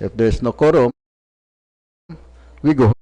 If there's no quorum, we go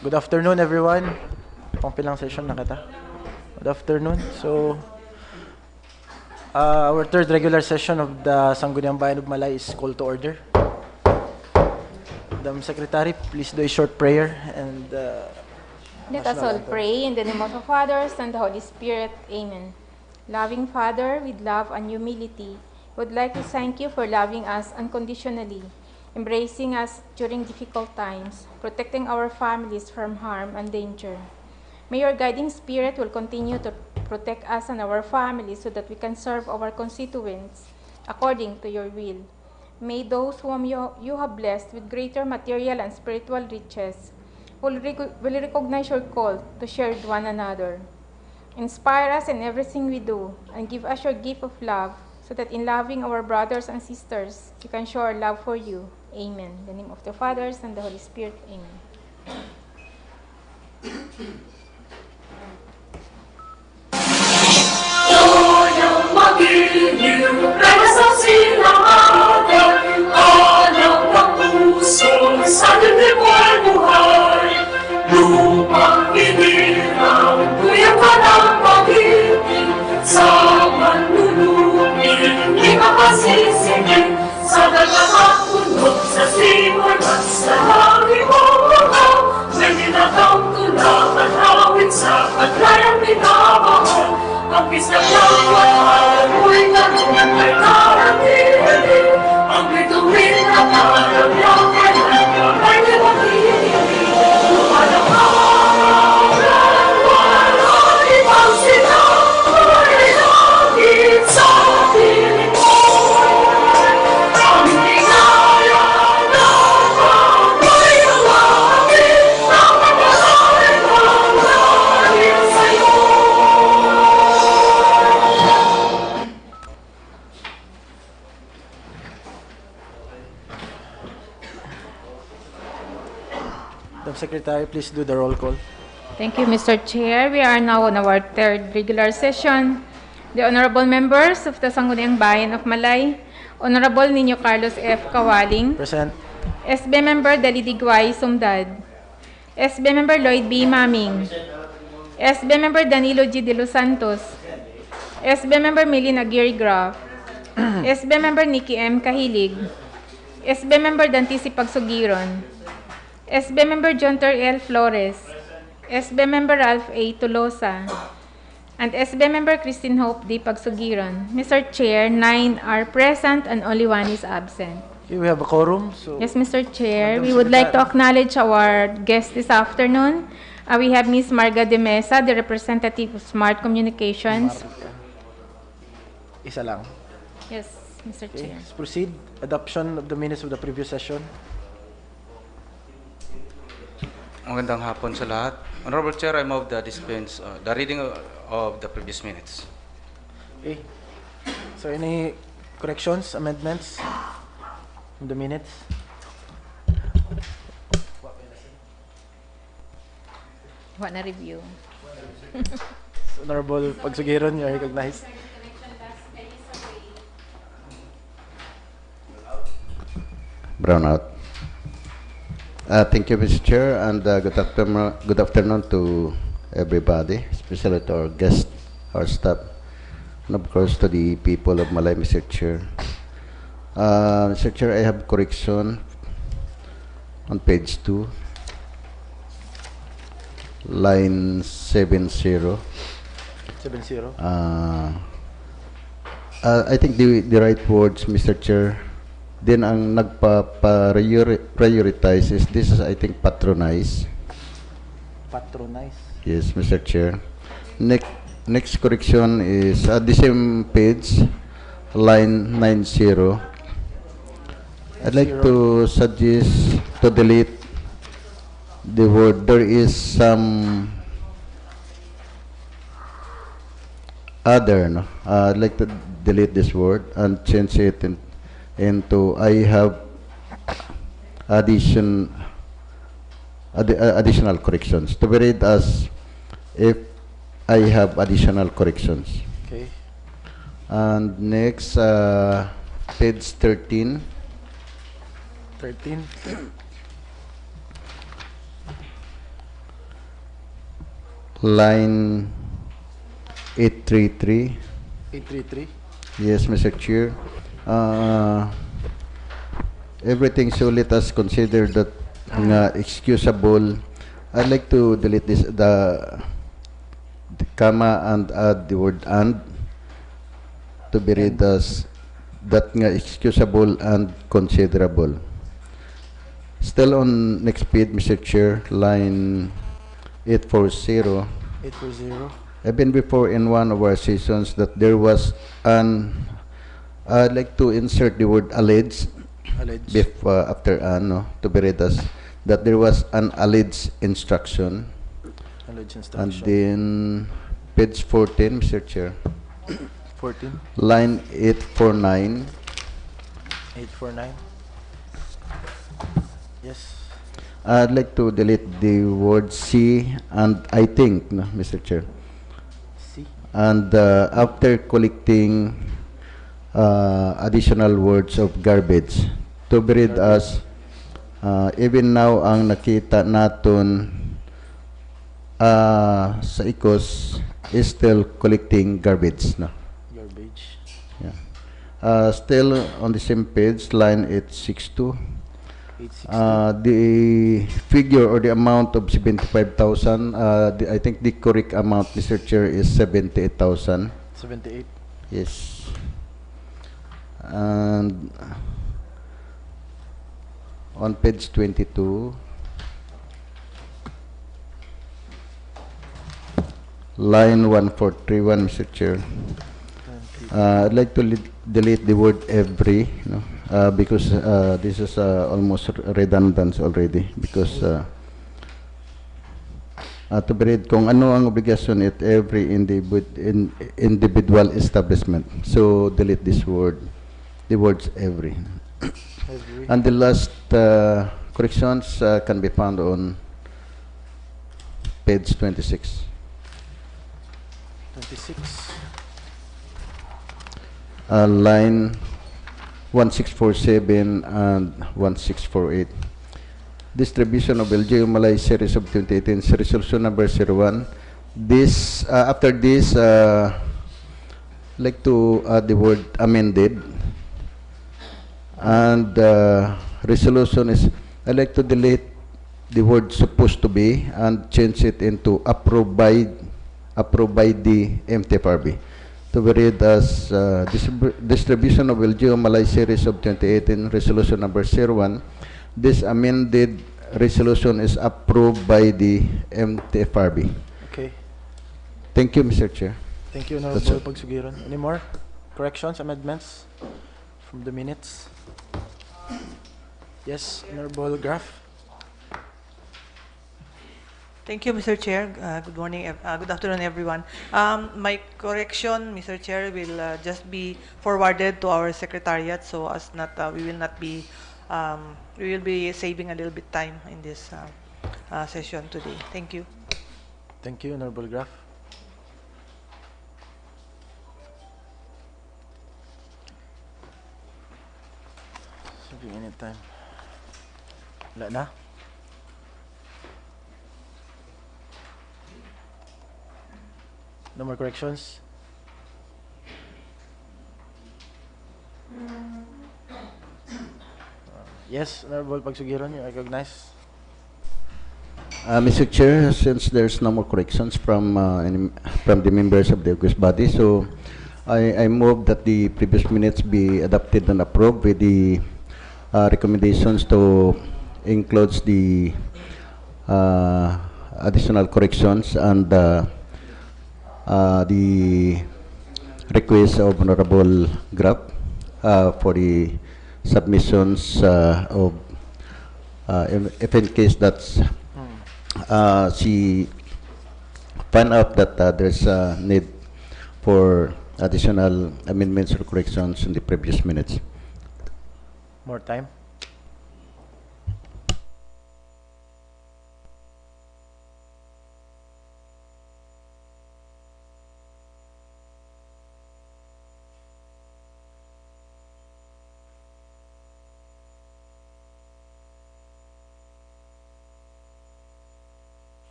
Good afternoon, everyone. Pangpilang session na kita. Good afternoon. So, our third regular session of the Sangguniang Bayan of Malay is called to order. Madam Secretary, please do a short prayer and Let us all pray in the name of the Father, and the Holy Spirit. Amen. Loving Father, with love and humility, would like to thank you for loving us unconditionally, embracing us during difficult times, protecting our families from harm and danger. May your guiding spirit will continue to protect us and our families so that we can serve our constituents according to your will. May those whom you have blessed with greater material and spiritual riches will recognize your call to share with one another. Inspire us in everything we do and give us your gift of love so that in loving our brothers and sisters, we can show our love for you. Amen. In the name of the Father, and the Holy Spirit. Amen. Lupang inirang kuya ka ng pag-ibig sa manlulupin, di makasisingin sa dagatang puno, sa simol at sa langit mo mga may ginagaw tulad at hawin sa paglayang minamahal. Ang pisang ng walang mo'y tanong ay narating, ang bituin at alam niyang kailan ay nilagin. Madam Secretary, please do the roll call. Thank you, Mr. Chair. We are now on our third regular session. The honorable members of the Sangguniang Bayan of Malay, Honorable Nino Carlos F. Kawaling, Present. SB Member Dalidigway Sumdad, SB Member Lloyd B. Maming, SB Member Danilo G. De Los Santos, SB Member Millie Aguirre Graf, SB Member Nikki M. Kahilig, SB Member Dantisi Pagsugiron, SB Member John L. Flores, SB Member Ralph A. Tolosa, and SB Member Christine Hope D. Pagsugiron. Mr. Chair, 9 are present and only 1 is absent. Okay, we have a quorum. So, Yes, Mr. Chair, Madam we would like to Secretary. acknowledge our guest this afternoon. We have Ms. Marga de Mesa, the representative of Smart Communications. isa lang. Yes, Mr. Okay, Chair. let's proceed. Adoption of the minutes of the previous session. Magandang hapon sa lahat. Honorable Chair, I move the dispense, the reading of the previous minutes. Okay. So, any corrections, amendments in the minutes? What na review? Honorable Pagsugiron, you are recognized. Brownout. Thank you, Mr. Chair, and good afternoon to everybody, especially to our guests, our staff, and of course to the people of Malay, Mr. Chair. Mr. Chair, I have correction on page 2, line 70. 7-0. I think the right words, Mr. Chair, din ang nagpa-prioritize is this is, I think, patronize. Patronize. Yes, Mr. Chair. Next correction is at the same page, line 90. I'd like to suggest to delete the word there is some other. No? I'd like to delete this word and change it into I have additional corrections to be read as if I have additional corrections. Okay. And next, page 13. 13. line 833. 833. Yes, Mr. Chair. Everything, so let us consider that nga excusable. I'd like to delete this, the comma, and add the word and to be read as that nga excusable and considerable. Still on next page, Mr. Chair, line 840. 840. Even before in one of our sessions that there was an, I'd like to insert the word alleged Alleged. after no, to be read as that there was an alleged instruction. Alleged And instruction. then page 14, Mr. Chair, 14. line 849. 849. Yes. I'd like to delete the word C and I think, no, Mr. Chair. C. And after collecting additional words of garbage, to be read as even now ang nakita naton sa ICOS is still collecting garbage. No? Garbage. Yeah. Still on the same page, line 862. 860. The figure or the amount of 75,000, I think the correct amount, Mr. Chair, is 78,000. 78. Yes. And on page 22, line 1431, Mr. Chair. I'd like to delete the word every, no, because this is almost redundant already. Because to be read kung ano ang obligasyon at every individual establishment. So delete this word, the words every. Every. And the last corrections can be found on page 26. 26. Line 1647 and 1648. Distribution of LGU Malay series of 2018 resolution number 01. This after this, like to add the word amended, and resolution is I like to delete the word supposed to be and change it into approved by the MTFRB. To be read as distribution of LGU Malay series of 2018 resolution number 01. This amended resolution is approved by the MTFRB. Okay. Thank you, Mr. Chair. Thank you, That's Honorable all. Pagsugiron. Any more corrections, amendments from the minutes? Yes, Honorable Graf. Thank you, Mr. Chair. Good morning, good afternoon, everyone. My correction, Mr. Chair, will just be forwarded to our secretariat, so as not we will not be we will be saving a little bit time in this session today. Thank you. Thank you, Honorable Graf. Saving any time. Wala na? No more corrections? Yes, Honorable Pagsugiron, you recognize. Mr. Chair, since there's no more corrections from the members of the August body, so I move that the previous minutes be adopted and approved with the recommendations to include the additional corrections and the request of Honorable Graf for the submissions of if in case that's she find out that there's a need for additional amendments or corrections in the previous minutes. More time?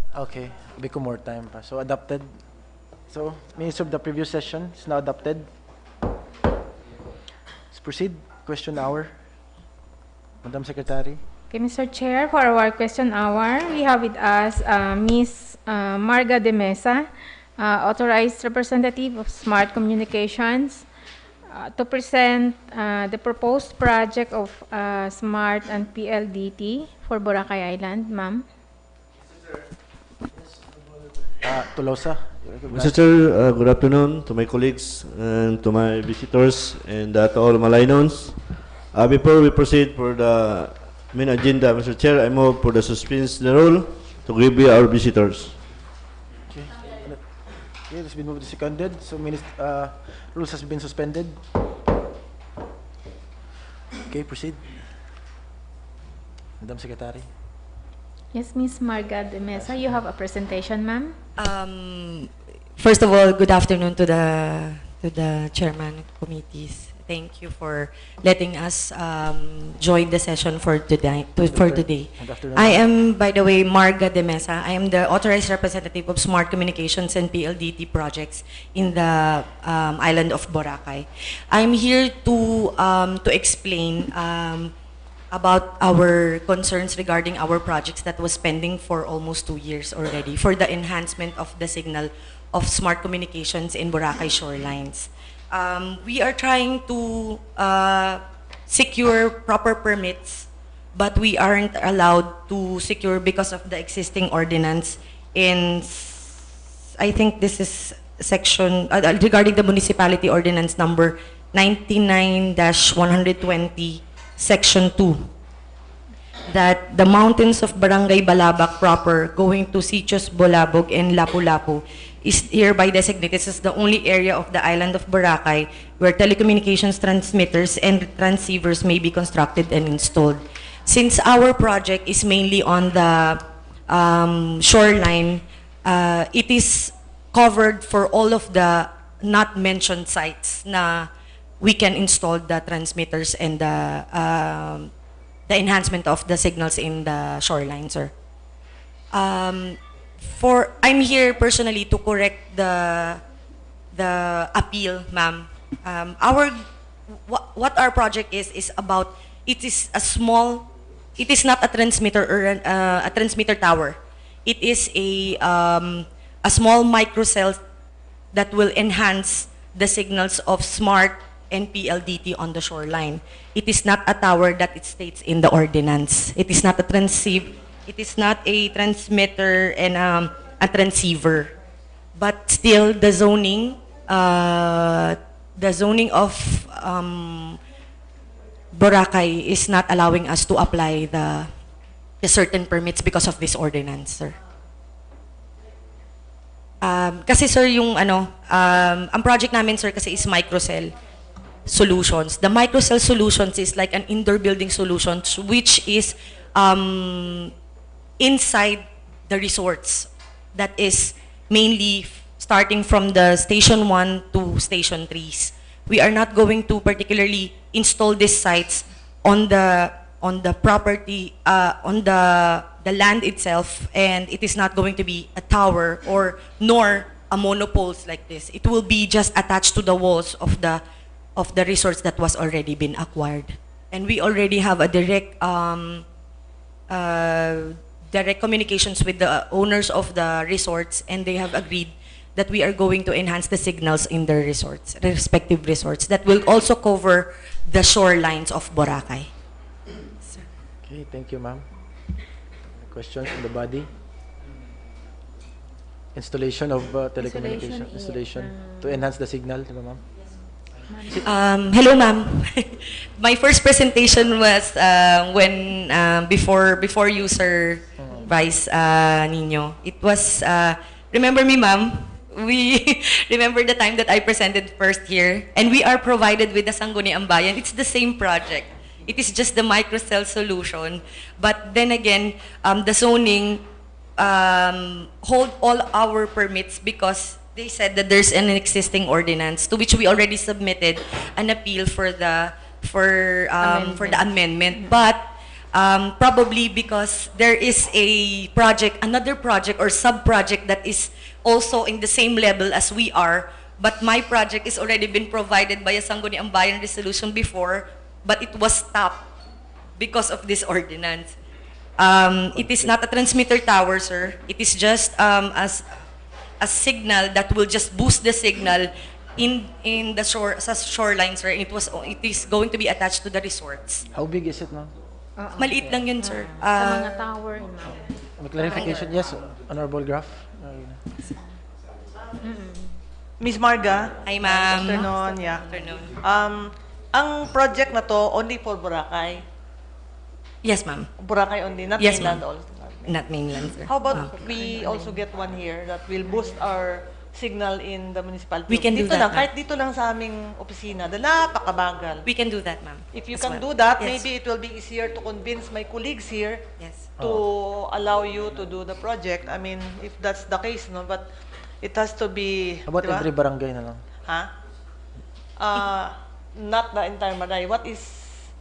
Okay, biko more time pa. So adopted. So minutes of the previous session is now adopted. Let's proceed. Question hour. Madam Secretary. Okay, Mr. Chair, for our question hour, we have with us Ms. Marga de Mesa, authorized representative of Smart Communications, to present the proposed project of Smart and PLDT for Boracay Island. Ma'am. Tolosa. Mr. Chair, good afternoon to my colleagues and to my visitors and to all Malaynons. Before we proceed for the main agenda, Mr. Chair, I move for the suspense the rule to give you our visitors. Okay. Okay, it's been moved and seconded. So rules has been suspended. Okay, proceed. Madam Secretary. Yes, Ms. Marga de Mesa, you have a presentation, ma'am. First of all, good afternoon to the chairman of committees. Thank you for letting us join the session for today. Good afternoon. I am, by the way, Marga de Mesa. I am the authorized representative of Smart Communications and PLDT projects in the island of Boracay. I'm here to explain about our concerns regarding our projects that was pending for almost 2 years already for the enhancement of the signal of smart communications in Boracay shorelines. We are trying to secure proper permits, but we aren't allowed to secure because of the existing ordinance in, I think this is section, regarding the municipality ordinance number 99-120, Section 2, that the mountains of Barangay Balabac proper going to Sitios Bolabog and Lapu-Lapu is hereby designated as the only area of the island of Boracay where telecommunications transmitters and transceivers may be constructed and installed. Since our project is mainly on the shoreline, it is covered for all of the not mentioned sites na we can install the transmitters and the enhancement of the signals in the shoreline, sir. I'm here personally to correct the appeal, ma'am. What our project is about, it is a small, it is not a transmitter or a transmitter tower. It is a small microcell that will enhance the signals of Smart and PLDT on the shoreline. It is not a tower that it states in the ordinance. It is not a it is not a transmitter and a transceiver. But still, the zoning of Boracay is not allowing us to apply the certain permits because of this ordinance, sir. Kasi sir, yung ang project namin, sir, kasi is microcell solutions. The microcell solutions is like an indoor building solutions which is inside the resorts. That is mainly starting from the station 1 to station 3s. We are not going to particularly install these sites on the property, on the land itself, and it is not going to be a tower or nor a monopoles like this. It will be just attached to the walls of the resorts that was already been acquired. And we already have a direct communications with the owners of the resorts, and they have agreed that we are going to enhance the signals in their resorts, respective resorts, that will also cover the shorelines of Boracay. Okay, thank you, ma'am. Questions from the body? Installation of telecommunication installation to enhance the signal, di ba, ma'am? Hello, ma'am. My first presentation was when before you, sir, Vice Nino. It was remember me, ma'am. We remember the time that I presented first here, and we are provided with the Sangguniang Bayan. It's the same project. It is just the microcell solution, but then again, the zoning hold all our permits because they said that there's an existing ordinance to which we already submitted an appeal for the amendment. But Probably because there is a project, another project or sub-project that is also in the same level as we are, but my project is already been provided by a Sangguniang Bayan resolution before, but it was stopped because of this ordinance. It is not a transmitter tower, sir. It is just as a signal that will just boost the signal in the shoreline, sir. It is going to be attached to the resorts. How big is it, ma'am? Maliit lang yun, sir. Sa mga tower. May clarification? Yes, Honorable Graf. Ms. Marga? Hi, ma'am. Afternoon, yeah. Afternoon. Ang project na to only for Boracay. Yes, ma'am. Boracay only, not Yes, mainland ma'am. also. Not mainland, sir. How about we also get one here that will boost our signal in the municipality? We can do dito that, lang, ma'am. kahit dito lang sa aming opisina, napakabagal. We can do that, ma'am. If you as can well. do that, Yes. maybe it will be easier to convince my colleagues here Yes. to allow you to do the project. I mean, if that's the case, no, but it has to be. How about di ba? every barangay na lang? Huh? Not the entire Malay. What is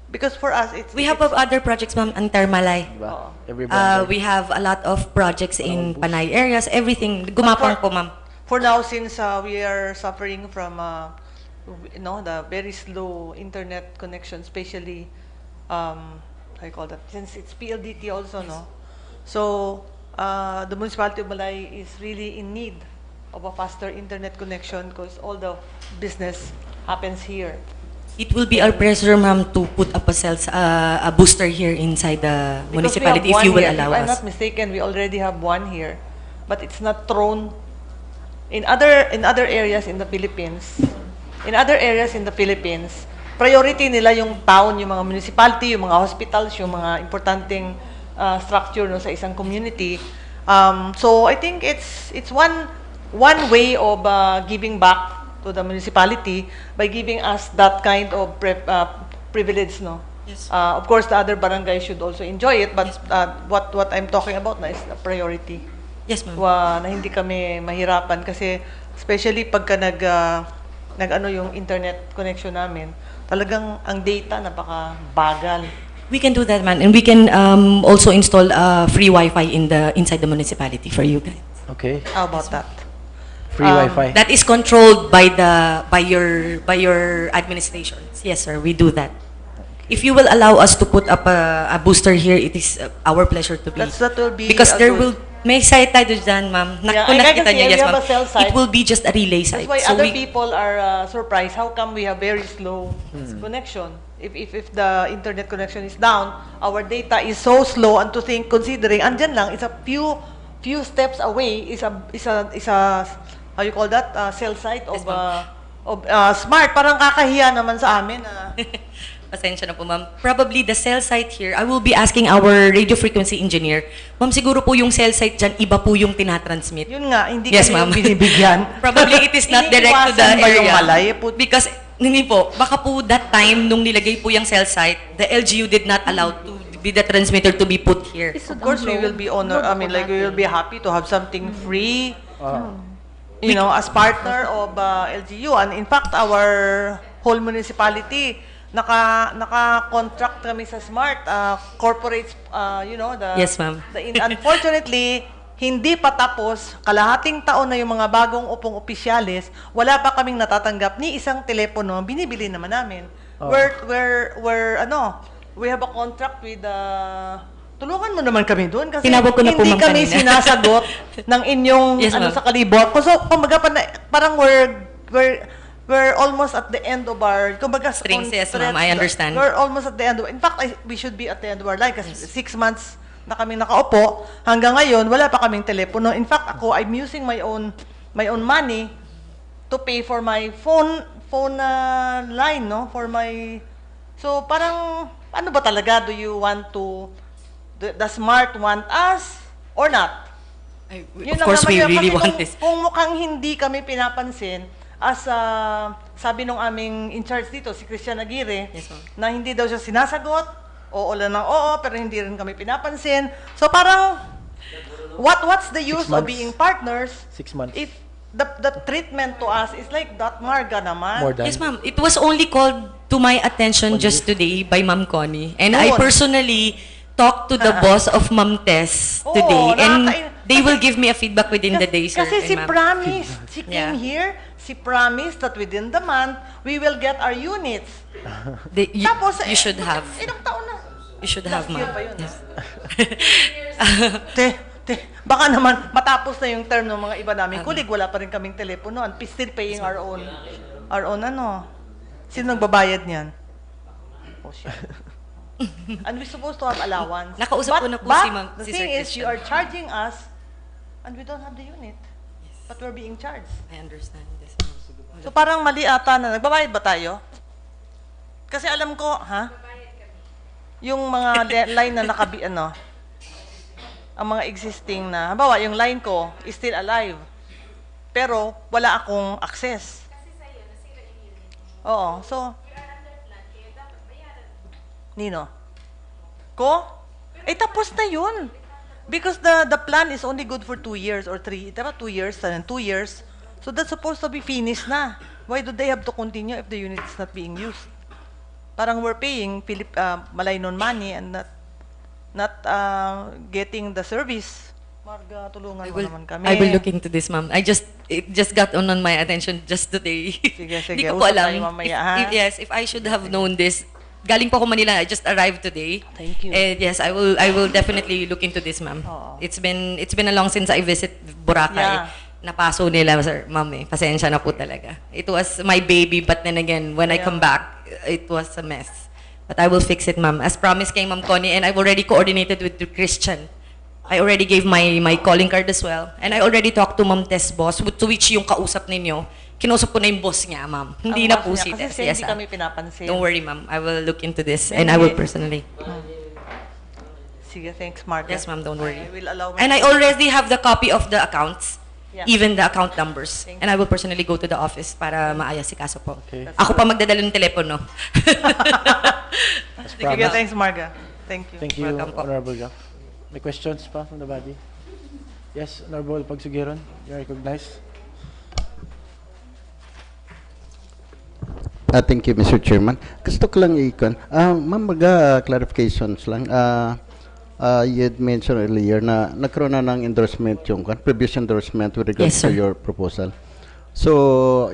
because for us it's We have other projects, ma'am, in Malay. Diba? Oo. Every barangay. We have a lot of projects in Panay areas, everything. Gumapang po, ma'am. for now, since we are suffering from the very slow internet connection, especially I call that since it's PLDT also, no. So the municipality of Malay is really in need of a faster internet connection because all the business happens here. It will be our pleasure, ma'am, to put up a booster here inside the Because we have municipality if one you will here. allow If I'm us. not mistaken, we already have one here, but it's not thrown in other areas in the Philippines. In other areas in the Philippines, priority nila yung town, yung mga municipality, yung mga hospitals, yung mga importanteng structure no sa isang community. So I think it's one way of giving back to the municipality by giving us that kind of privilege, no. Yes. Of course, the other barangays should also enjoy it, but what I'm talking about na is the priority. Yes, ma'am. Na hindi kami mahirapan kasi especially pagka nag-ano yung internet connection namin, talagang ang data napaka-bagal. We can do that, ma'am, and we can also install free Wi-Fi inside the municipality for you guys. Okay. How about that? Free Wi-Fi. That is controlled by your administrations. Yes, sir. We do that. If you will allow us to put up a booster here, it is our pleasure to be. That will be Because a there good- will may site tayo dyan, ma'am. Yeah, Kung I can nakita see niyo, we yes, have ma'am. a cell site. It will be just a relay site. That's why So other we- people are surprised. How come we have very slow connection? If the internet connection is down, our data is so slow. And to think, considering, andyan lang, it's a few steps away. Is a how you call that? Cell site of Yes, ma'am. smart. Parang kakahiya naman sa amin. Pasensya na po, ma'am. Probably the cell site here, I will be asking our radio frequency engineer. Ma'am, siguro po yung cell site dyan, iba po yung tinatransmit. Yun nga, hindi Yes, kami ma'am. yung binibigyan. Probably it is not direct to the Iniiwasan ba yung area. Malay? Because, hindi po, baka po that time, nung nilagay po yung cell site, the LGU did not allow to be the transmitter to be put here. Of course, we will be honored. I mean, like, we will be happy to have something free. As partner of LGU. And in fact, our whole municipality, naka-contract kami sa Smart corporates, Yes, ma'am. Unfortunately, hindi pa tapos, kalahating taon na yung mga bagong upong opisyalis, wala pa kaming natatanggap ni isang telepono, binibili naman namin. We have a contract with tulungan mo naman kami doon kasi Tinawag ko na po, hindi ma'am, kami kanina. sinasagot ng inyong Yes, ma'am. sa kalibot. So, kumbaga parang we're almost at the end of our kumbaga sa Strings, yes, ma'am. contract, I understand. We're almost at the end of, in fact, we should be at the end of our life kasi 6 months na kami nakaupo. Hanggang ngayon, wala pa kaming telepono. In fact, I'm using my own money to pay for my phone line, no? So parang ano ba talaga, do you want to the Smart want us or not? Of course, we really want this. Kung mukhang hindi kami pinapansin, as sabi nung aming in charge dito, si Christian Aguirre, Yes, ma'am. na hindi daw siya sinasagot, oo lang ng oo, pero hindi rin kami pinapansin. So parang, what's the use of months. being partners 6 months. if the treatment to us is like that, Marga naman? More than. Yes, ma'am. It was only called to my attention just today by Ma'am Connie. And I Noon. personally talk to the boss of Ma'am Tess Oo, today, and they will kasi- give me a feedback within the day, sir. Kasi si and ma'am. Promise, she Yeah. came here, she promised that within the month, we will get our units. Tapos, You should have. Ilang taon na? You should have, Last year ma'am. pa yun. Yes. Baka naman matapos na yung term ng mga iba naming kulig, wala pa rin kaming telepono, and still paying our own ano. Sino nagbabayad niyan? Oh, shit. And we're supposed to have allowance. Nakausap ko na po but si Ma'am, the si thing Sir is, you Christian. are charging us, and we don't have the unit. But we're being charged. I understand this, ma'am. So parang mali ata na, nagbabayad ba tayo? Kasi alam ko, yung mga line na ang mga existing na, halimbawa, yung line ko is still alive. Pero wala akong access. Oo, so, Nino? Ko? Tapos na yun. Because the plan is only good for 2 years or 3, diba 2 years, and 2 years. So that's supposed to be finished na. Why do they have to continue if the unit is not being used? Parang we're paying Malay money and not getting the service. Marga, tulungan mo naman kami. I will look into this, ma'am. It just got on my attention just today. Sige, Hindi ko usap alam. tayo mamaya, ha? If I should have known this. Galing po ako Manila. I just arrived today. Thank you. And yes, I will definitely look into this, ma'am. Oo. It's been a long since I visit Boracay. Yeah. Napaso nila, sir, ma'am eh. Pasensya na po talaga. It was my baby, but then again, when I come back, it was a mess. But I will fix it, ma'am. As promised kay Ma'am Connie, and I've already coordinated with the Christian. I already gave my calling card as well. And I already talked to Ma'am Tess boss, to which yung kausap ninyo, kinausap ko na yung boss niya, ma'am. Hindi Ang na boss po niya, si kasi Tess. siya Yes, hindi ah. kami pinapansin. Don't worry, ma'am. I will look into this, Maybe- and I will personally. Sige, thanks, Marga. Yes, ma'am. Don't worry. I will allow And I already have the copy of the accounts, Yeah. even the account numbers. Thank And I will personally go to the office para maayos si kaso po. Okay. Ako pa magdadala ng telepono. Sige, thanks, Marga. Thank you. Thank you, Welcome po. Honorable Gaff. May questions pa from the body? Yes, Honorable Pagsugiron, you're recognized. Thank you, Mr. Chairman. Gusto ko lang ikon. Ma'am, clarifications lang. You had mentioned earlier na nagkaroon na ng endorsement yung previous endorsement with regards Yes, to sir. your proposal. So,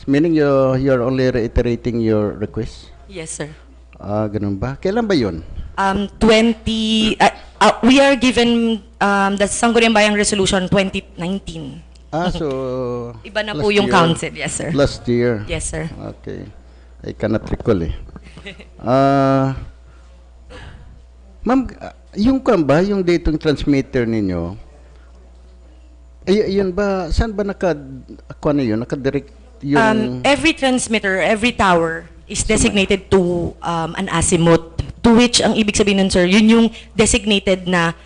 meaning you're only reiterating your request? Yes, sir. Ganun ba? Kailan ba yun? We are given the Sangguniang Bayang Resolution 2019. So... Iba na last po yung year. council. Yes, sir. Last year? Yes, sir. Okay. I cannot recall eh. Ma'am, yung ba, yung datong transmitter ninyo, yun ba, saan ba nakadirect yung... Every transmitter, every tower is designated to an azimuth, to which ang ibig sabihin nun, sir, yun yung designated na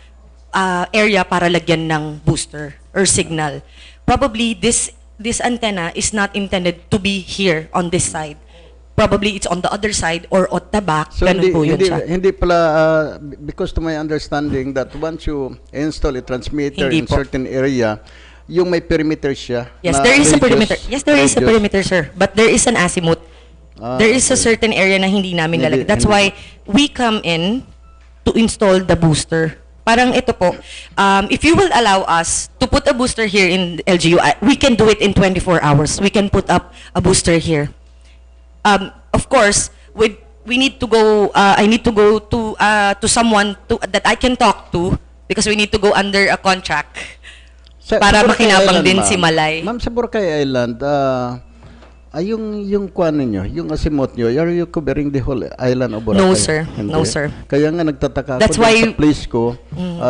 area para lagyan ng booster or signal. Probably this antenna is not intended to be here on this side. Probably it's on the other side or at the back. So Ganun po yun siya. hindi pala, because to my understanding that once you install a transmitter Hindi in po. certain area, yung may perimeter siya. Yes, na there is a radius- perimeter. Yes, there is a radius. perimeter, sir. But there is an azimuth. There is a Okay. certain area na hindi namin Hindi- lalagay. That's hindi. why we come in to install the booster. Parang ito po, if you will allow us to put a booster here in LGU, we can do it in 24 hours. We can put up a booster here. Of course, we need to go. I need to go to someone that I can talk to because we need to go under a contract para Boracay makinabang Island, din ma'am. si Malay. Ma'am, sa Boracay Island, yung kuan ninyo, yung asimot nyo, are you covering the whole island of Boracay? No, sir. Hindi. No, sir. Kaya nga nagtataka That's ako why- doon sa place ko,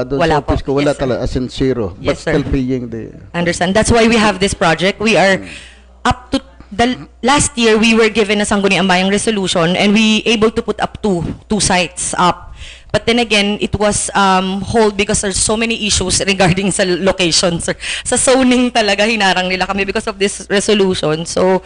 doon wala sa office po. ko, wala Yes, sir. talaga, as in zero. But Yes, sir. still paying the... Understand. That's why we have this project. We are up to the last year we were given a Sangguniang Bayang resolution and we able to put up two sites up. But then again, it was hold because there's so many issues regarding sa location, sir. Sa zoning talaga hinarang nila kami because of this resolution. So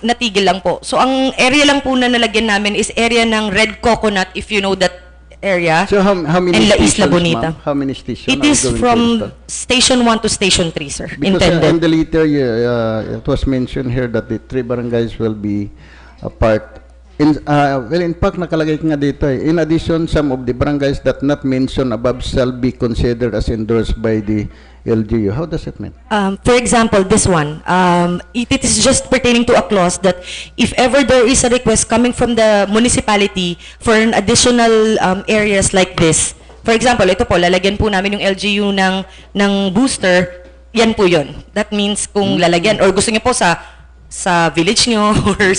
natigil lang po. So ang area lang po na nalagyan namin is area ng Red Coconut, if you know that area. So how many And La stations, Isla Bonita. ma'am? How many stations? It are is going to from install? Station 1 to Station 3, sir. Because Intended. in the letter, it was mentioned here that the 3 barangays will be a part Well, in fact, nakalagay nga dito eh. In addition, some of the barangays that not mentioned above shall be considered as endorsed by the LGU. How does it mean? For example, this one, it is just pertaining to a clause that if ever there is a request coming from the municipality for an additional areas like this, for example, ito po, lalagyan po namin yung LGU ng booster, yan po yun. That means kung lalagyan, or gusto niyo po sa village niyo, or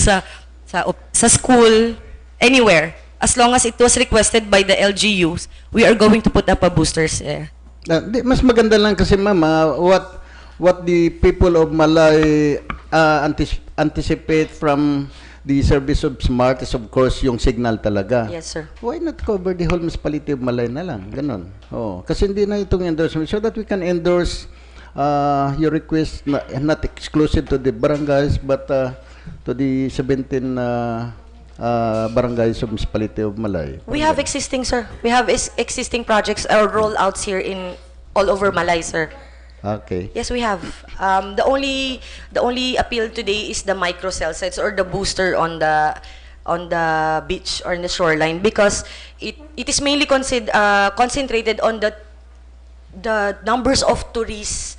sa school, anywhere, as long as it was requested by the LGUs, we are going to put up a boosters there. Mas maganda lang kasi ma'am, what the people of Malay anticipate from the service of SMART is of course yung signal talaga. Yes, sir. Why not cover the whole municipality of Malay na lang? Ganon. Oh, kasi hindi na itong endorsement so that we can endorse your request not exclusive to the barangays but to the 17 barangays of municipality of Malay. We have existing, sir. We have existing projects or rollouts here in all over Malay, sir. Okay. Yes, we have. The only appeal today is the microcell sites or the booster on the beach or in the shoreline because it is mainly concentrated on the numbers of tourists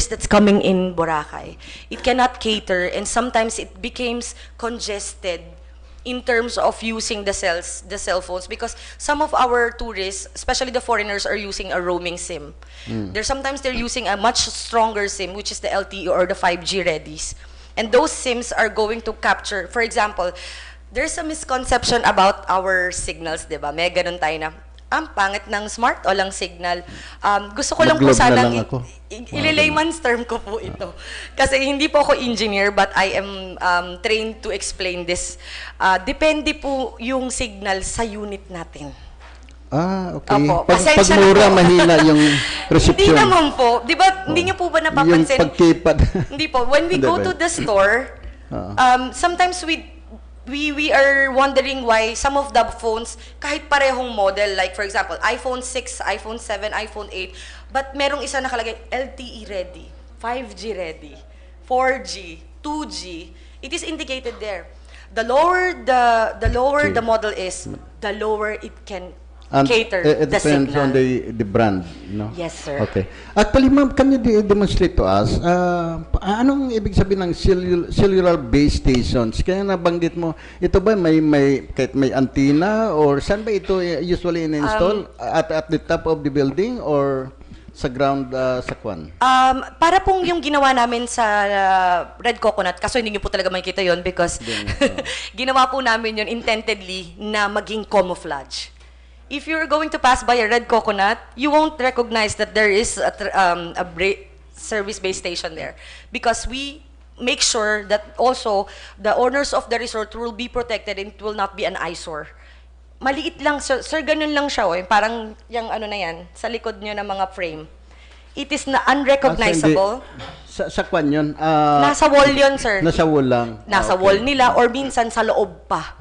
that's coming in Boracay. It cannot cater and sometimes it becomes congested in terms of using the cell phones because some of our tourists, especially the foreigners, are using a roaming SIM. Sometimes they're using a much stronger SIM, which is the LTE or the 5G readies. And those SIMs are going to capture, for example, there's a misconception about our signals, di ba? May ganun tayo na, ang pangit ng smart o lang signal. Gusto ko lang po Mag-globe na sanang lang ako. layman's term ko po ito. Kasi hindi po ako engineer but I am trained to explain this. Depende po yung signal sa unit natin. Okay. Opo. Pag Pasensya na mura, po. mahina yung Hindi reception. naman po. Di ba, hindi niyo po ba napapansin? Yung pagkipad. Hindi po. When we Hindi go ba? to the store, sometimes we are wondering why some of the phones, kahit parehong model, like for example, iPhone 6, iPhone 7, iPhone 8, but merong isa nakalagay, LTE ready, 5G ready, 4G, 2G, it is indicated there. The lower the model is, the lower it can And cater it the depends signal. on the brand, no? Yes, sir. Okay. Actually, ma'am, can you demonstrate to us, anong ibig sabihin ng cellular base stations? Kaya nabanggit mo, ito ba kahit may antenna or saan ba ito usually in-install? At the top of the building or sa ground sa kwan? Para pong yung ginawa namin sa Red Coconut, kaso hindi niyo po talaga makikita yon because ginawa po namin yon intentedly na maging camouflage. If you're going to pass by a Red Coconut, you won't recognize that there is a service-based station there because we make sure that also the owners of the resort will be protected and it will not be an eyesore. Maliit lang, sir, ganun lang siya, parang yung ano na yan, sa likod nyo ng mga frame. It is na unrecognizable. Sa kwan yun? Nasa wall yun, sir. Nasa wall lang? Nasa Okay. wall nila or minsan sa loob pa.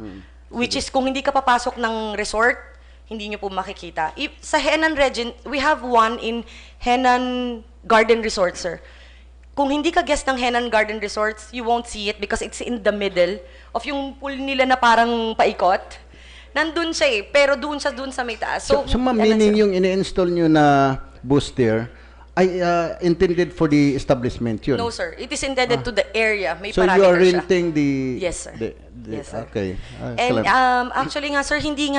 Which is kung hindi ka papasok ng resort, hindi nyo po makikita. Sa Henan region, we have one in Henan Garden Resort, sir. Kung hindi ka guest ng Henan Garden Resorts, you won't see it because it's in the middle of yung pool nila na parang paikot. Nandun siya pero doon sa may taas. So ma'am, meaning yung ini-install nyo na booster ay intended for the establishment yun? No, sir. It is intended to the area. May So you parameter are siya. renting the... Yes, sir. Yes, sir. Okay. And Excellent. actually nga, sir, hindi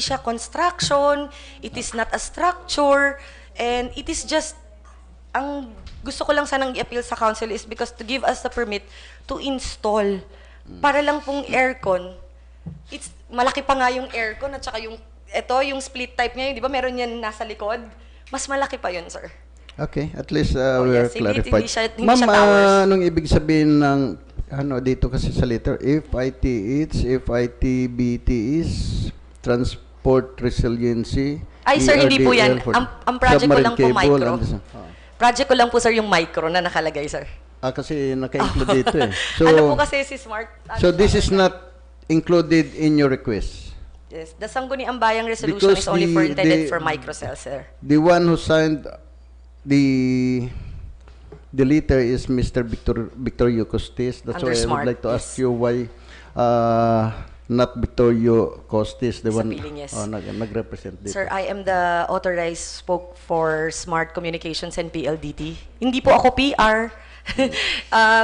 siya construction, it is not a structure, and it is just, ang gusto ko lang sanang i-appeal sa council is because to give us the permit to install, para lang pong aircon. Malaki pa nga yung aircon at saka yung split type niya, di ba meron yan nasa likod? Mas malaki pa yun, sir. Okay, at least we are yes, clarified. hindi siya Ma'am, towers. anong ibig sabihin ng dito kasi sa letter, if ITBT is transport resiliency, Ay, sir, hindi po yan. ERDL for Ang project ko lang po submarine cable micro. Project ko lang po, sir, yung micro na nakalagay, sir. Kasi naka-include dito eh. So, ano po kasi si Smart? so this is not included in your request? Yes, the Sangguniang Bayang resolution Because is only for intended the- for microcells, sir. The one who signed the letter is Mr. Victor Yucostes. That's Under why I Smart, would like to yes. ask you why not Vittorio Costis, the Sa one piling, yes. nag-represent dito. Sir, I am the authorized spoke for Smart Communications and PLDT. Hindi po ako PR.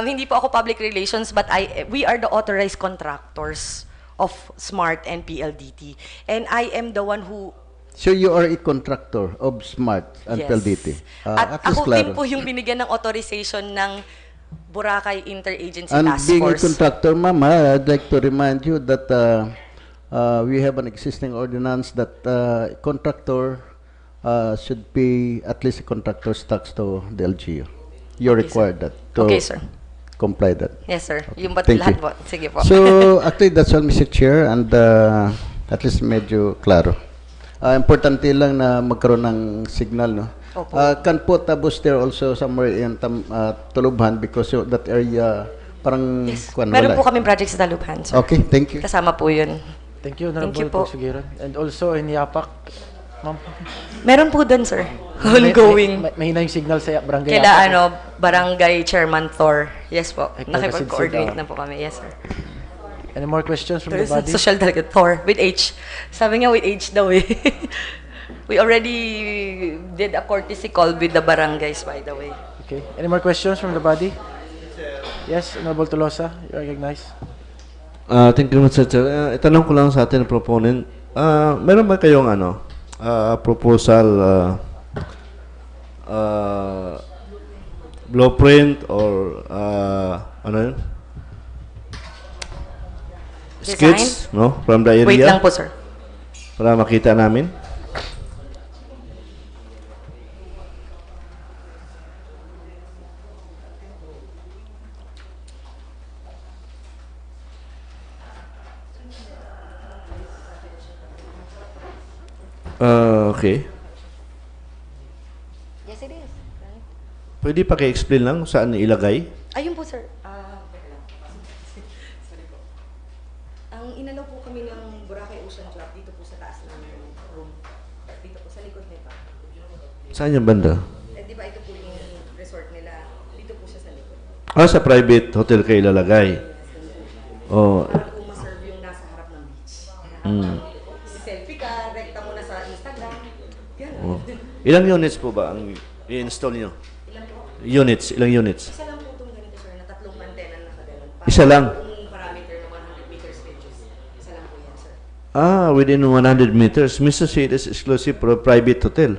Hindi po ako public relations, but we are the authorized contractors of Smart and PLDT. And I am the one who... So you are a contractor of Smart and Yes. PLDT. At At least ako klaro. din po yung binigyan ng authorization ng Boracay Interagency And Task being a Force. contractor, Mama, I'd like to remind you that we have an existing ordinance that contractor should pay at least a contractor's tax to the LGU. You're Okay, sir. required that to Okay, sir. comply that. Yes, sir. Yung ba't Thank lahat you. po? Sige po. So, actually, that's all, Mr. Chair, and at least medyo klaro. Importante lang na magkaroon ng signal, no? Opo. Can put a booster also somewhere in Tulubhan because that area parang Yes. kuwan, Meron wala po eh. kaming project sa Daluphan, sir. Okay, thank you. Kasama po yun. Thank you, Thank you Honorable po. Pagsugiran. And also in Yapak, ma'am. Meron po dun, sir. Ongoing. Mahina yung signal sa barangay Kila Yapak. ano, Barangay Chairman Thor. Yes po. Ay, Nakipag-coordinate kasi- na po kami. Yes, sir. Any more questions from the There's a body? social delegate, Thor, with H. Sabi niya with H daw eh. We already did a courtesy call with the barangays, by the way. Okay. Any more questions from the body? Yes, Honorable Tolosa, you are recognized. Thank you, Mr. Chair. Itanong ko lang sa atin, proponent. Meron ba kayong proposal, blueprint or ano yun? Design? Skits, no? From the area? Wait lang po, sir. Para makita namin. Okay. Yes, it is. Pwede pa explain lang kung saan ilagay? Ayun po, sir. Teka lang. Sorry po. Ang inalaw po kami ng Boracay Ocean Club dito po sa taas ng room. Dito po sa likod nito. Saan yung banda? Di ba ito po yung resort nila? Dito po siya sa likod. Sa private hotel kayo ilalagay. Oh, Para po maserve yung nasa harap ng beach. Selfie ka, rekta mo na sa Instagram. Yan. oh. Ilang units po ba ang i-install nyo? Ilan po? Units, ilang units? Isa lang po itong ganito, sir, na tatlong antena na nakaganon. Isa lang? Yung parameter na 100 meters radius. Isa lang po yan, sir. Within 100 meters. Mr. C, it is exclusive for a private hotel.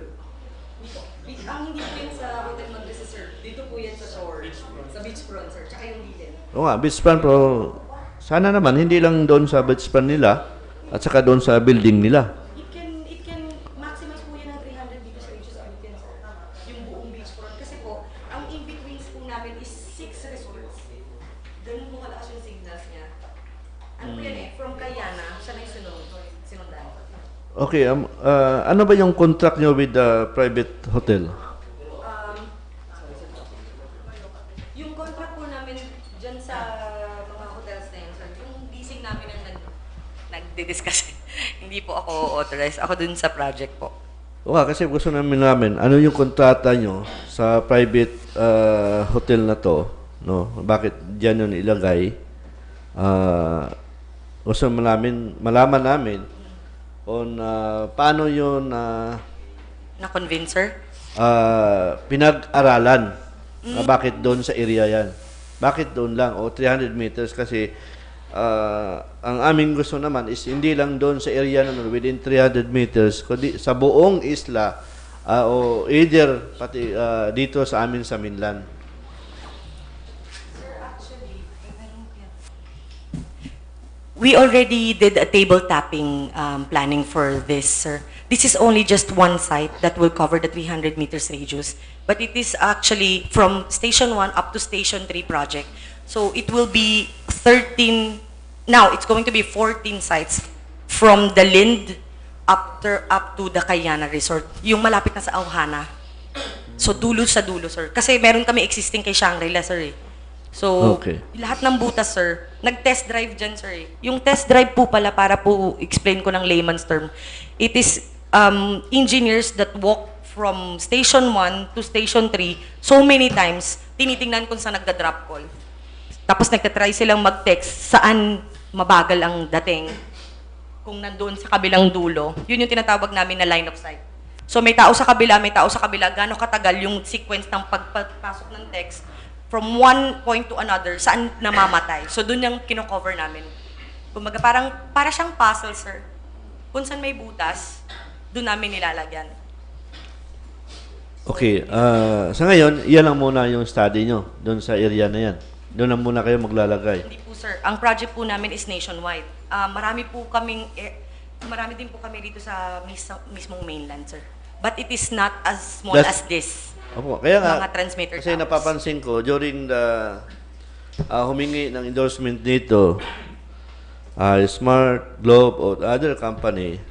Ang hindi po yan sa Hotel Madresa, sir. Dito po yan sa shore. Sa beachfront, sir. Tsaka yung gilid. Oo nga, beachfront, pero sana naman, hindi lang doon sa beachfront nila at saka doon sa building nila. It can maximize po yan ng 300 meters radius ang weekend, sir. Yung buong beachfront. Kasi po, ang in-betweens po namin is 6 resorts. Ganun po kalakas yung signals niya. Ano po yan eh? From Cayana, siya na yung sinundan. Okay, ano ba yung contract nyo with the private hotel? Yung contract po namin dyan sa mga hotels na yun, sir, yung leasing namin ang nagdi-discuss. Hindi po ako authorized. Ako dun sa project po. Oo nga, kasi gusto namin, ano yung kontrata nyo sa private hotel na to, no? Bakit dyan yun ilagay? Gusto malaman namin on paano yun Na-convince, sir? pinag-aralan na bakit doon sa area yan. Bakit doon lang? O 300 meters kasi ang aming gusto naman is hindi lang doon sa area na within 300 meters, kundi sa buong isla o either pati dito sa amin sa mainland. We already did a table tapping planning for this, sir. This is only just one site that will cover the 300 meters radius, but it is actually from Station 1 up to Station 3 project. So it will be 13, now it's going to be 14 sites from the Lind up to the Cayana Resort, yung malapit na sa Auhana. So dulo sa dulo, sir. Kasi meron kami existing kay Shangri-La, sir eh. So, Okay. lahat ng butas, sir, nag-test drive dyan, sir. Yung test drive po pala, para po explain ko ng layman's term, it is engineers that walk from Station 1 to Station 3 so many times, tinitingnan kung saan nagda-drop call. Tapos nagtatry silang mag-text saan mabagal ang dating, kung nandoon sa kabilang dulo, yun yung tinatawag namin na line of sight. So may tao sa kabila, gaano katagal yung sequence ng pagpasok ng text from one point to another, saan namamatay. So doon yung kino-cover namin. Kumbaga para siyang puzzle, sir. Kung saan may butas, doon namin nilalagyan. Okay, sa ngayon, yan lang muna yung study nyo doon sa area na yan. Doon lang muna kayo maglalagay. Hindi po, sir. Ang project po namin is nationwide. Marami din po kami dito sa mismong mainland, sir. But it is not as small as this. Opo, kaya nga, Mga transmitter kasi towers. napapansin ko, during the humingi ng endorsement dito, Smart, Globe, or other company,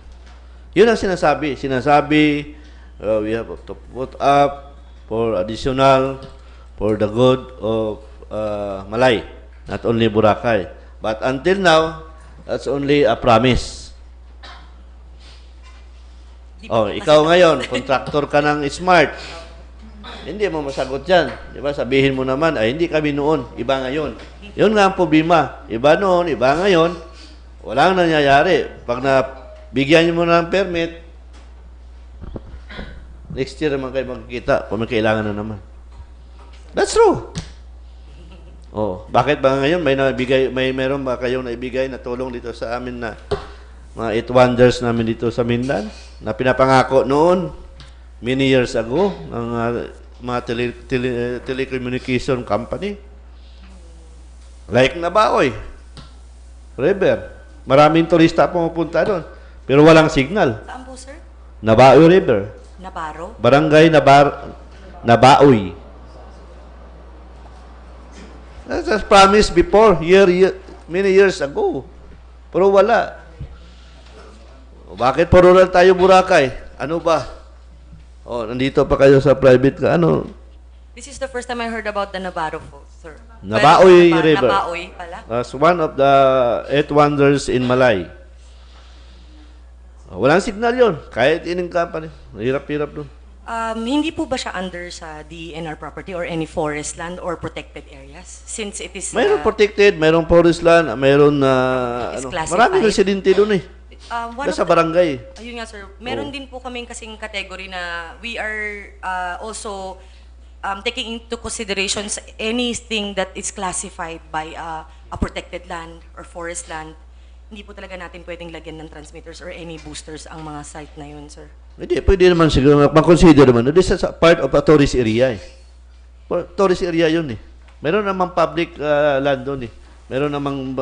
yun ang sinasabi. We have to put up for additional, for the good of Malay, not only Boracay. But until now, that's only a promise. Oh, ikaw ngayon, contractor ka ng Smart. Hindi mo masagot yan. Di ba? Sabihin mo naman, ay hindi kami noon, iba ngayon. Yun nga ang problema. Iba noon, iba ngayon. Walang nangyayari. Pag bigyan mo ng permit, next year naman kayo magkikita kung may kailangan na naman. That's true. Oh, bakit ba ngayon meron ba kayong naibigay na tulong dito sa amin na mga 8 wonders namin dito sa Mindan na pinapangako noon many years ago ng mga telecommunication company? Like Nabaoy River. Maraming turista pumupunta doon. Pero walang signal. Saan po, sir? Nabaoy River. Nabarro? Barangay Nabaoy. That's promised before, many years ago. Pero wala. Bakit puro lang tayo Boracay? Ano ba? Oh, nandito pa kayo sa private ka. Ano? This is the first time I heard about the Nabarro po, sir. Nabaoy River. Nabaoy pala. That's one of the 8 wonders in Malay. Walang signal yon. Kahit ining company. Hirap-hirap doon. Hindi po ba siya under sa DNR property or any forest land or protected areas? Since it is... Mayroon protected, mayroon forest land, mayroon Is classified. maraming residente doon eh. Sa barangay. Ayun nga, sir. Meron din po kaming kasing category na we are also taking into considerations anything that is classified by a protected land or forest land. Hindi po talaga natin pwedeng lagyan ng transmitters or any boosters ang mga site na yun, sir. Hindi, pwede naman siguro, mag-consider naman. This is a part of a tourist area eh. Tourist area yun eh. Meron namang public land doon eh. Meron namang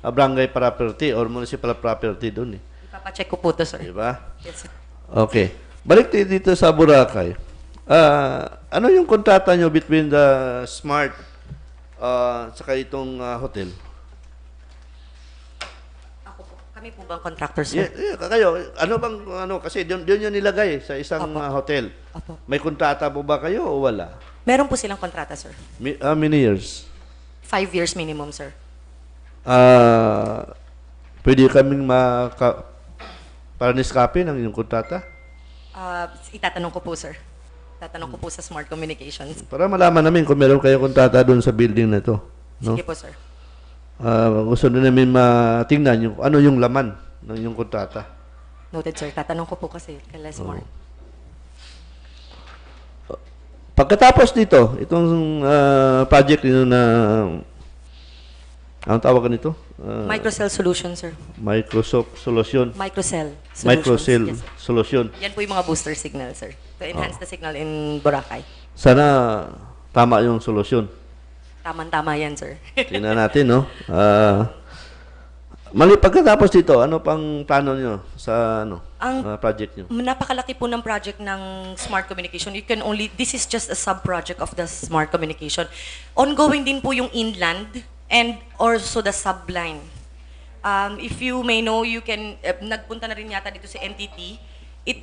barangay property or municipal property doon eh. Ipapacheck ko po to, sir. Diba? Yes, sir. Okay. Balik tayo dito sa Boracay. Ano yung kontrata nyo between the Smart saka itong hotel? Kami po bang contractor, sir? Kayo, kasi doon yun nilagay sa isang hotel. Opo. May kontrata po ba kayo o wala? Meron po silang kontrata, sir. How many years? 5 years minimum, sir. Pwede kaming paranis copy ng inyong kontrata? Itatanong ko po, sir. Tatanong ko po sa Smart Communications. Para malaman namin kung meron kayong kontrata doon sa building na ito. No? Sige po, sir. Gusto na namin matingnan yung ano yung laman ng inyong kontrata. Noted, sir. Tatanong ko po kasi kay Smart. Pagkatapos dito, itong project nito na anong tawag nito? Microcell Solution, sir. Microsoft Solution. Microcell Solutions. Microcell Yes, sir. Solution. Yan po yung mga booster signal, sir. To enhance the signal in Boracay. Sana tama yung solusyon. Tama-tama yan, sir. Tingnan natin, no? Pagkatapos dito, ano pang plano nyo sa project nyo? Napakalaki po ng project ng Smart Communication. This is just a sub-project of the Smart Communication. Ongoing din po yung inland and also the subline. If you may know, you can, nagpunta na rin yata dito si NTT.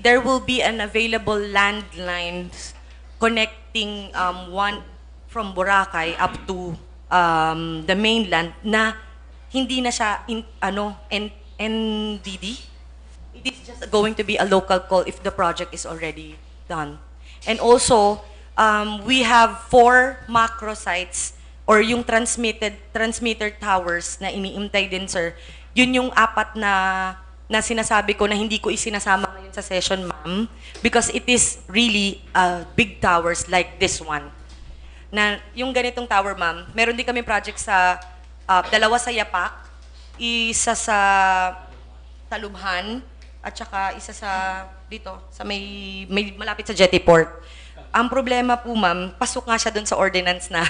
There will be an available landlines connecting one from Boracay up to the mainland na hindi na siya NDD. It is just going to be a local call if the project is already done. And also, we have 4 macro sites or yung transmitter towers na iniintay din, sir, yun yung apat na sinasabi ko na hindi ko isinasama ngayon sa session, ma'am, because it is really big towers like this one. Na yung ganitong tower, ma'am, meron din kami project sa dalawa sa Yapak, isa sa Talubhan, at saka isa sa dito, sa may malapit sa Jetty Port. Ang problema po, ma'am, pasok nga siya doon sa ordinance na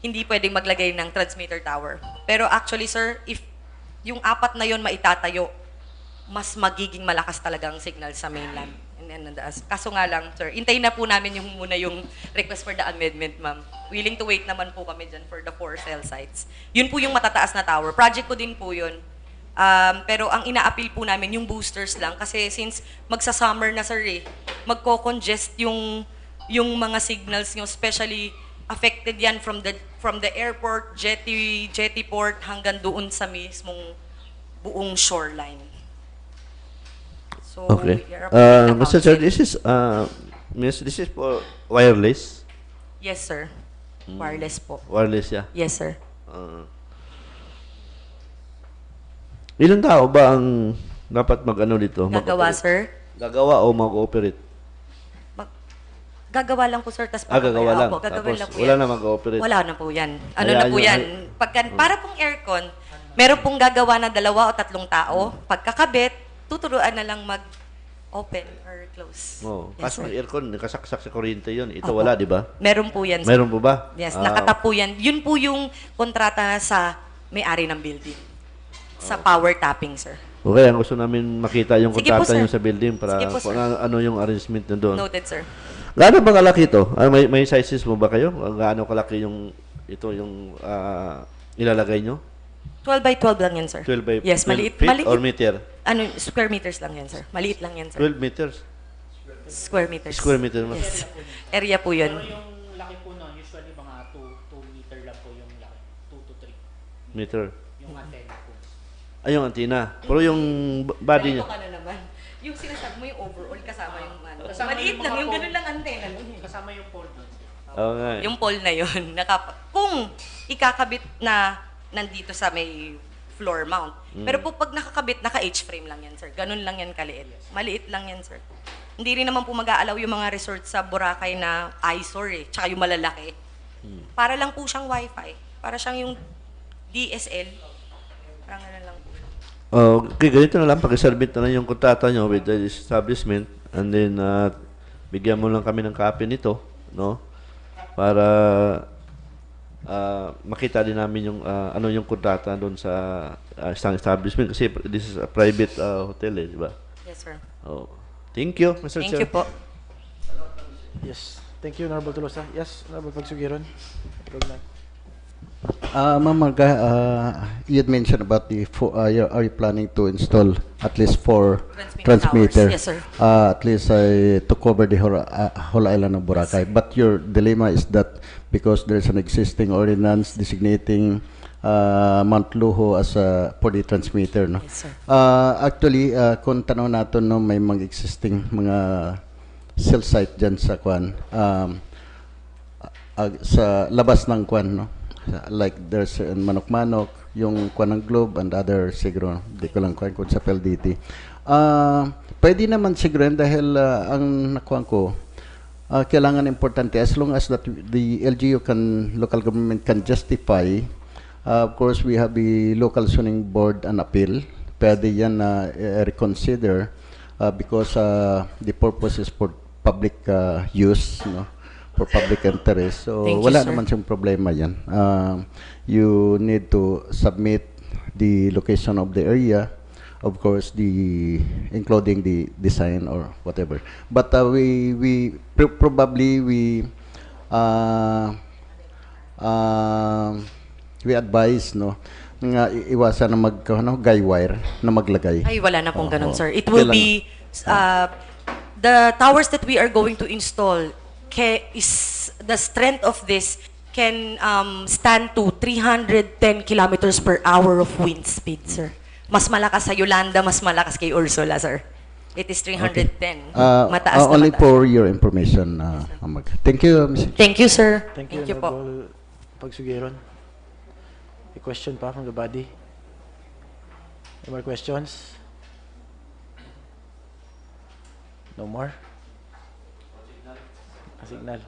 hindi pwedeng maglagay ng transmitter tower. Pero actually, sir, if yung apat na yon maitatayo, mas magiging malakas talagang signal sa mainland. Kaso nga lang, sir, hintayin na po namin muna yung request for the amendment, ma'am. Willing to wait naman po kami dyan for the 4 cell sites. Yun po yung matataas na tower. Project ko din po yun. Pero ang ina-appeal po namin yung boosters lang kasi since magsa-summer na, sir, magko-congest yung mga signals nyo, especially affected yan from the airport, jetty port, hanggang doon sa mismong buong shoreline. So, Okay. we are appealing the Mr. Chair, council. this is for wireless. Yes, sir. Wireless po. Wireless, yeah. Yes, sir. Ilang tao ba ang dapat mag-ano dito? Gagawa, mag-operate? sir? Gagawa o mag-ooperate? Gagawa lang po, sir. Tas Gagawa lang. Gagawin Tapos lang po wala yan. na mag-ooperate. Wala na po yan. Ano Hayaan na po nyo, yan. Para pong aircon, meron pong gagawa na 2 o 3 tao. Pagkakabit, tuturuan na lang mag-open or close. Oh, Yes, kasi sir. aircon, nakasaksak sa kuryente yun. Ito Opo. wala, di ba? Meron po yan, sir. Meron po ba? Yes, Ah, nakatap po yan. Yun po yung kontrata sa may-ari ng building. Sa power tapping, sir. Okay, ang gusto namin makita yung Sige po, kontrata sir. nyo sa building para Sige po, kung sir. ano yung arrangement nyo doon. Noted, sir. Gaano ba kalaki ito? May sizes mo ba kayo? Gaano kalaki yung ilalagay nyo? 12 by 12 lang yan, sir. 12 by Yes, 12 maliit. feet Maliit. or meter? Ano, square meters lang yan, sir. Maliit lang yan, sir. 12 meters? Square meters. Square meter mo? Yes. Area po yun. Pero yung laki po nun, usually mga 2 meter lang po yung laki. 2 to 3. Meter. Yung antenna po. Ay, yung antenna. Pero yung body niya. Ganito ka na naman. Yung sinasabi mo yung overall kasama yung ano. Kasama Maliit yung lang, mga yung pole. ganun lang antena. Kasama yung pole doon. Oo nga. Yung pole na yun. Kung ikakabit na nandito sa may floor mount. Pero po pag nakakabit, naka-H-frame lang yan, sir. Ganun lang yan kaliit. Maliit lang yan, sir. Hindi rin naman po mag-aalaw yung mga resort sa Boracay na eyesore tsaka yung malalaki. Para lang po siyang wifi. Para siyang yung DSL. Parang ano lang po. Okay, ganito na lang. Pag-submit na lang yung kontrata nyo with the establishment and then bigyan mo lang kami ng copy nito, no? Para makita din namin yung ano yung kontrata doon sa isang establishment kasi this is a private hotel, di ba? Yes, sir. Oh. Thank you, Mr. Thank Chair. you po. Yes. Thank you, Honorable Tolosa. Yes, Honorable Pagsugiron. Ma'am Marga, you had mentioned about are you planning to install at least 4 transmitter? Yes, sir. At least to cover the whole island of Boracay. But your dilemma is that because there's an existing ordinance designating Mount Luho as for the transmitter, no? Yes, sir. Actually, kung tanaw natin, no, may mga existing mga cell site dyan sa Kwan, sa labas ng Kwan, no? Like there's Manok-Manok, yung Kwan ng Globe and other siguro, di ko lang kwan kung sa PLDT. Pwede naman siguro yun dahil ang nakuha ko, kailangan importante as long as that the LGU local government can justify. Of course, we have the local zoning board and appeal. Pwede yan reconsider because the purpose is for public use, no? For public interest. So, Thank you, wala sir. naman siyang problema yan. You need to submit the location of the area, of course, including the design or whatever. But we advise, no, nga iwasan na guy wire na maglagay. Ay, wala na pong ganun, Oo. sir. It will Kailangan. be, the towers that we are going to install, is the strength of this can stand to 310 kilometers per hour of wind speed, sir. Mas malakas sa Yolanda, mas malakas kay Ursula, sir. It is 310. Mataas na Only mataas. for your information. Thank you, Mr. Thank you, sir. Thank you, po. Honorable pagsugiron. A question pa from the body? Any more questions? No more? Signal.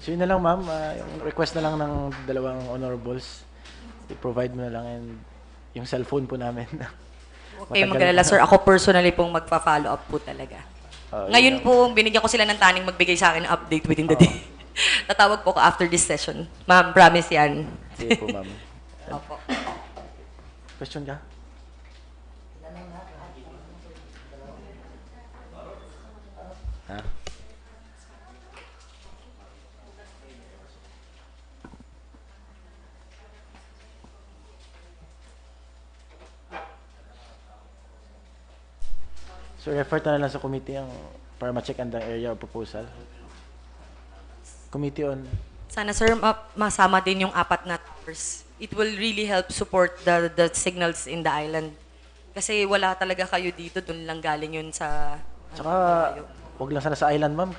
So yun na lang ma'am, yung request na lang ng dalawang honorables. I-provide mo na lang and yung cellphone po namin. Okay, Matagal mag-alala pa. sir. Ako personally pong magpa-follow up po talaga. Yun Ngayon lang. po, binigyan ko sila ng taning magbigay sa akin ng update within the day. Tatawag po ako after this session. Ma'am, promise yan. Sige po ma'am. Opo. Question ka? Ha? So refer na lang sa committee ang para ma-check ang area of proposal. Committee on Sana sir, masama din yung 4 na towers. It will really help support the signals in the island. Kasi wala talaga kayo dito, dun lang galing yun sa... Tsaka, wag lang sana sa island, ma'am.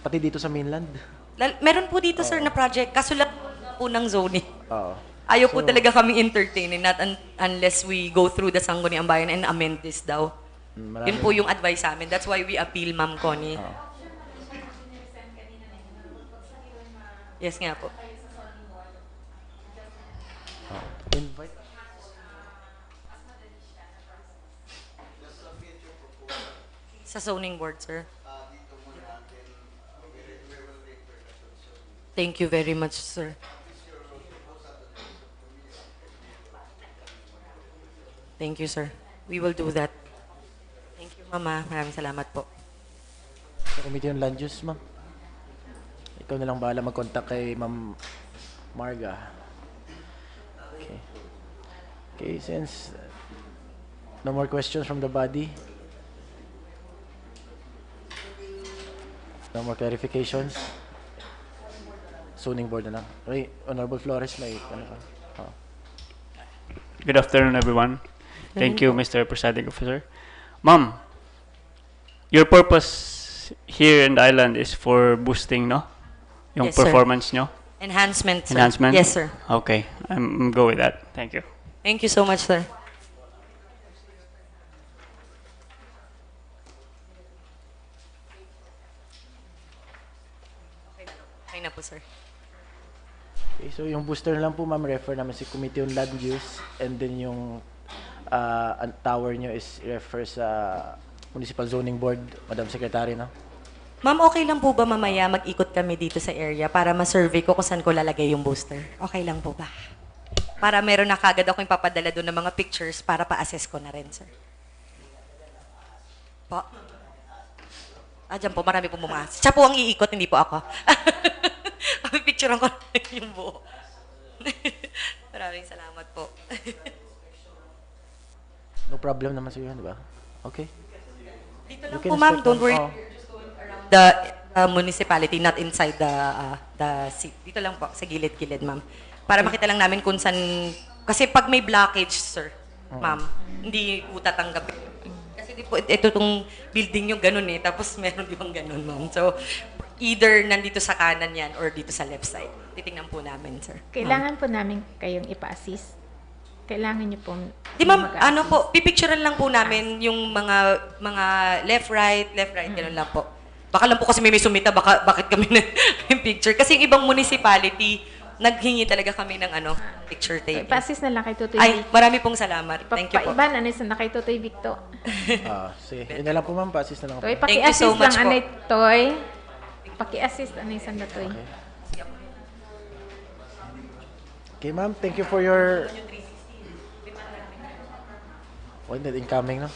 Pati dito sa mainland. Meron po dito sir na project, kaso lang po ng zoning. Oo. Ayaw po So- talaga kaming entertainin, not unless we go through the Sangguniang Bayan and amend this daw. Marami. Yun po yung advice sa amin. That's why we appeal, Ma'am Connie. Yes nga po. Invite. Sa zoning board, sir. Thank you very much, sir. Thank you, sir. We will do that. Thank you, Mama. Maraming salamat po. Sa committee on land use, ma'am. Ikaw na lang bahala mag-contact kay Ma'am Marga. Okay. Okay, since no more questions from the body. No more clarifications. Zoning board na lang. Okay, Honorable Flores, may ano ka? Oh. Good afternoon, everyone. Thank you, Mr. Presiding Officer. Ma'am, your purpose here in the island is for boosting, no? Yung Yes, sir. performance nyo? Enhancement, sir. Enhancement? Yes, sir. Okay, I'm go with that. Thank you. Thank you so much, sir. Okay na po, sir. Okay, so yung booster na lang po, ma'am, refer namin si Committee on Land Use and then yung ang tower nyo is refer sa Municipal Zoning Board, Madam Secretary, no? Ma'am, okay lang po ba mamaya mag-ikot kami dito sa area para ma-survey ko kung saan ko lalagay yung booster? Okay lang po ba? Para meron na kagad ako yung papadala doon ng mga pictures para pa-assess ko na rin, sir. Po? Dyan po, marami po bumas. Siya po ang iikot, hindi po ako. Picturean ko yung buo. Maraming salamat po. No problem naman sa di ba? Okay. Dito lang You can po, ma'am. step Don't on- worry. oh. The municipality, not inside the seat. Dito lang po, sa gilid-gilid, ma'am. Para makita lang namin kung saan... Kasi pag may blockage, sir, ma'am, hindi po tatanggapin. Kasi di po, ito tong building nyo, ganun eh. Tapos meron di bang ganun, ma'am. So, either nandito sa kanan yan or dito sa left side. Titingnan po namin, sir. Kailangan po namin kayong ipa-assist. Kailangan niyo pong Di ma'am, mag-assist. ano po, pipicturean lang po namin yung mga left, right, ganun lang po. Baka lang po kasi may sumita, bakit kami na yung picture. Kasi yung ibang municipality, naghingi talaga kami ng picture So, taking. ipa-assist na lang kay Tutoy Ay, Vic. marami pong salamat. Thank you po. Papaiban, na kay Tutoy Victo. Sige. Yun na lang po, ma'am. Pa-assist na lang po. Toy, Thank you so paki-assist much lang, po. anay, Toy. Paki-assist, anay, sanda, Toy. Okay, ma'am. Thank you for your... Oh, hindi. Incoming, no?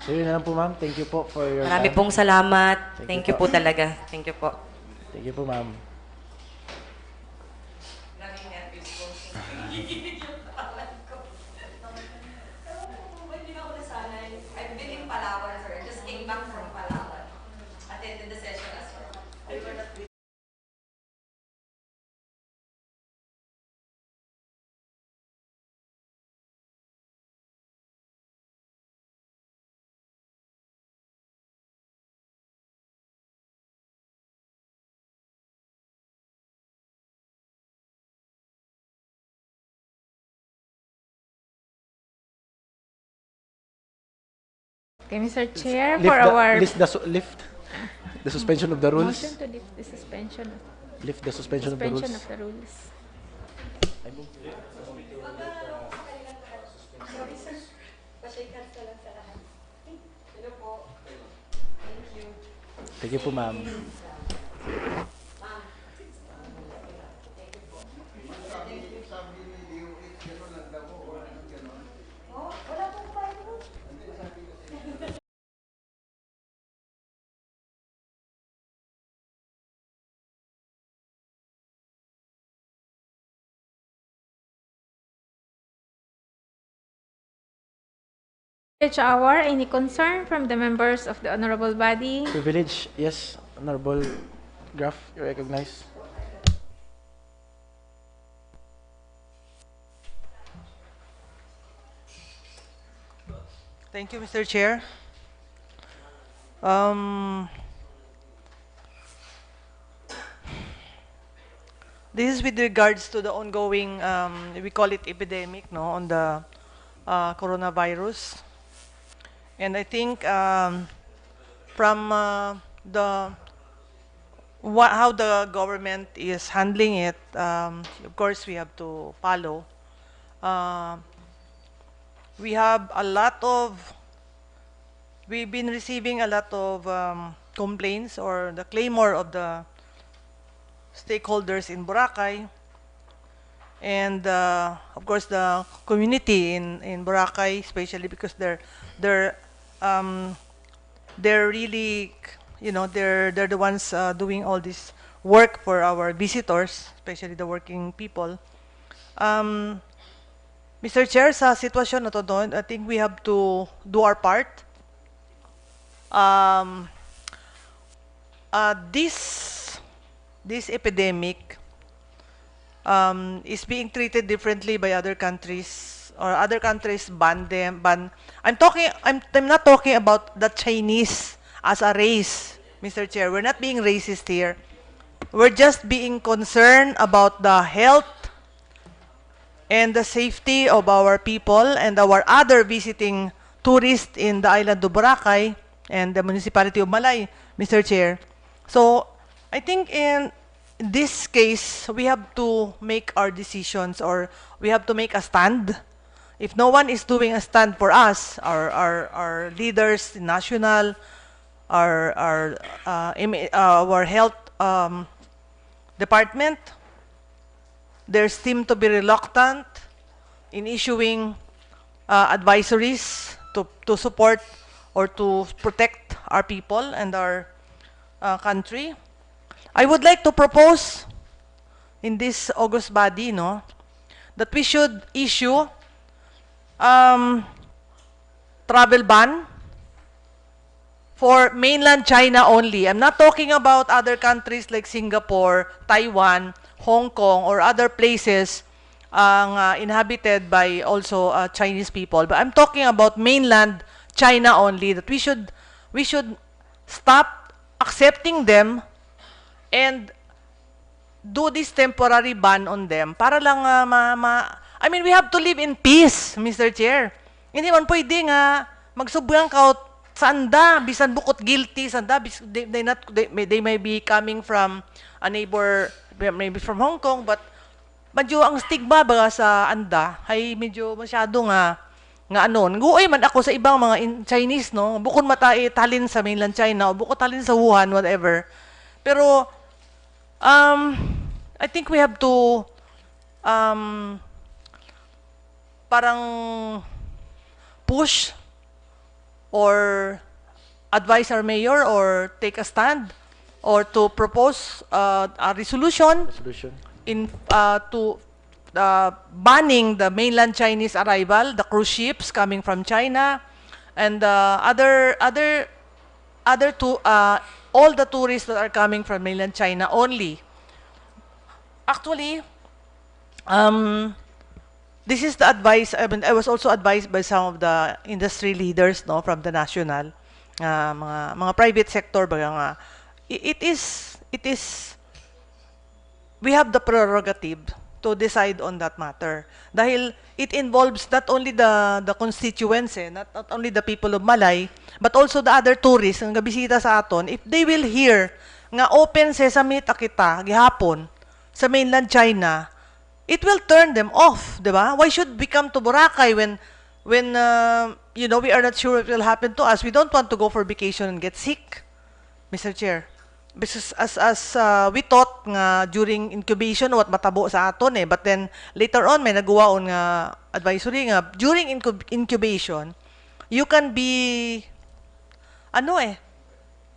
So, yun na lang po, ma'am. Thank you po for your Marami time. pong salamat. Thank Thank you you po talaga. Thank you po. Thank you po, ma'am. Okay, Mr. Chair, Lift for the, our lift the suspension of the rules. motion to lift the suspension Lift the suspension of the rules. of the rules. Thank you po, ma'am. Hour, any concern from the members of the honorable body? Privilege, yes, Honorable Graf, you recognize. Thank you, Mr. Chair. Um, this is with regards to the ongoing, we call it epidemic, no, on the coronavirus. And I think from how the government is handling it, of course, we have to follow. We have a lot of, we've been receiving a lot of complaints or the clamor of the stakeholders in Boracay, and of course the community in Boracay, especially because they're really, you know, they're the ones doing all this work for our visitors, especially the working people. Mr. Chair, sa sitwasyon na to doon, I think we have to do our part. This epidemic is being treated differently by other countries, or other countries ban them. I'm not talking about the Chinese as a race, Mr. Chair. We're not being racist here. We're just being concerned about the health and the safety of our people and our other visiting tourists in the island of Boracay and the municipality of Malay, Mr. Chair. So I think in this case, we have to make our decisions, or we have to make a stand. If no one is doing a stand for us, our leaders, national, our health department, they seem to be reluctant in issuing advisories to support or to protect our people and our country. I would like to propose in this August body, no, that we should issue travel ban for mainland China only. I'm not talking about other countries like Singapore, Taiwan, Hong Kong, or other places inhabited by also Chinese people. But I'm talking about mainland China only, that we should stop accepting them and do this temporary ban on them para lang I mean, we have to live in peace, Mr. Chair. Hindi man pwede nga magsubyang ka sa anda, bisan bukod guilty sa anda, they may be coming from a neighbor, maybe from Hong Kong, but medyo ang stigma ba sa anda ay medyo masyado nga ano, nguoy man ako sa ibang mga Chinese, no, bukod matai talin sa mainland China o bukod talin sa Wuhan, whatever. Pero I think we have to parang push or advise our mayor or take a stand or to propose a resolution in to banning the mainland Chinese arrival, the cruise ships coming from China, and all the tourists that are coming from mainland China only. Actually, this is the advice. I mean, I was also advised by some of the industry leaders, no, from the national, mga private sector, baga nga. It is. We have the prerogative to decide on that matter. Dahil it involves not only the constituents, not only the people of Malay, but also the other tourists nga bisita sa aton. If they will hear nga open sesame ta kita gihapon sa mainland China, it will turn them off, di ba? Why should we come to Boracay when you know, we are not sure what will happen to us? We don't want to go for vacation and get sick, Mr. Chair. Because as we thought nga during incubation what matabo sa aton but then later on may nagawaon nga advisory nga during incubation you can be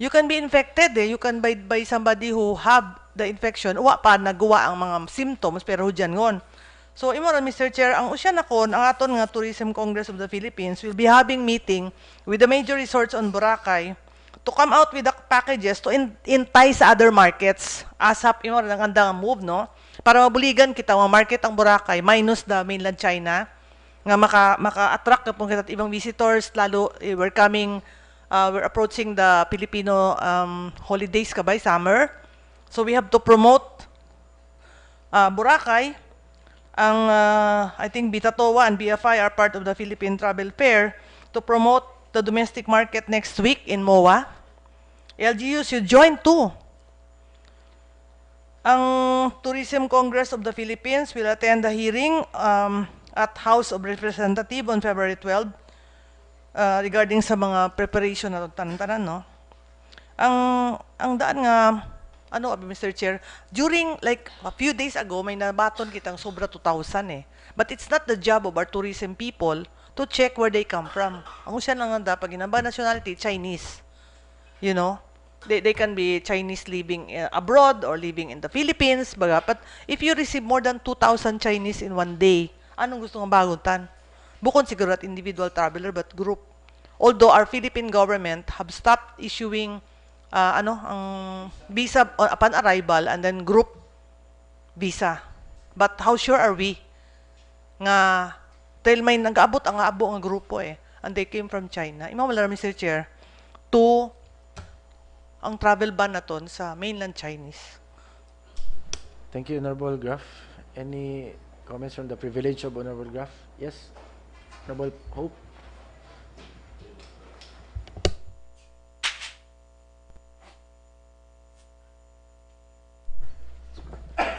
you can be infected you can by somebody who have the infection wa pa nagawa ang mga symptoms pero hudyan ngon. So imo ra Mr. Chair, ang usya nakon ang aton nga Tourism Congress of the Philippines will be having meeting with the major resorts on Boracay to come out with the packages to entice sa other markets. ASAP imo ra ang andang move no para mabuligan kita nga market ang Boracay minus the mainland China nga maka-attract ka pong kita ibang visitors lalo we're approaching the Filipino holidays kabay summer. So we have to promote Boracay. Ang I think Bitatoa and BFI are part of the Philippine Travel Fair to promote the domestic market next week in MOA. LGU should join too. Ang Tourism Congress of the Philippines will attend the hearing at House of Representatives on February 12 regarding sa mga preparation na tanan-tanan, no? Ang daan nga Mr. Chair, during like a few days ago may nabaton kitang sobra 2,000 but it's not the job of our tourism people to check where they come from. Ang usyan lang ang dapat ginaba nationality Chinese. You know, they can be Chinese living abroad or living in the Philippines, baga. But if you receive more than 2,000 Chinese in one day, anong gusto nga bagutan? Bukod siguro at individual traveler but group. Although our Philippine government have stopped issuing ang visa upon arrival and then group visa. But how sure are we nga dahil may nag-aabot ang abo ang grupo and they came from China. Imawala Mr. Chair to ang travel ban naton sa mainland Chinese. Thank you, Honorable Graf. Any comments from the privilege of Honorable Graf? Yes, Honorable Hope.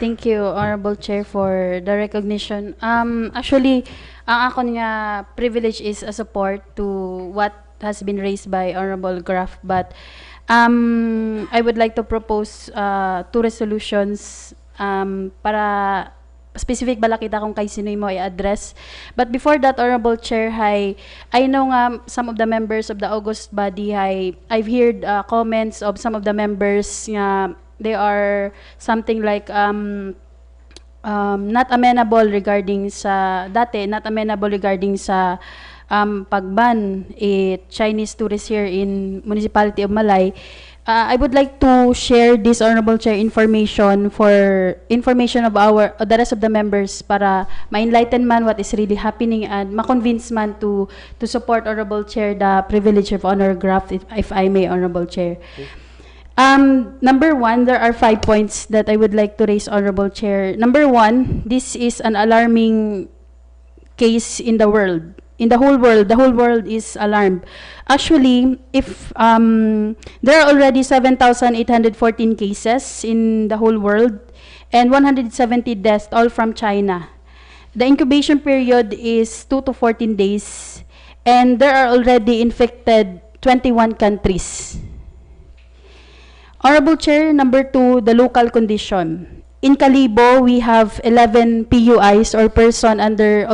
Thank you, Honorable Chair, for the recognition. Actually, ang akon nga privilege is a support to what has been raised by Honorable Graf, but I would like to propose two resolutions para specific bala kita kung kay sino mo i-address. But before that, Honorable Chair, I know nga some of the members of the August body, I've heard comments of some of the members nga they are something like not amenable regarding sa pagban Chinese tourists here in municipality of Malay. I would like to share this, Honorable Chair, information of the rest of the members para ma-enlighten man what is really happening and ma-convince man to support, Honorable Chair, the privilege of Honor Graf, if I may, Honorable Chair. Okay. Number one, there are 5 points that I would like to raise, Honorable Chair. Number one, this is an alarming case in the world. In the whole world is alarmed. Actually, if there are already 7,814 cases in the whole world and 170 deaths, all from China. The incubation period is 2 to 14 days, and there are already infected 21 countries. Honorable Chair, number two, the local condition. In Calibo, we have 11 PUIs or person under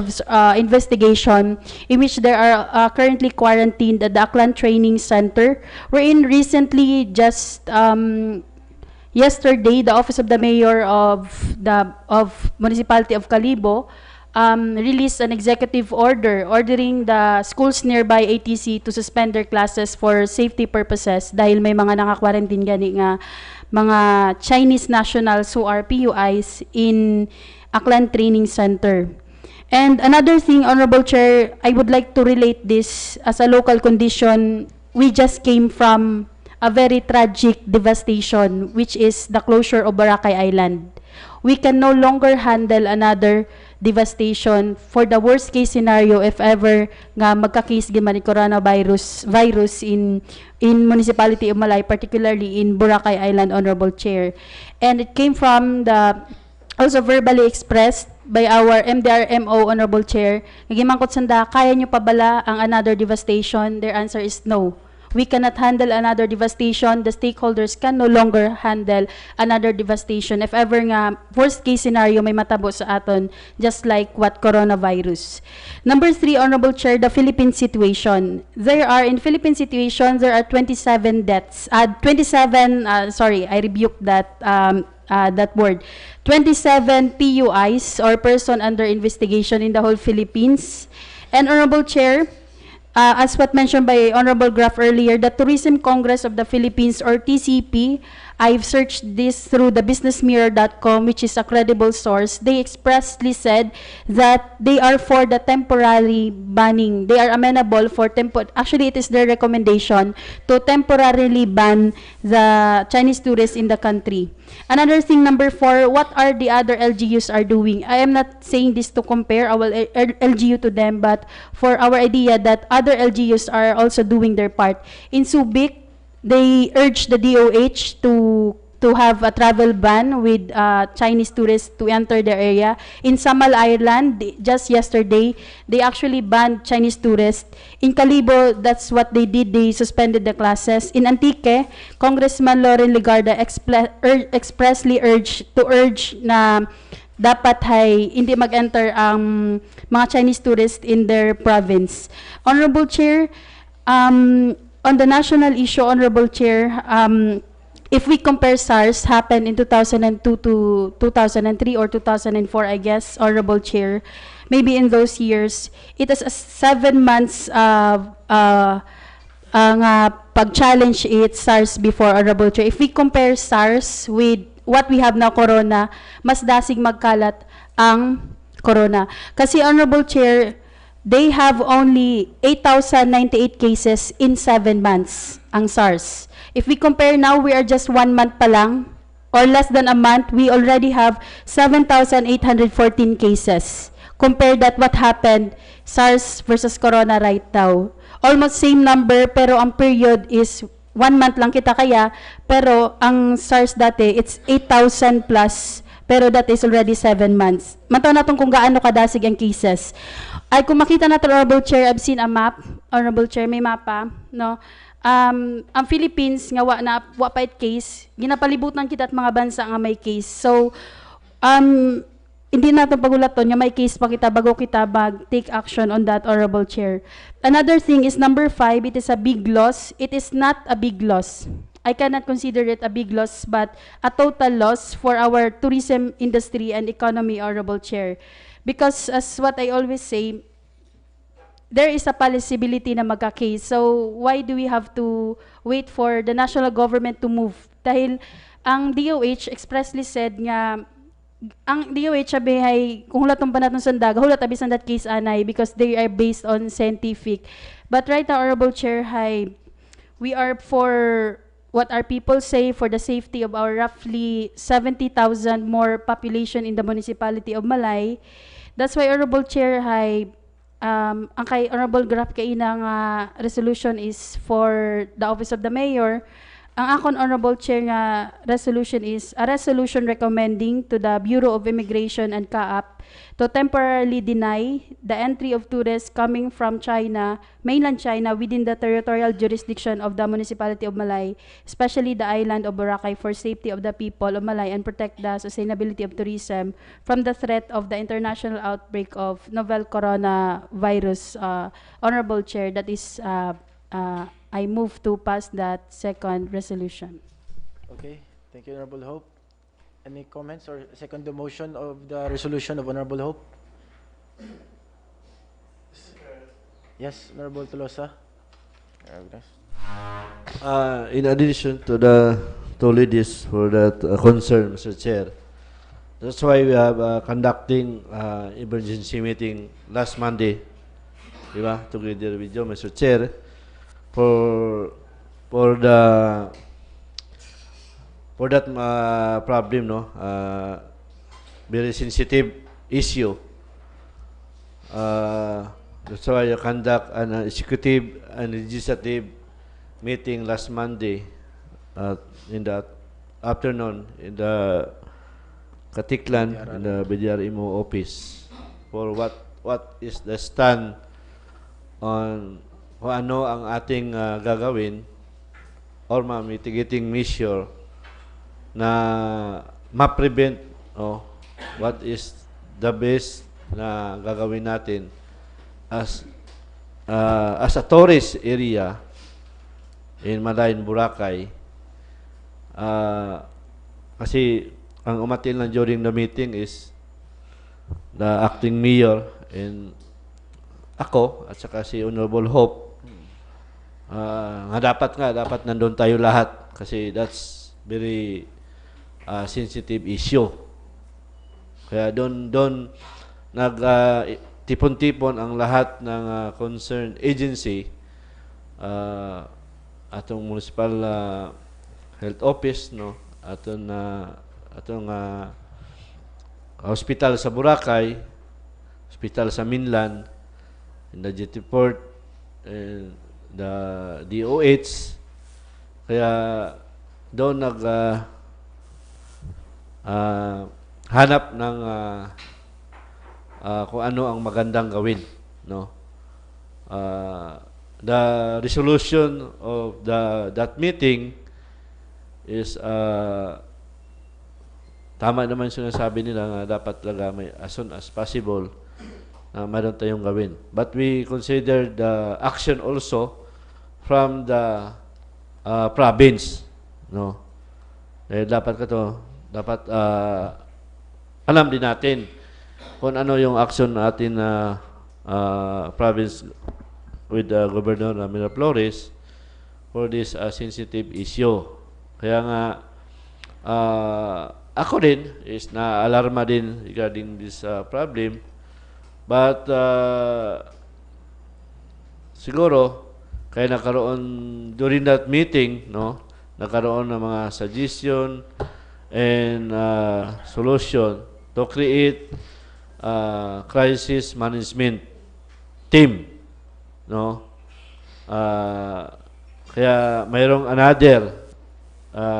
investigation in which there are currently quarantined at the Aklan Training Center, wherein recently, just yesterday, the Office of the Mayor of Municipality of Calibo released an executive order ordering the schools nearby ATC to suspend their classes for safety purposes dahil may mga naka-quarantine gani nga mga Chinese nationals who are PUIs in Aklan Training Center. And another thing, Honorable Chair, I would like to relate this as a local condition. We just came from a very tragic devastation, which is the closure of Boracay Island. we can no longer handle another devastation for the worst case scenario if ever nga magka-case giman ni virus in municipality of Malay, particularly in Boracay Island, Honorable Chair. And it came from the also verbally expressed by our MDRMO, Honorable Chair. Nagimangkot sanda, kaya nyo pa bala ang another devastation? Their answer is no. We cannot handle another devastation. The stakeholders can no longer handle another devastation. If ever nga, worst case scenario, may matabo sa aton, just like what coronavirus. Number 3, Honorable Chair, the Philippine situation. In Philippine situation, there are 27 deaths. I rebuked that word. 27 PUIs, or person under investigation in the whole Philippines. And Honorable Chair, as what mentioned by Honorable Graf earlier, the Tourism Congress of the Philippines, or TCP, I've searched this through the businessmirror.com, which is a credible source. They expressly said that they are for the temporary banning. They are amenable for actually it is their recommendation to temporarily ban the Chinese tourists in the country. Another thing, number 4, what are the other LGUs are doing? I am not saying this to compare our LGU to them, but for our idea that other LGUs are also doing their part. In Subic, they urged the DOH to have a travel ban with Chinese tourists to enter their area. In Samal Island, just yesterday, they actually banned Chinese tourists. In Calibo, that's what they did. They suspended the classes. In Antique, Congressman Loren Legarda expressly urged na dapat hindi mag-enter ang mga Chinese tourists in their province. Honorable Chair, on the national issue, Honorable Chair, if we compare SARS happened in 2002 to 2003 or 2004, I guess, Honorable Chair, maybe in those years, it is a 7 months pag-challenge it SARS before, Honorable Chair. If we compare SARS with what we have now, Corona, mas dasig magkalat ang Corona. Kasi, Honorable Chair, they have only 8,098 cases in 7 months, ang SARS. If we compare now, we are just 1 month pa lang, or less than a month, we already have 7,814 cases. Compare that what happened, SARS versus Corona right now. Almost same number, pero ang period is 1 month lang kita kaya, pero ang SARS dati, it's 8,000 plus, pero that is already 7 months. Mataw natin kung gaano kadasig ang cases. Ay, kung makita natin, Honorable Chair, I've seen a map. Honorable Chair, may mapa, no? Ang Philippines, nga wa pa it case, ginapalibutan kita at mga bansa nga may case. So, hindi natin pagulaton nga may case pa kita bago kita take action on that, Honorable Chair. Another thing is number 5, it is a big loss. It is not a big loss. I cannot consider it a big loss, but a total loss for our tourism industry and economy, Honorable Chair. Because as what I always say, there is a possibility na magka-case. So why do we have to wait for the national government to move? Dahil ang DOH expressly said nga, ang DOH sabi ay, kung hulatong pa natin sandaga, hulat abis on that case anay because they are based on scientific. But right now, Honorable Chair, we are for what our people say for the safety of our roughly 70,000 more population in the municipality of Malay. That's why, Honorable Chair, ang kay Honorable Graf kainang resolution is for the Office of the Mayor. Ang akon, Honorable Chair, nga resolution is a resolution recommending to the Bureau of Immigration and CAAP to temporarily deny the entry of tourists coming from China, mainland China, within the territorial jurisdiction of the municipality of Malay, especially the island of Boracay, for safety of the people of Malay and protect the sustainability of tourism from the threat of the international outbreak of novel coronavirus. Honorable Chair, that is I move to pass that second resolution. Okay, thank you, Honorable Hope. Any comments or second the motion of the resolution of Honorable Hope? Yes, Honorable Tolosa. In addition to the two ladies for that concern, Mr. Chair, that's why we have conducting emergency meeting last Monday, di ba? Together with you, Mr. Chair, for that problem, no, very sensitive issue. That's why you conduct an executive and legislative meeting last Monday in the afternoon in the Katiklan, in the BDRMO office, for what is the stand on kung ano ang ating gagawin or mitigating measure na ma-prevent what is the best na gagawin natin as a tourist area in Malay and Boracay. Kasi ang umatil lang during the meeting is the acting mayor and ako at saka si Honorable Hope. Dapat nandun tayo lahat kasi that's very sensitive issue. Kaya doon tipon-tipon ang lahat ng concerned agency, atong municipal health office, no, atong hospital sa Boracay, hospital sa Mainland, in the JT Port, and the DOH. Kaya doon hanap ng kung ano ang magandang gawin, no. The resolution of that meeting is tama naman sinasabi nila na dapat talaga may as soon as possible na mayroon tayong gawin. But we consider the action also from the province, no. Dapat alam din natin kung ano yung action natin na province with Governor Ramiro Flores for this sensitive issue. Kaya nga ako din is na-alarma din regarding this problem. But siguro kaya nakaroon during that meeting, no, nakaroon ng mga suggestion and solution to create crisis management team, no. Kaya mayroong another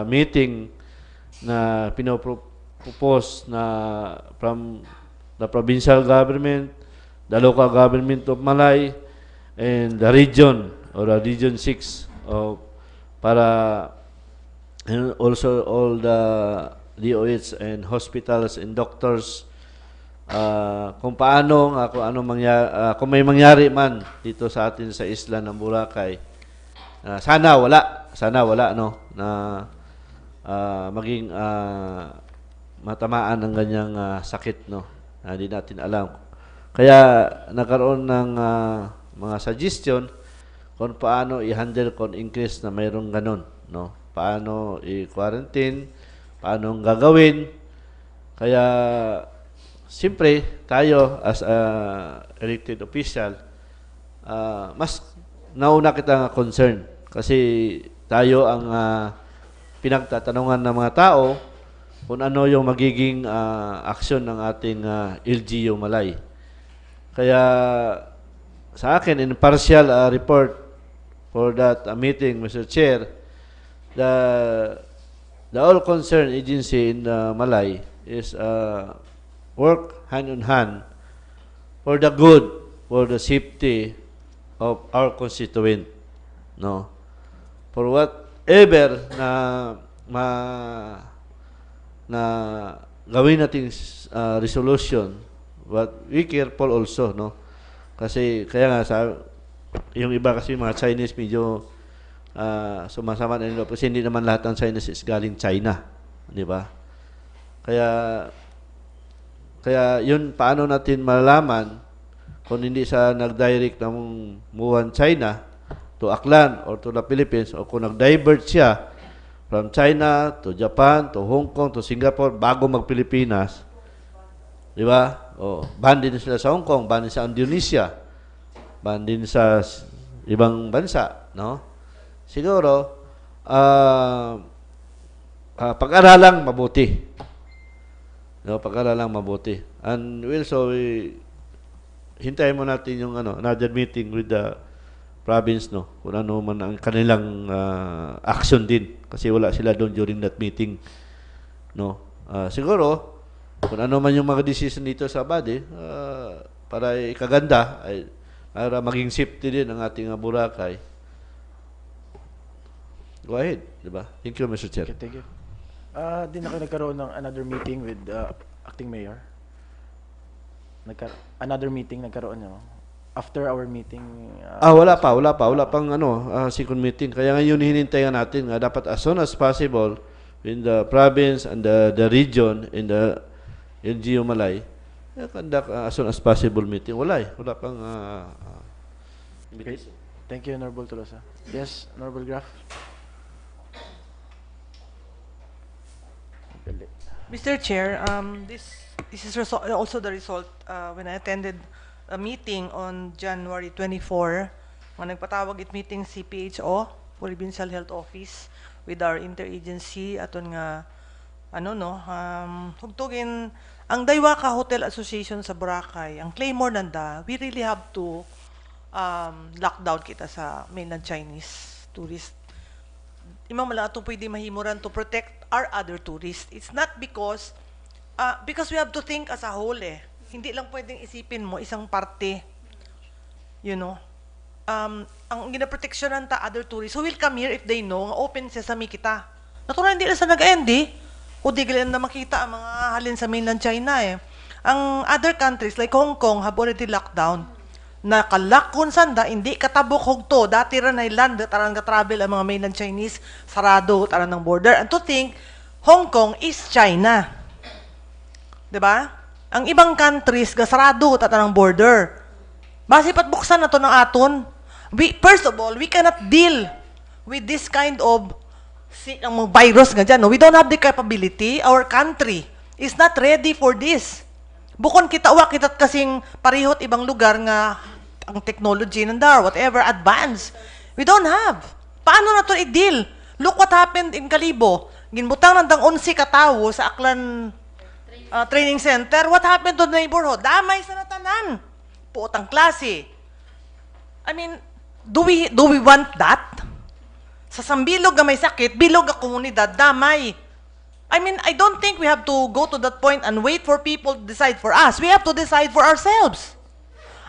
meeting na pinopropose na from the provincial government, the local government of Malay, and the region or the Region 6 para and also all the DOH and hospitals and doctors kung paano kung may mangyari man dito sa atin sa isla ng Boracay, sana wala no na maging matamaan ng ganyang sakit, no. Hindi natin alam. Kaya nagkaroon ng mga suggestion kung paano i-handle kung increase na mayroong ganun, no. Paano i-quarantine, paano gagawin. Kaya siyempre tayo as a elected official, mas nauna kita concern kasi tayo ang pinagtatanungan ng mga tao kung ano yung magiging aksyon ng ating LGU Malay. Kaya sa akin, in partial report for that meeting, Mr. Chair, the all concerned agency in Malay is work hand in hand for the good, for the safety of our constituent, no. For whatever na gawin nating resolution, but we careful also, no. Kasi kaya nga yung iba kasi mga Chinese medyo sumasama na nila kasi hindi naman lahat ng Chinese is galing China, di ba? Kaya yun, paano natin malalaman kung hindi siya nag-direct ng Wuhan, China to Aklan or to the Philippines, o kung nag-divert siya from China to Japan to Hong Kong to Singapore bago mag-Pilipinas, di ba? Ban din sila sa Hong Kong, ban din sa Indonesia, ban din sa ibang bansa, no? Siguro pag-aralang mabuti No, pag-aralang mabuti. And also, hintayin mo natin yung another meeting with the province, no? Kung ano man ang kanilang action din. Kasi wala sila doon during that meeting. No? Siguro, kung ano man yung mga decision dito sa body, para ikaganda, para maging safety din ang ating Boracay. Go ahead, di ba? Thank you, Mr. Chair. Okay, thank you. Di na kayo nagkaroon ng another meeting with acting mayor? Another meeting nagkaroon nyo? After our meeting? Wala pang second meeting. Kaya ngayon hinintayan natin nga dapat as soon as possible in the province and the region in the LGU Malay, conduct as soon as possible meeting. Wala pang Okay. Thank you, Honorable Tolosa. Yes, Honorable Graf. Mr. Chair, this is also the result when I attended a meeting on January 24, when nagpatawag it meeting CPHO, Provincial Health Office, with our interagency aton nga hugtugin ang Daywaka Hotel Association sa Boracay. Ang Claymore nanda, we really have to lockdown kita sa mainland Chinese tourist. Imang mala ito pwede mahimuran to protect our other tourists. It's not because we have to think as a whole eh. Hindi lang pwedeng isipin mo isang parte. You know? Ang ginaproteksyonan ta other tourists who will come here if they know nga open sesame kita. Natural hindi na sa nag-end eh. O di galing na makita ang mga halin sa mainland China eh. Ang other countries like Hong Kong have already locked down. Nakalak kun sanda, hindi katabok hugto. Dati rin ay land, tarang ka-travel ang mga mainland Chinese, sarado, tarang ng border. And to think, Hong Kong is China. Diba? Ang ibang countries, sarado, tarang border. Basi pat buksan na to ng aton. First of all, we cannot deal with this kind of ang mga virus nga dyan. No? We don't have the capability. Our country is not ready for this. Bukon kita kasing parihot ibang lugar nga ang technology nanda, whatever, advanced. We don't have. Paano na to i-deal? Look what happened in Kalibo. Ginbutang nandang 11 katawo sa Aklan Training Center. What happened to the neighborhood? Damay sa natanan. Puotang klase. I mean, do we want that? Sa sambilog nga may sakit, bilog ang komunidad, damay. I mean, I don't think we have to go to that point and wait for people to decide for us. We have to decide for ourselves.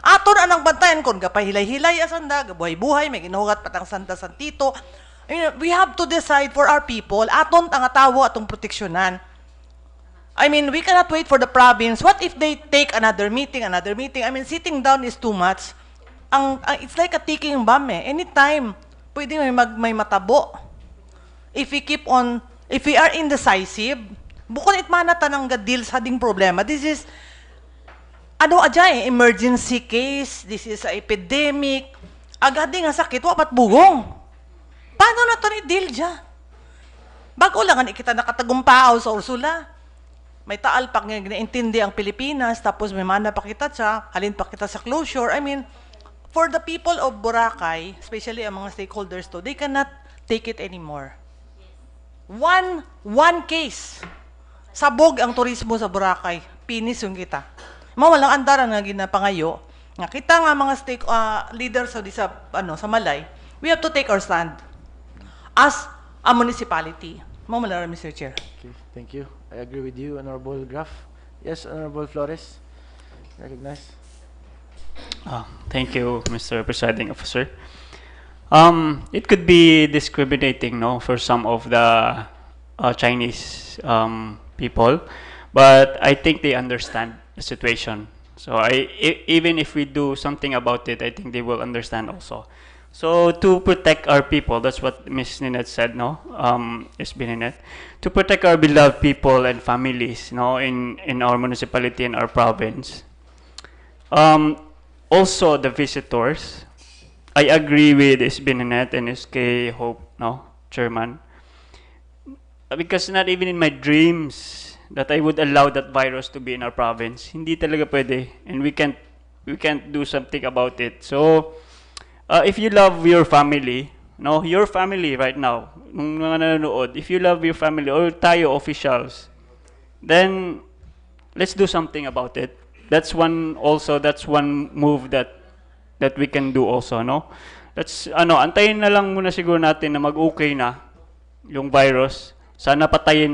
Aton anang bantayan kon gapahilay-hilay asanda, gabuhay-buhay, may ginuhugat patang Santa Santito. I mean, we have to decide for our people. Aton ang atawo atong proteksyonan. I mean, we cannot wait for the province. What if they take another meeting? I mean, sitting down is too much. It's like a ticking bomb eh. Anytime, pwede may matabo. If we are indecisive, bukod itmana tanang deal sa ding problema. This is, emergency case, this is a epidemic, agad nga sakit, wapat bugong. Paano na ito ni-deal dyan? Bago lang kita nakatagumpaaw sa Ursula. May taal pa nga ginaintindi ang Pilipinas, tapos may mana pa kita siya, halin pa kita sa closure. I mean, for the people of Boracay, especially ang mga stakeholders to, they cannot take it anymore. One case. Sabog ang turismo sa Boracay. Pinis yung kita. Mawalang andaran nga ginapangayo. Nga kita nga mga leaders sa Malay, we have to take our stand as a municipality. Mamalara, Mr. Chair. Okay, thank you. I agree with you, Honorable Graf. Yes, Honorable Flores. Recognize. Thank you, Mr. Presiding Officer. It could be discriminating, no, for some of the Chinese people, but I think they understand the situation. So even if we do something about it, I think they will understand also. So to protect our people, that's what Ms. Ninette said, no, Ms. Ninette, to protect our beloved people and families, no, in our municipality and our province. Also, the visitors, I agree with SB Ninette and SK Hope, no, Chairman, because not even in my dreams that I would allow that virus to be in our province. Hindi talaga pwede, and we can't do something about it. So, if you love your family, no, your family right now, nung mga nanonood, if you love your family or tayo officials, then let's do something about it. That's one move that we can do also, no? Antayin na lang muna siguro natin na mag-okay na yung virus. Sana napatayin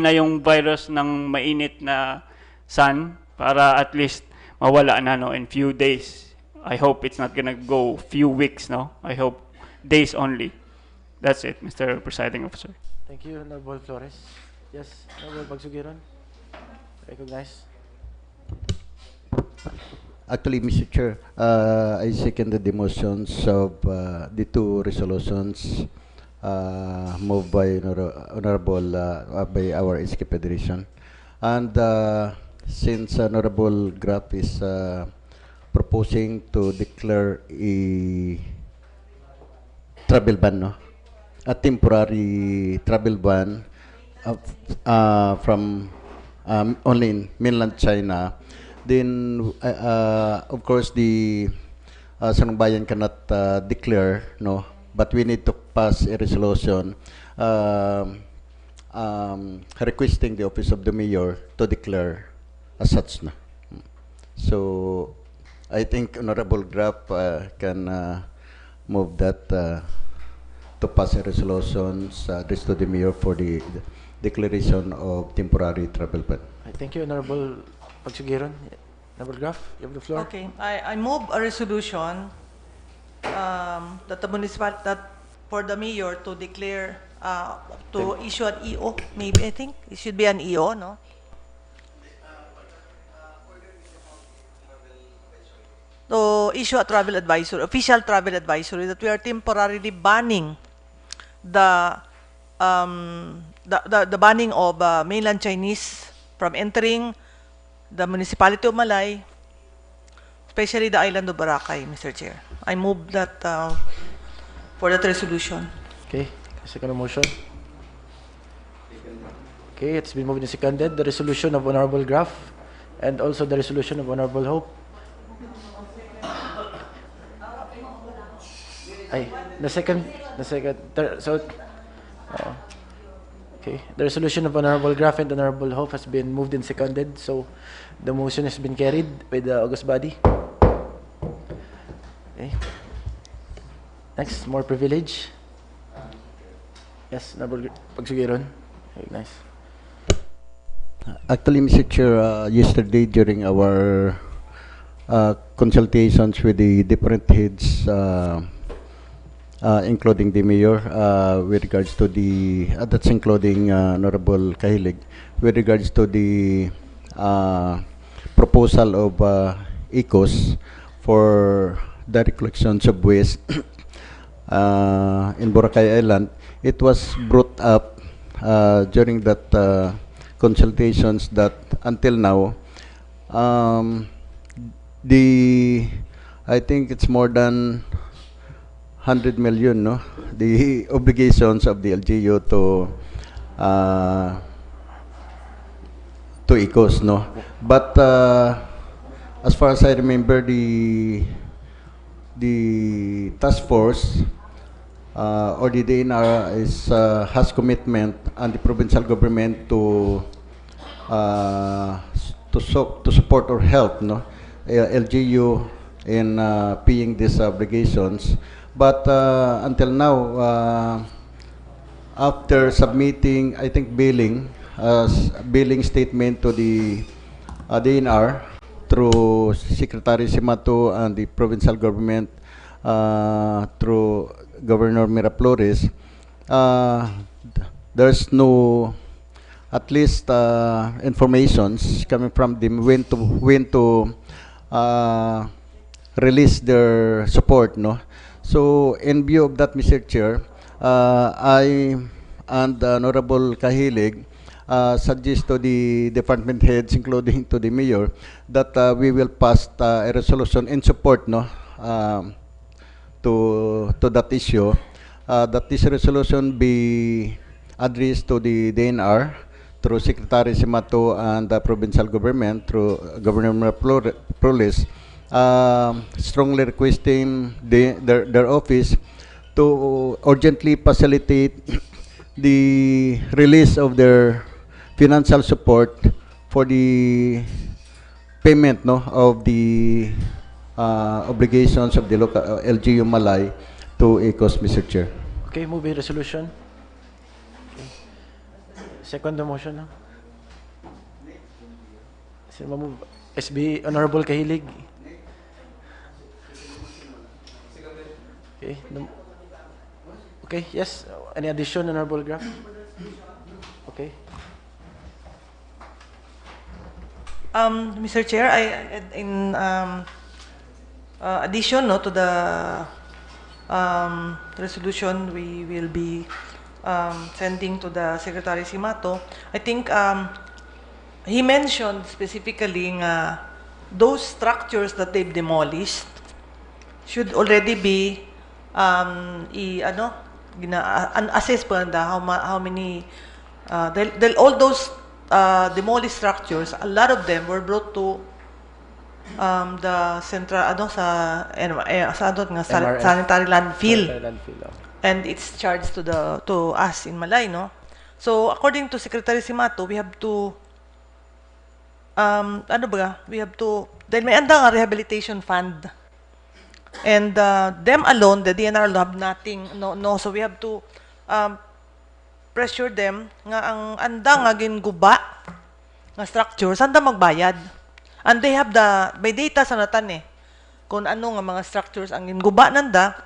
na yung virus ng mainit na sun para at least mawala na, no, in few days. I hope it's not gonna go few weeks, no? I hope days only. That's it, Mr. Presiding Officer. Thank you, Honorable Flores. Yes, Honorable Pagsugiron. Recognize. Actually, Mr. Chair, I seconded the motions of the two resolutions moved by by our SK Federation. And since Honorable Graf is proposing to declare a travel ban, no? A temporary travel ban from only in mainland China, then of course the Sangguniang Bayan cannot declare, no, but we need to pass a resolution requesting the office of the mayor to declare as such, no. So I think Honorable Graf can move that to pass a resolution addressed to the mayor for the declaration of temporary travel ban. Thank you, Honorable Pagsugiron. Honorable Graf, you have the floor. Okay, I move a resolution that the that for the mayor to declare to issue an EO. Maybe I think it should be an EO, no? To issue a travel advisory, official travel advisory, that we are temporarily banning the banning of mainland Chinese from entering the municipality of Malay, especially the island of Boracay, Mr. Chair. I move that for that resolution. Okay, second motion. Okay, it's been moved and seconded. The resolution of Honorable Graf and also the resolution of Honorable Hope. The second, okay, the resolution of Honorable Graf and Honorable Hope has been moved and seconded, so the motion has been carried by the august body. Okay. Next, more privilege. Yes, Honorable Pagsugiron. Okay, nice. Actually, Mr. Chair, yesterday during our consultations with the different heads, including the mayor, with regards to the, that's including Honorable Kahilig, with regards to the proposal of ECOS for direct collections of waste in Boracay Island. It was brought up during that consultations that until now, I think it's more than 100 million, no? The obligations of the LGU to ECOS, no? But as far as I remember, the task force or the DNR has commitment on the provincial government to support or help, no, LGU in paying these obligations. But until now, after submitting, I think billing statement to the DNR through Secretary Simato and the provincial government through Governor Miraflores, there's no, at least informations coming from them when to release their support, no. So in view of that, Mr. Chair, I and Honorable Kahilig suggest to the department heads, including to the mayor, that we will pass a resolution in support, no, to that issue. That this resolution be addressed to the DNR through Secretary Simato and the provincial government through Governor Miraflores, strongly requesting their office to urgently facilitate the release of their financial support for the payment, no, of the obligations of the local LGU Malay to ACOS, Mr. Chair. Okay, move a resolution. Okay. Second the motion, no? Sino move? SB Honorable Kahilig. Okay. Okay, yes. Any addition, Honorable Graf? Okay. Mr. Chair, in addition, no, to the resolution we will be sending to the Secretary Simato, I think he mentioned specifically those structures that they've demolished should already be assess pa how many all those demolished structures, a lot of them were brought to the central MRF. sanitary landfill, Landfill, oh. and it's charged to us in Malay, no? So according to Secretary Simato, we have to we have to, then may anda nga rehabilitation fund. And them alone, the DNR have nothing, no. So we have to pressure them nga ang anda nga ginguba nga structure, saan da magbayad? And they have may data sa natan kung ano nga mga structures ang ginguba nanda.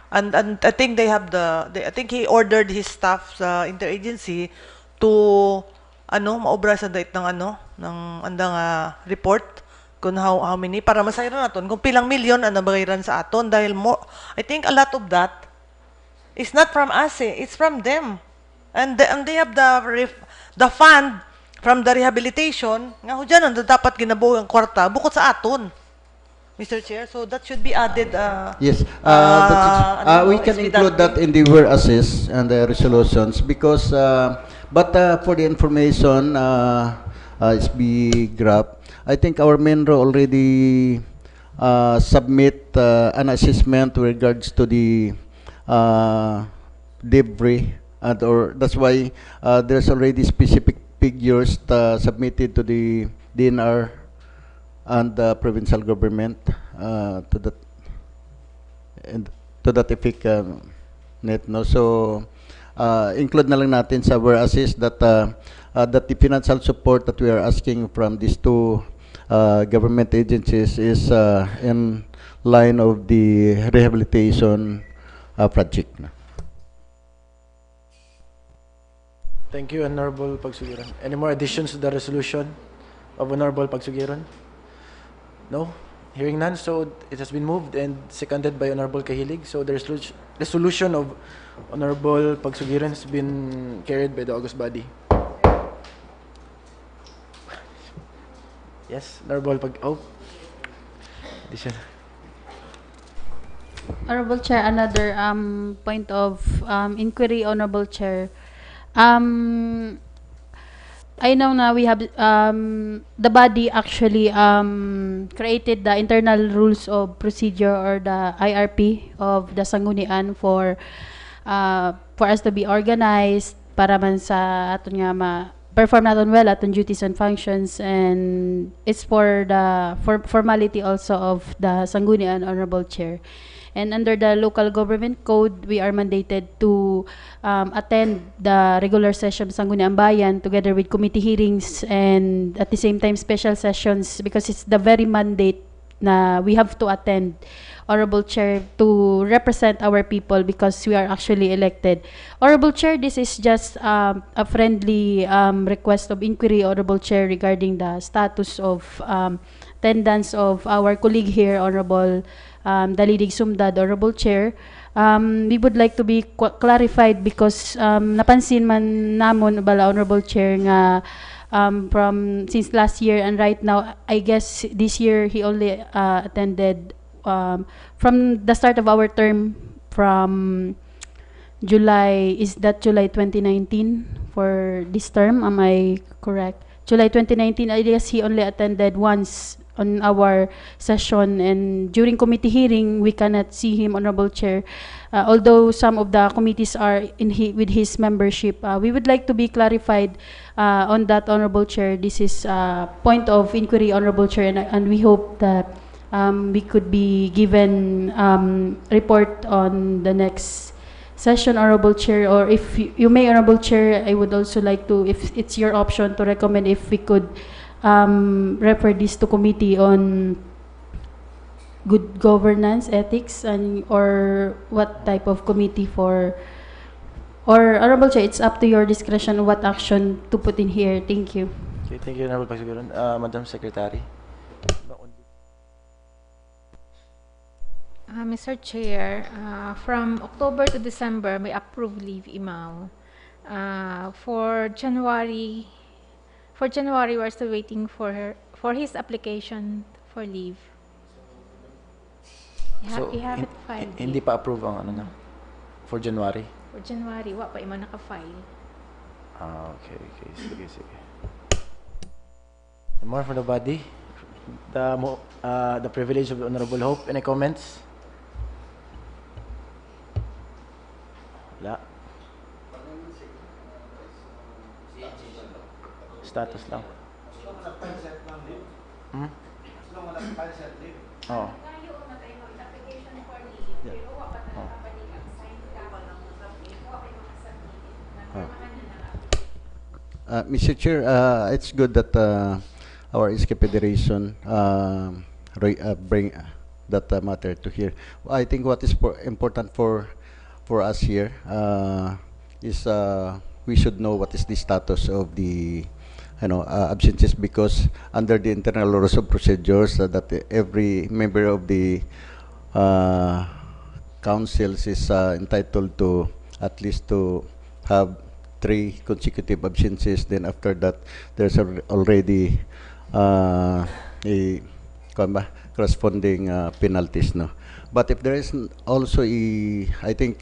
And I think they have I think he ordered his staff sa interagency to maobra sa date ng ng anda nga report kung how many para masayro naton kung pilang milyon ang nabayaran sa aton dahil I think a lot of that is not from us, it's from them. And they have the fund from the rehabilitation nga hudyan ang dapat ginabuo ang kwarta bukod sa aton, Mr. Chair. So that should be added. Yes, we can include that in the whereases and the resolutions because, but for the information, SB Grab, I think our MENRO already submit an assessment with regards to the debris, or that's why there's already specific figures submitted to the DNR and the provincial government to that effect, net, no? So include na lang natin sa whereas that that the financial support that we are asking from these two government agencies is in line of the rehabilitation project. Thank you, Honorable Pagsugiran. Any more additions to the resolution of Honorable Pagsugiran? No? Hearing none, so it has been moved and seconded by Honorable Kahilig. So the resolution of Honorable Pagsugiran has been carried by the August body. Yes, Honorable addition. Honorable Chair, another point of inquiry, Honorable Chair. I know now we have the body actually created the internal rules of procedure or the IRP of the Sanggunian for us to be organized para man sa aton nga perform naton well aton duties and functions, and it's for the formality also of the Sanggunian, Honorable Chair. And under the local government code, we are mandated to attend the regular session of Sangguniang Bayan together with committee hearings and at the same time special sessions because it's the very mandate na we have to attend, Honorable Chair, to represent our people because we are actually elected. Honorable Chair, this is just a friendly request of inquiry, Honorable Chair, regarding the status of attendance of our colleague here, Honorable Dalidig Sumdad, Honorable Chair. We would like to be clarified because napansin man namon bala, Honorable Chair, nga from since last year and right now, I guess this year he only attended from the start of our term from July, is that July 2019 for this term? Am I correct? July 2019, I guess he only attended once on our session, and during committee hearing, we cannot see him, Honorable Chair. Although some of the committees are with his membership, we would like to be clarified on that, Honorable Chair. This is point of inquiry, Honorable Chair, and we hope that we could be given report on the next session, Honorable Chair, or if you may, Honorable Chair, I would also like to, if it's your option, to recommend if we could refer this to committee on good governance, ethics, and or what type of committee for, or Honorable Chair, it's up to your discretion what action to put in here. Thank you. Okay, thank you, Honorable Pagsugiron. Madam Secretary. Mr. Chair, from October to December, may approved leave amount. For January, we're still waiting for his application for leave. You have it filed. Hindi pa approve ang ano na for January. For January, wa pa ima naka-file. Okay. Sige. And more from the body. The privilege of the Honorable Hope. Any comments? Wala. Status lang. Oh. Mr. Chair, it's good that our SK Federation bring that matter to here. I think what is important for us here is we should know what is the status of the absences, because under the internal rules of procedures that every member of the councils is entitled to at least to have 3 consecutive absences. Then after that, there's already a corresponding penalties, no. But if there is also I think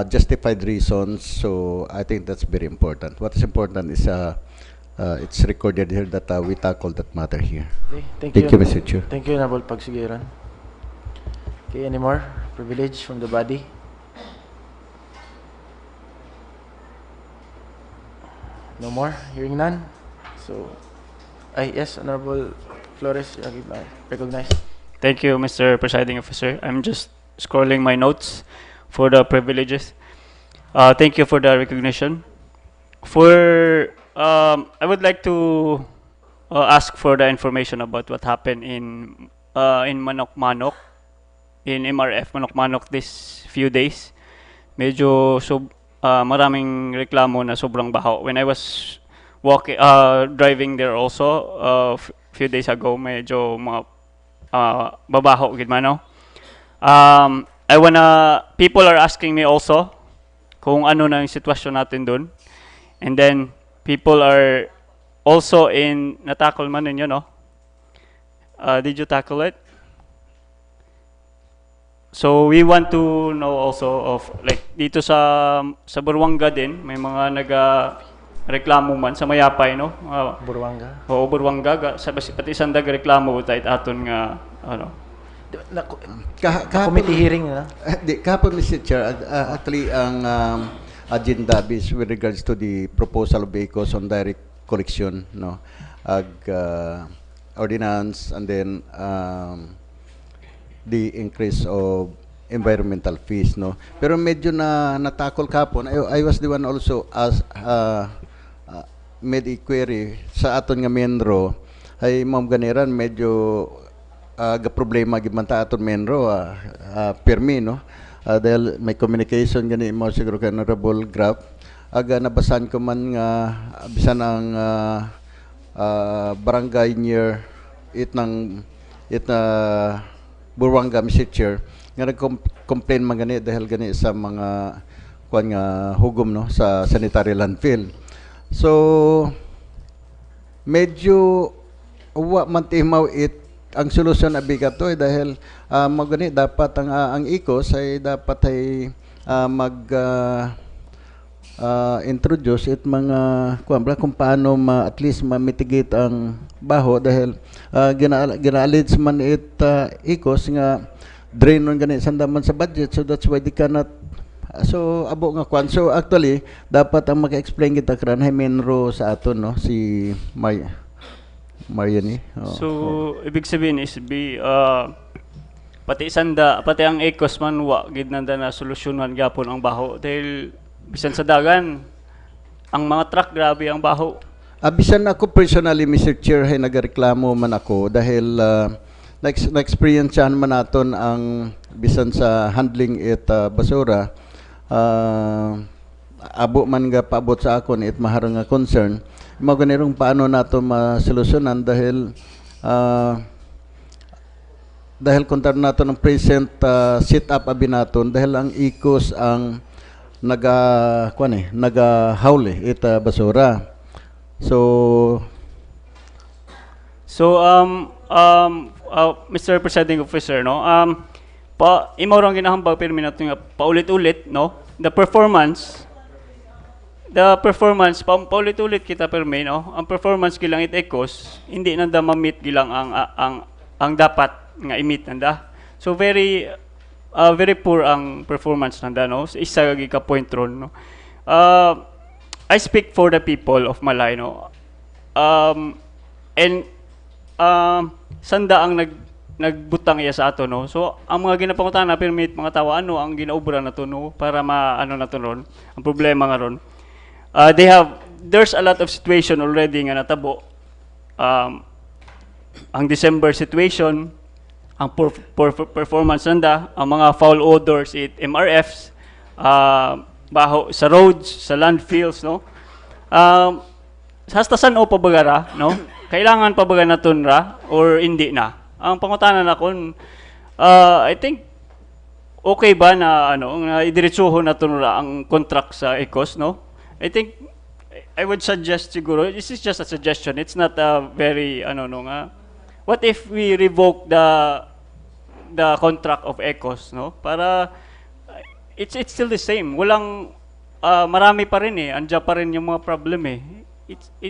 justified reasons, so I think that's very important. What is important is it's recorded here that we tackle that matter here. Okay, Thank you, Mr. Chair. Thank you, Honorable Pagsugiron. Okay, any more privilege from the body? No more? Hearing none? So, yes, Honorable Flores, recognized. Thank you, Mr. Presiding Officer. I'm just scrolling my notes for the privileges. Thank you for the recognition. I would like to ask for the information about what happened in Manok-Manok, in MRF Manok-Manok this few days. Medyo maraming reklamo na sobrang baho. When I was driving there also few days ago, medyo mga babaho gid man, no? People are asking me also kung ano na yung sitwasyon natin dun. And then people are also natakol man ninyo, no? Did you tackle it? So we want to know also of like dito sa Buruanga din may mga reklamo man sa Mayapay, no? Buruanga. Oo, Buruanga sa pati isang reklamo tayo aton nga ano. Committee hearing na. Kahapon, Mr. Chair, actually ang agenda is with regards to the proposal of vehicles on direct collection, no, ordinance, and then the increase of environmental fees, no. Pero medyo natakol kahapon. I was the one also as made a query sa aton nga Menro ay Ma'am Ganiran, medyo problema gimanta aton Menro permi, no. Dahil may communication gani mo siguro kay Honorable Graf nabasan ko man nga bisan ang barangay near it Buruanga, Mr. Chair, nga nag-complain man gani dahil gani sa mga kuan nga hugom, no, sa sanitary landfill. So medyo man timaw ang solusyon na bigat to dahil dapat ang ICOS ay dapat ay introduce it mga kuan ba kung paano at least ma-mitigate ang baho dahil gina-allege man it ikos nga drain on gani sandaman sa budget, so that's why they cannot so abo nga kwan. So actually dapat ang maka-explain kita kran main ro sa aton no si Mariani. So, ibig sabihin is pati ang ECOS man wa gid nanda na solusyonan gapon ang baho dahil bisan sa dagan ang mga truck grabe ang baho. Bisan ako personally, Mr. Chair, ay nagreklamo man ako dahil na-experience man naton ang bisan sa handling it basura. Abo man nga paabot sa akon it maharang nga concern. Maganirong paano nato masolusyonan dahil kontar nato ng present setup abi naton dahil ang ikos ang nagahawli ita basura. So Mr. Presiding Officer, no, imo rang ginahambag pirmi nato nga paulit-ulit, no, the performance paulit-ulit kita permi, no, ang performance gilang it ECOS hindi nanda ma-meet gilang ang dapat nga i-meet nanda. So very poor ang performance nanda, no. So, isa ka point ron, no. I speak for the people of Malay, no. Sanda ang nagbutang iya sa ato, no. So ang mga ginapangutana permit mga tawa ano ang ginaubra nato, no, para maano nato ron ang problema nga ron. There's a lot of situation already nga natabo. Ang December situation, ang performance nanda, ang mga foul odors it MRFs, baho sa roads, sa landfills, no. Hasta saan o pabagara, no? Kailangan pabaga naton ra or hindi na. Ang pangutana na kon I think okay ba na idiretsuho naton ra ang contract sa ECOS, no? I think I would suggest siguro, this is just a suggestion. It's not a very what if we revoke the contract of ECOS, no? Para it's still the same. Walang marami pa rin andiyan pa rin yung mga problem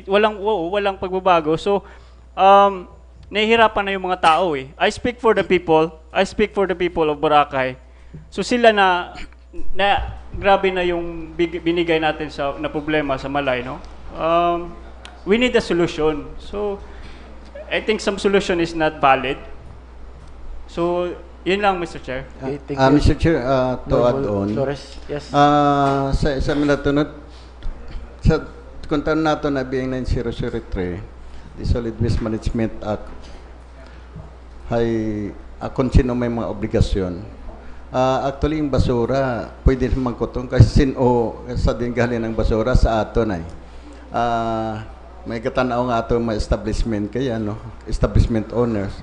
walang pagbabago. So nahihirapan na yung mga tao I speak for the people of Boracay. So sila na grabe na yung binigay natin na problema sa Malay, no. We need a solution. So I think some solution is not valid. So yun lang, Mr. Chair. Okay, thank you. Mr. Chair, to add on. Flores, yes. Sa minatunod, sa kuntan nato na being 9003, the Solid Waste Management Act, ay kung sino may mga obligasyon. Actually, yung basura, pwede naman kutong kasi sa din galing ng basura sa ato na may katanaw nga ato may establishment kaya, no? Establishment owners.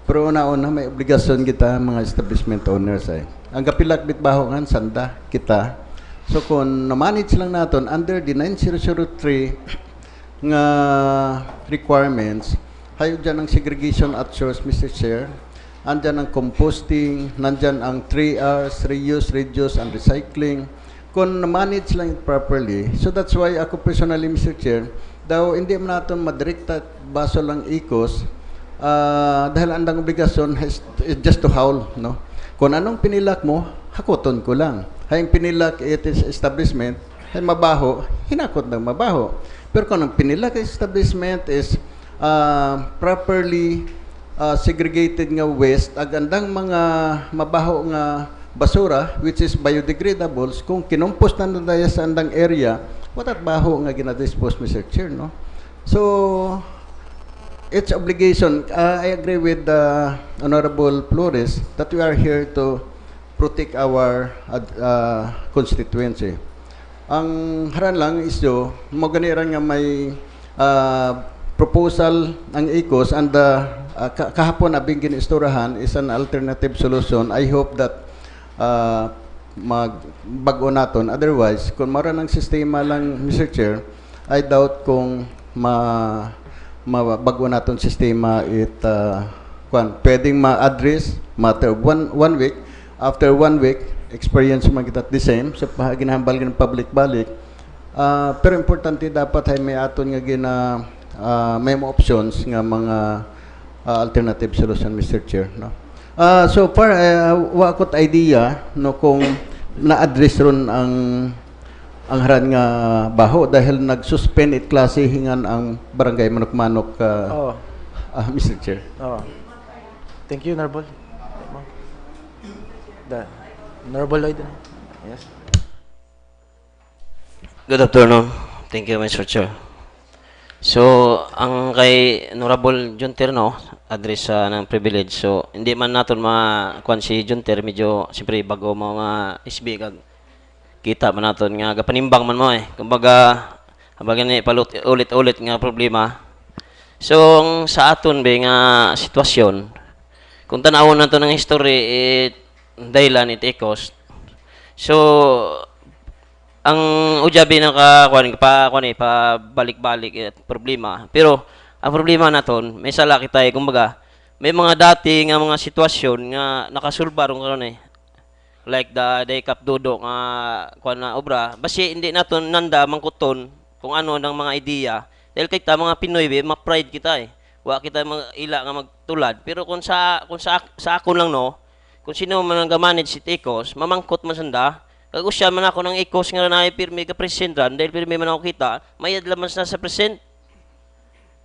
Pero una-una, may obligasyon kita mga establishment owners Ang kapilak bitbaho nga, sanda kita. So kung na-manage lang natin under the 9003 nga requirements, hayo dyan ang segregation at source, Mr. Chair. Andyan ang composting, nandyan ang 3Rs, reuse, reduce, and recycling. Kung na-manage lang it properly, so that's why ako personally, Mr. Chair, daw hindi man natin madirekta baso lang ECOS, dahil andang obligasyon is just to howl, no? Kung anong pinilak mo, hakuton ko lang. Hayang pinilak it is establishment, ay mabaho, hinakot ng mabaho. Pero kung ang pinilak establishment is properly segregated nga waste, agandang mga mabaho nga basura, which is biodegradables, kung kinumpos na daya sa andang area, watat baho nga ginadispose, Mr. Chair, no? So, it's obligation. I agree with Honorable Flores that we are here to protect our constituency. Ang haran lang is maganiran nga may proposal ang ECOS and kahapon abing ginisturahan is an alternative solution. I hope that magbago naton. Otherwise, kung mara ng sistema lang, Mr. Chair, I doubt kung mabago naton sistema pwedeng ma-address matter of one week. After 1 week, experience man kita the same. So, ginahambal ng public balik, Pero importante dapat ay may aton nga gina may mga options nga mga alternative solution, Mr. Chair, no. So far wa akot idea no kung na-address ron ang haran nga baho dahil nag-suspend it klase hingan ang barangay Manok-Manok, Mr. Chair. Thank you, Honorable. Honorable Lloyd. Yes. Good afternoon. Thank you, Mr. Chair. So, ang kay Honorable Junter, no, address ng privilege. So, hindi man natin kuan si Junter, medyo, siyempre, bago mga SB, kita man natin nga, panimbang man mo eh. Kumbaga, ni ulit-ulit nga problema. So, sa aton, nga sitwasyon, kung tanawon nato ng history, dahilan, echoes. So, ang ujabi ng balik-balik problema. Pero ang problema naton, may sala kita kumbaga, may mga dati nga mga sitwasyon nga nakasulbar karon eh. Like the Cup Dodo nga na obra, basi hindi naton nanda mangkuton kung ano ng mga ideya. Dahil kita mga Pinoy, ma-pride kita eh. Wa kita ila nga magtulad. Pero kung sa ako lang no, kung sino man ang manage si Ecos, mamangkot man sanda. Kag usya man ako ng Ecos nga na pirmi ka present ran, dahil pirmi man ako kita, mayad lamang na sa present.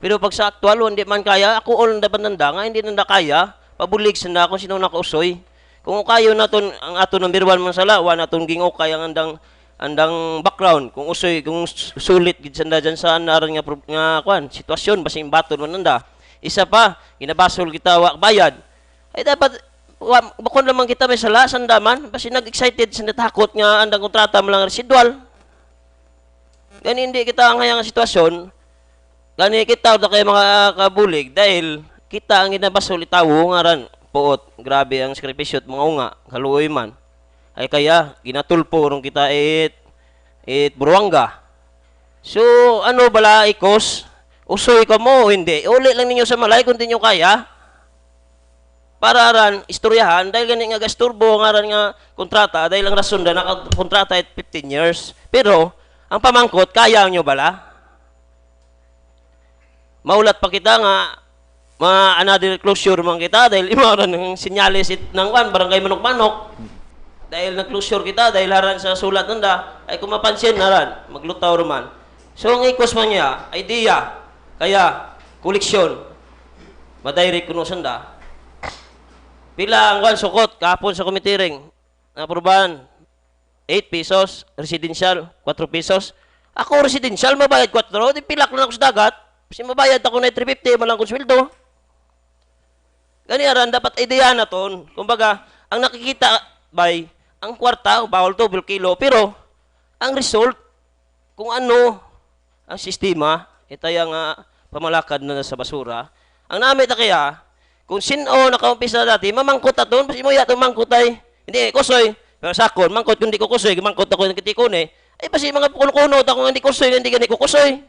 Pero pag sa aktual, hindi man kaya, ako all dapat nanda nga, hindi nanda kaya, pabulig sanda kung sino nakausoy. Kung kayo naton ang ato number 1 man sala, wa naton gingok kaya andang background, kung usoy, kung sulit gid sanda dyan sa naran nga sitwasyon, basing baton man nanda. Isa pa, ginabasol kita wa bayad. Ay dapat bakon naman kita may sala sandaman basi nag-excited sa natakot nga andang kontrata mo lang residual. Gani hindi kita ang hayang sitwasyon. Gani kita kay mga kabulig dahil kita ang ginabasol itawo nga ran puot. Grabe ang sakripisyo at mga unga, kaluoy man. Ay kaya ginatulpo rong kita it Buruanga. So ano bala Ecos? Usoy ka mo hindi. Uli lang ninyo sa Malay kung di nyo kaya. Para ran istoryahan dahil gani nga gasturbo nga ran nga kontrata dahil ang rason na nakakontrata at 15 years. Pero ang pamangkot kaya nyo bala? Maulat pa kita nga another closure man kita dahil imaran ng sinyalis ng barangay Manok-Manok. Dahil nag-closure kita dahil haran sa sulat nanda ay kung mapansin naran maglutaw roman. So ang Ecos man niya idea kaya koleksyon madirect kuno sanda. Pila ang sukot kahapon sa committee aprobahan 8 pesos, residential 4 pesos. Ako residential mabayad 4, di pilak na ako sa dagat. Kasi mabayad ako na 350 malang kung sweldo. Gani aran dapat ideya na ton. Kumbaga, ang nakikita by ang kwarta bawal to kilo pero ang result kung ano ang sistema itaya nga pamalakad na sa basura. Ang namin ta kaya kung sino nakaumpisa dati, mamangkot aton, kasi mo yato mangkot ay, hindi, kusoy, pero sakon, mangkot kung di ko kusoy, mangkot ako ng kitikon eh, ay basi mga kulukunot ako hindi kusoy, hindi gani ko kusoy.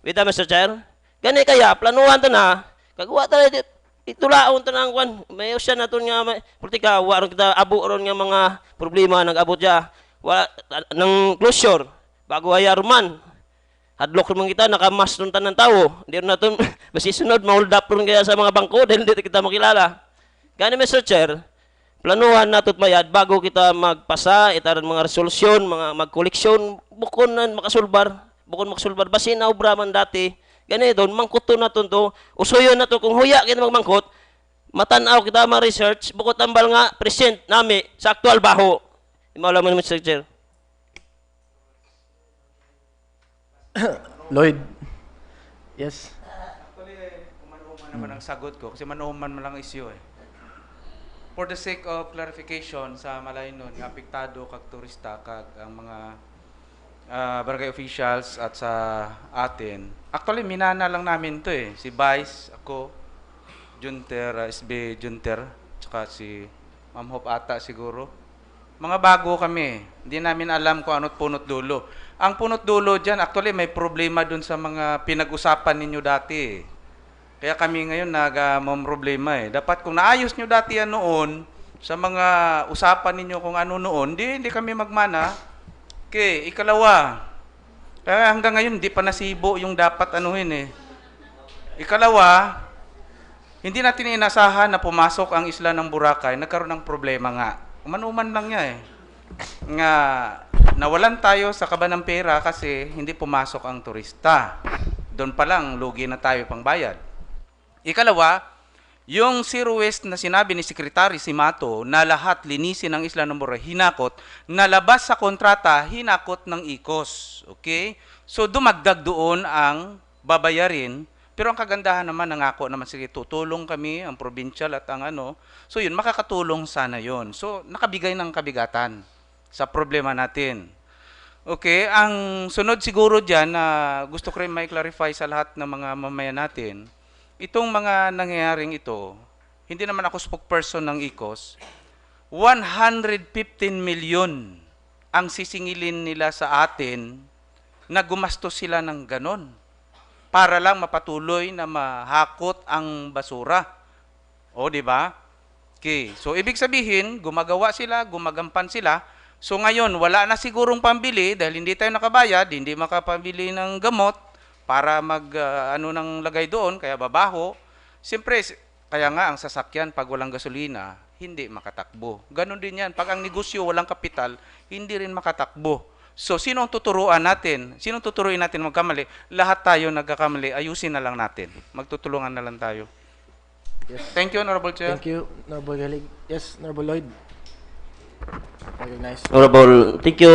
Wita, Mr. Chair? Gani kaya, planuhan ta na, kagawa ta na, itulaon ta na ang kwan, may usya na ito nga, politika, waron kita, abo ron nga mga problema, nag-abot siya, ng closure, bago hayar man, hadlok naman kita, nakamas nung tanang tao. Hindi na ito, basi sunod, ma-hold up rin kaya sa mga bangko dahil hindi kita makilala. Gani, Mr. Chair, planuhan natot mayad bago kita magpasa, itaran mga resolusyon, mga magkoleksyon, bukon na makasulbar, basi na obra man dati. Gani doon, mangkuto na ito to, usuyon na ito, kung huya kita magmangkot, matanaw kita ma-research, bukod tambal nga, present nami sa aktual baho. Imawala mo, Mr. Chair. Lloyd. Yes. Actually, manuman naman ang sagot ko kasi manuman man lang issue eh. For the sake of clarification sa Malay nun, apektado kag turista kag ang mga barangay officials at sa atin. Actually, minana lang namin to eh. Si Vice, ako, Junter, SB Junter, tsaka si Ma'am Hope ata siguro. Mga bago kami. Hindi namin alam kung ano't punot dulo. Ang punot dulo dyan, actually may problema dun sa mga pinag-usapan ninyo dati. Kaya kami ngayon problema eh. Dapat kung naayos nyo dati yan noon, sa mga usapan ninyo kung ano noon, hindi kami magmana. Okay, ikalawa, Hanggang ngayon, hindi pa nasibo yung dapat anuhin eh. Ikalawa, hindi natin inasahan na pumasok ang isla ng Boracay, nagkaroon ng problema nga. Uman-uman lang niya eh. Nga, nawalan tayo sa kaba ng pera kasi hindi pumasok ang turista. Doon pa lang, lugi na tayo pang bayad. Ikalawa, yung zero waste na sinabi ni Secretary Simato na lahat linisin ang isla ng Boracay, hinakot, nalabas sa kontrata, hinakot ng ICOS. Okay? So, dumagdag doon ang babayarin. Pero ang kagandahan naman, nangako naman, sige, tutulong kami, ang provincial at ang ano. So, yun, makakatulong sana yun. So, nakabigay ng kabigatan sa problema natin. Okay, ang sunod siguro dyan na gusto ko rin may clarify sa lahat ng mga mamayan natin, itong mga nangyayaring ito, hindi naman ako spokesperson ng ICOS, 115 million ang sisingilin nila sa atin na gumastos sila ng ganon para lang mapatuloy na mahakot ang basura. O, di ba? Okay, so ibig sabihin, gumagawa sila, gumagampan sila. So ngayon, wala na sigurong pambili dahil hindi tayo nakabayad, hindi makapambili ng gamot para ano nang lagay doon, kaya babaho. Siyempre, kaya nga ang sasakyan pag walang gasolina, hindi makatakbo. Ganon din yan. Pag ang negosyo walang kapital, hindi rin makatakbo. So, sino ang tuturuan natin? Sino ang tuturuin natin magkamali? Lahat tayo nagkakamali, ayusin na lang natin. Magtutulungan na lang tayo. Yes. Thank you, Honorable Chair. Thank you, Honorable Galig. Yes, Honorable Lloyd. Recognize. Honorable, thank you,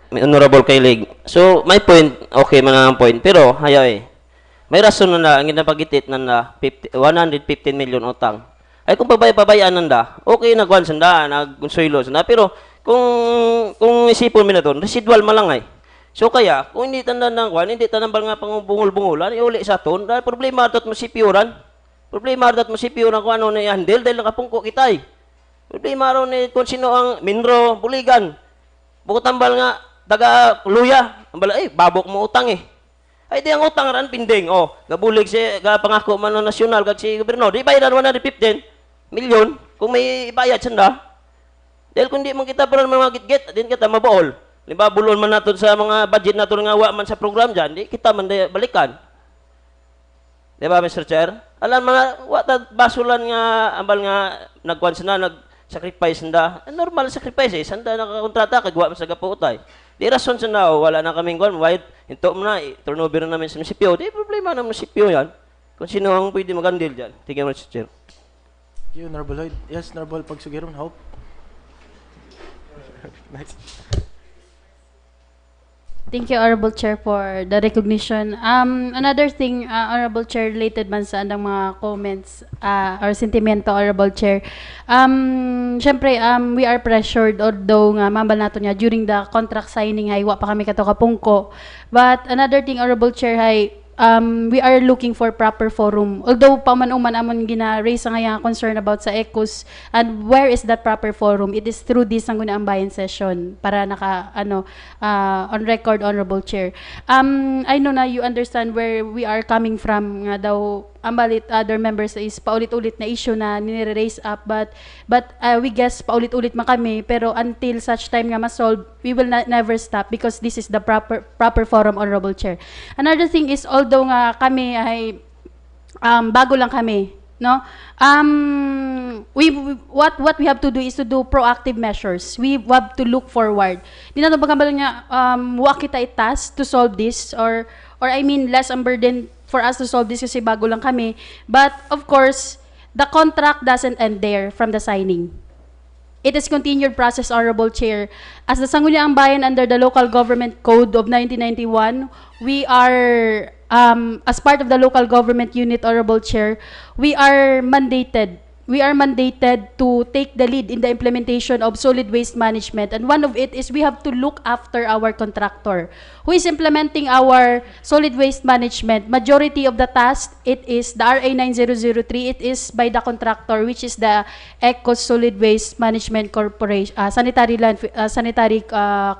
Honorable Kailig. So, my point, okay man ang point, pero hayaw eh. May rason na ang ginapagitit na 115 million utang. Ay kung pabayaan nanda, okay nagwan sanda, nagkonsuelo sanda, pero kung isipon mo na doon, residual man lang ay. So kaya, kung hindi tanda ng kwan, hindi tanda nga pangubungol-bungulan, iuli sa ton, dahil problema dapat masipiyuran. Problema dapat masipiyuran kung ano na i-handle, dahil nakapungko kita eh. Problema ron ni kung sino ang minro, buligan. Bukod tambal nga, taga luya. Ang bala, babok mo utang eh. Ay, di ang utang ran pinding. Oh, gabulig si, pangako man ng nasyonal, kag si gobyerno. Di bayaran 115 million kung may ibayad sanda. Dahil kung di man kita para mga git-git, din kita mabaol. Limba, bulon man natin sa mga budget natin nga wa man sa program dyan, di kita man balikan. Di ba, Mr. Chair? Alam mga, basulan nga, ambal nga, nagkuhan sila, nag-sacrifice nda. Normal sacrifice eh, sanda nakakontrata, kagwa man sa gapuutay. Di rason sanda, wala na kaming kuhan, wait, hinto mo na, turnover na namin sa munisipyo. Di problema ng munisipyo yan. Kung sino ang pwede magandil dyan. Thank you, Mr. Chair. Thank you, Honorable Lloyd. Yes, Honorable Pagsugiron, Hope. Nice. Thank you, Honorable Chair, for the recognition. Another thing, Honorable Chair, related man sa andang mga comments or sentimento, Honorable Chair. Siyempre, we are pressured, although nga, mambal nato niya, during the contract signing, hay, wa pa kami kato kapungko. But another thing, Honorable Chair, hay, we are looking for proper forum. Although paman-uman amon gina-raise nga concern about sa ECOS, and where is that proper forum? It is through this ang ambayan session para naka on record, Honorable Chair. I know na you understand where we are coming from nga daw ambalit other members is paulit-ulit na issue na nire-raise up, but we guess paulit-ulit man kami, pero until such time nga ma-solve, we will never stop because this is the proper forum, Honorable Chair. Another thing is, although nga kami ay bago lang kami, no? What we have to do is to do proactive measures. We have to look forward. Di na to bagambal nga wa kita task to solve this, or I mean less ang burden for us to solve this kasi bago lang kami. But of course, the contract doesn't end there from the signing. It is continued process, Honorable Chair. As the Sangguniang Bayan under the Local Government Code of 1991, we are, as part of the local government unit, Honorable Chair, we are mandated to take the lead in the implementation of solid waste management. And one of it is we have to look after our contractor who is implementing our solid waste management. Majority of the task, it is the RA 9003, it is by the contractor, which is the ECOS Solid Waste Management Corporation, Sanitary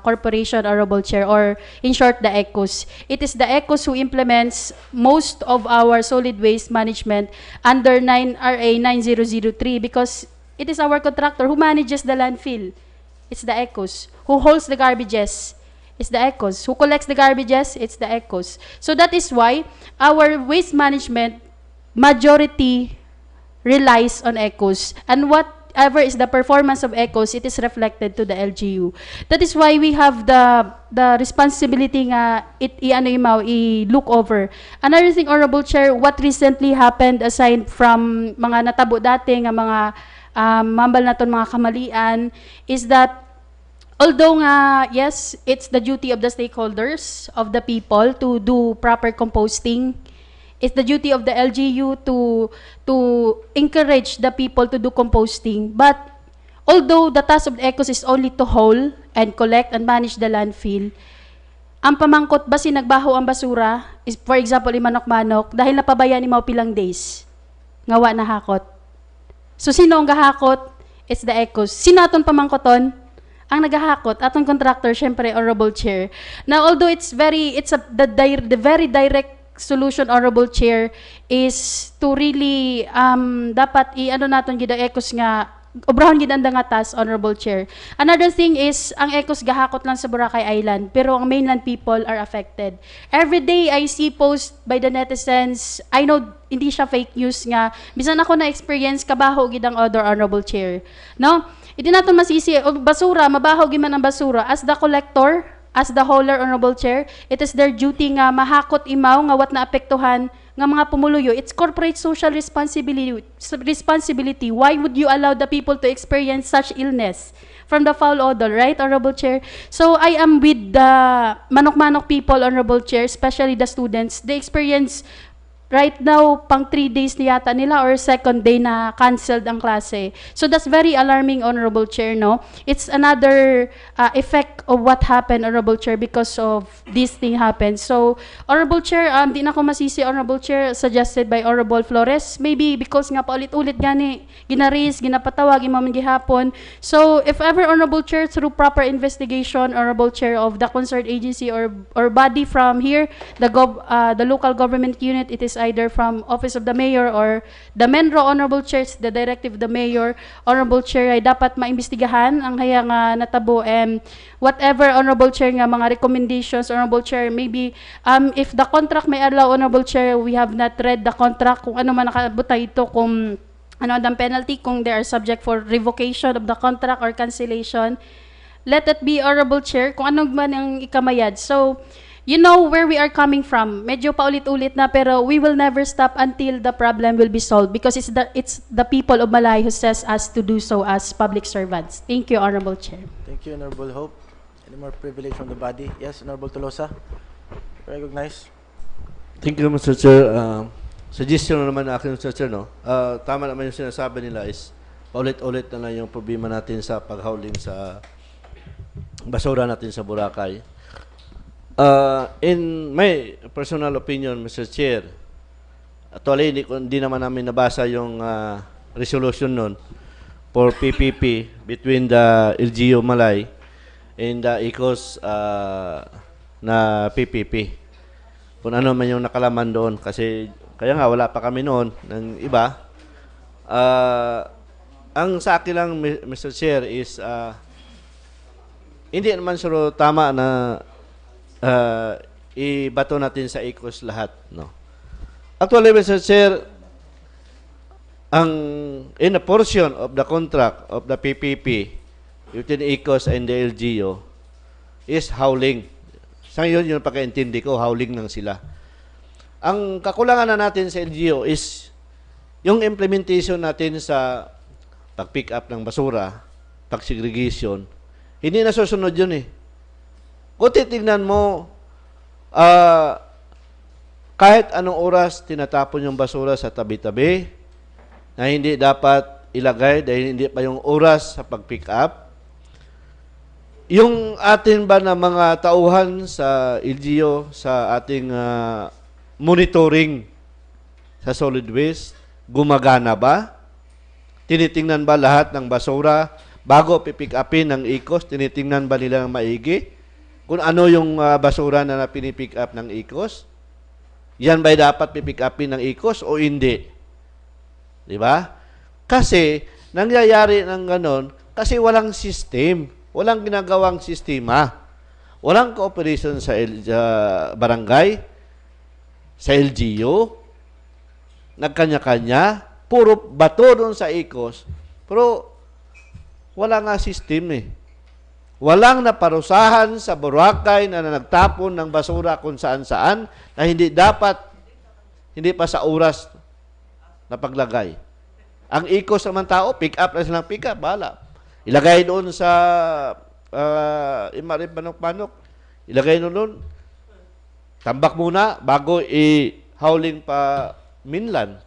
Corporation, Honorable Chair, or in short, the ECOS. It is the ECOS who implements most of our solid waste management under RA 9003 because it is our contractor who manages the landfill. It's the ECOS who holds the garbages. It's the ECOs. Who collects the garbages? It's the ECOs. So that is why our waste management majority relies on ECOs. And whatever is the performance of ECOs, it is reflected to the LGU. That is why we have the responsibility nga i-look over. Another thing, Honorable Chair, what recently happened aside from mga natabo dati nga mga mambal naton mga kamalian is that although nga, yes, it's the duty of the stakeholders, of the people to do proper composting, it's the duty of the LGU to encourage the people to do composting. But although the task of the ECOS is only to haul and collect and manage the landfill, ang pamangkot ba sinagbaho ang basura is, for example, imanok-manok, dahil napabayaan ni mga pilang days, ngawa na hakot. So, sino ang gahakot? It's the ECOS. Sino aton pamangkoton? Ang naghahakot, atong contractor, syempre, Honorable Chair. Now, although the very direct solution, Honorable Chair, is to really, dapat naton gid ang ECOS nga, obrahon gid ang dangatas, Honorable Chair. Another thing is, ang ECOS gahakot lang sa Boracay Island, pero ang mainland people are affected. Every day, I see posts by the netizens, I know, hindi siya fake news nga, bisan ako na-experience, kabaho gid ang other, Honorable Chair. No? Hindi natin masisi, basura, mabaho gid man ang basura, as the collector, as the hauler, Honorable Chair, it is their duty nga mahakot imaw nga wat naapektuhan nga mga pumuluyo. It's corporate social responsibility. Why would you allow the people to experience such illness from the foul odor, right, Honorable Chair? So I am with the manok-manok people, Honorable Chair, especially the students. They experience right now, pang 3 days na yata nila or second day na canceled ang klase. So that's very alarming, Honorable Chair, no? It's another effect of what happened, Honorable Chair, because of this thing happened. So, Honorable Chair, di na ko masisi, Honorable Chair, suggested by Honorable Flores, maybe because nga paulit-ulit gani, ginaris, ginapatawag, imam gihapon. So, if ever, Honorable Chair, through proper investigation, Honorable Chair of the concerned agency or body from here, the local government unit, it is either from Office of the Mayor or the MENRO, Honorable Chair, the directive of the Mayor, Honorable Chair, ay dapat maimbestigahan ang haya nga natabo and whatever, Honorable Chair, nga mga recommendations, Honorable Chair, maybe if the contract may allow, Honorable Chair, we have not read the contract, kung ano man nakabutay ito, kung ano ang penalty, kung they are subject for revocation of the contract or cancellation, let it be, Honorable Chair, kung anong man ang ikamayad. So, you know where we are coming from. Medyo paulit-ulit na, pero we will never stop until the problem will be solved because it's the people of Malay who says us to do so as public servants. Thank you, Honorable Chair. Thank you, Honorable Hope. Any more privilege from the body? Yes, Honorable Tolosa. Recognize. Thank you, Mr. Chair. Suggestion naman na akin, Mr. Chair, no? Tama naman yung sinasabi nila is paulit-ulit na lang yung problema natin sa paghauling sa basura natin sa Boracay. In my personal opinion, Mr. Chair, actually, hindi naman namin nabasa yung resolution nun for PPP between the LGU Malay and the ECOS na PPP. Kung ano man yung nakalaman doon. Kasi, kaya nga, wala pa kami noon ng iba. Ang sa akin lang, Mr. Chair, is hindi naman sure tama na ibato natin sa ECOS lahat, no? Actually, Mr. Chair, in a portion of the contract of the PPP between ECOS and the LGU is howling. Sa yun yung pagkaintindi ko, howling lang sila. Ang kakulangan na natin sa LGU is yung implementation natin sa pag-pick up ng basura, pag-segregation, hindi nasusunod yun eh. Kung titignan mo, kahit anong oras tinatapon yung basura sa tabi-tabi na hindi dapat ilagay dahil hindi pa yung oras sa pag-pick up. Yung atin ba na mga tauhan sa LGU, sa ating monitoring sa solid waste, gumagana ba? Tinitingnan ba lahat ng basura bago pipick upin ng ECOS? Tinitingnan ba nila ng maigi? Kung ano yung basura na pinipick up ng ECOS, yan ba'y dapat pipick upin ng ECOS o hindi? Di ba? Kasi, nangyayari ng ganon, kasi walang system. Walang ginagawang sistema. Walang cooperation sa barangay, sa LGU, nagkanya-kanya, puro bato doon sa ikos. Pero wala nga system eh. Walang naparusahan sa Boracay na nagtapon ng basura kung saan-saan na hindi dapat, hindi pa sa oras na paglagay. Ang ikos naman tao, pick up na silang pick up, bahala. Ilagay doon sa imarip manok-manok. Ilagay doon. Tambak muna bago i-hauling pa mainland.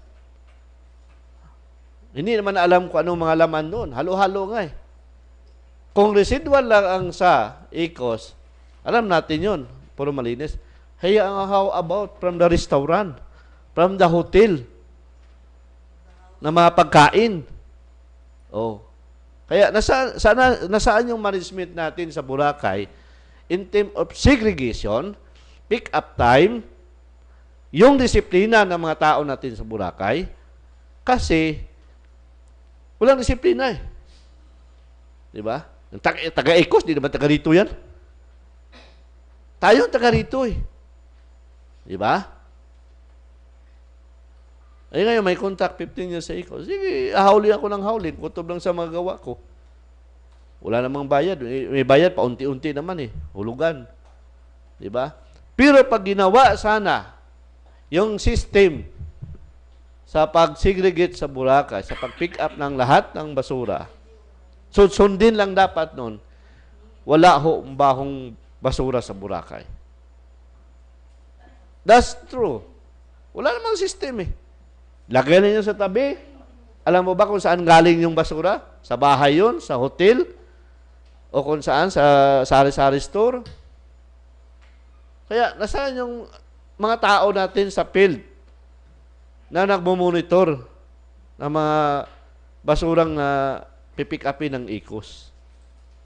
Hindi naman alam kung anong mga laman doon. Halo-halo nga eh. Kung residual lang ang sa ikos, alam natin yun. Puro malinis. Hey, how about from the restaurant? From the hotel? Na mga pagkain? Oh. Kaya nasaan yung management natin sa Boracay in terms of segregation, pick up time, yung disiplina ng mga tao natin sa Boracay, kasi walang disiplina eh. Di ba? Taga-Ecos, di naman taga rito yan. Tayo ang taga rito eh. Di ba? Ay ngayon, may contract 15 years sa Ecos. Sige, ahawlin ako ng hawlin. Kutob lang sa mga gawa ko. Wala namang bayad. May bayad pa unti-unti naman eh. Hulugan. Di ba? Pero pag ginawa sana yung system sa pag-segregate sa Boracay, sa pag-pick up ng lahat ng basura, so, sundin lang dapat nun, wala ho bahong basura sa Boracay. That's true. Wala namang system eh. Lagay ninyo sa tabi. Alam mo ba kung saan galing yung basura? Sa bahay yun? Sa hotel? O kung saan? Sa sari-sari store? Kaya, nasaan yung mga tao natin sa field na nagmumonitor ng mga basurang na pipick upin ng ikos?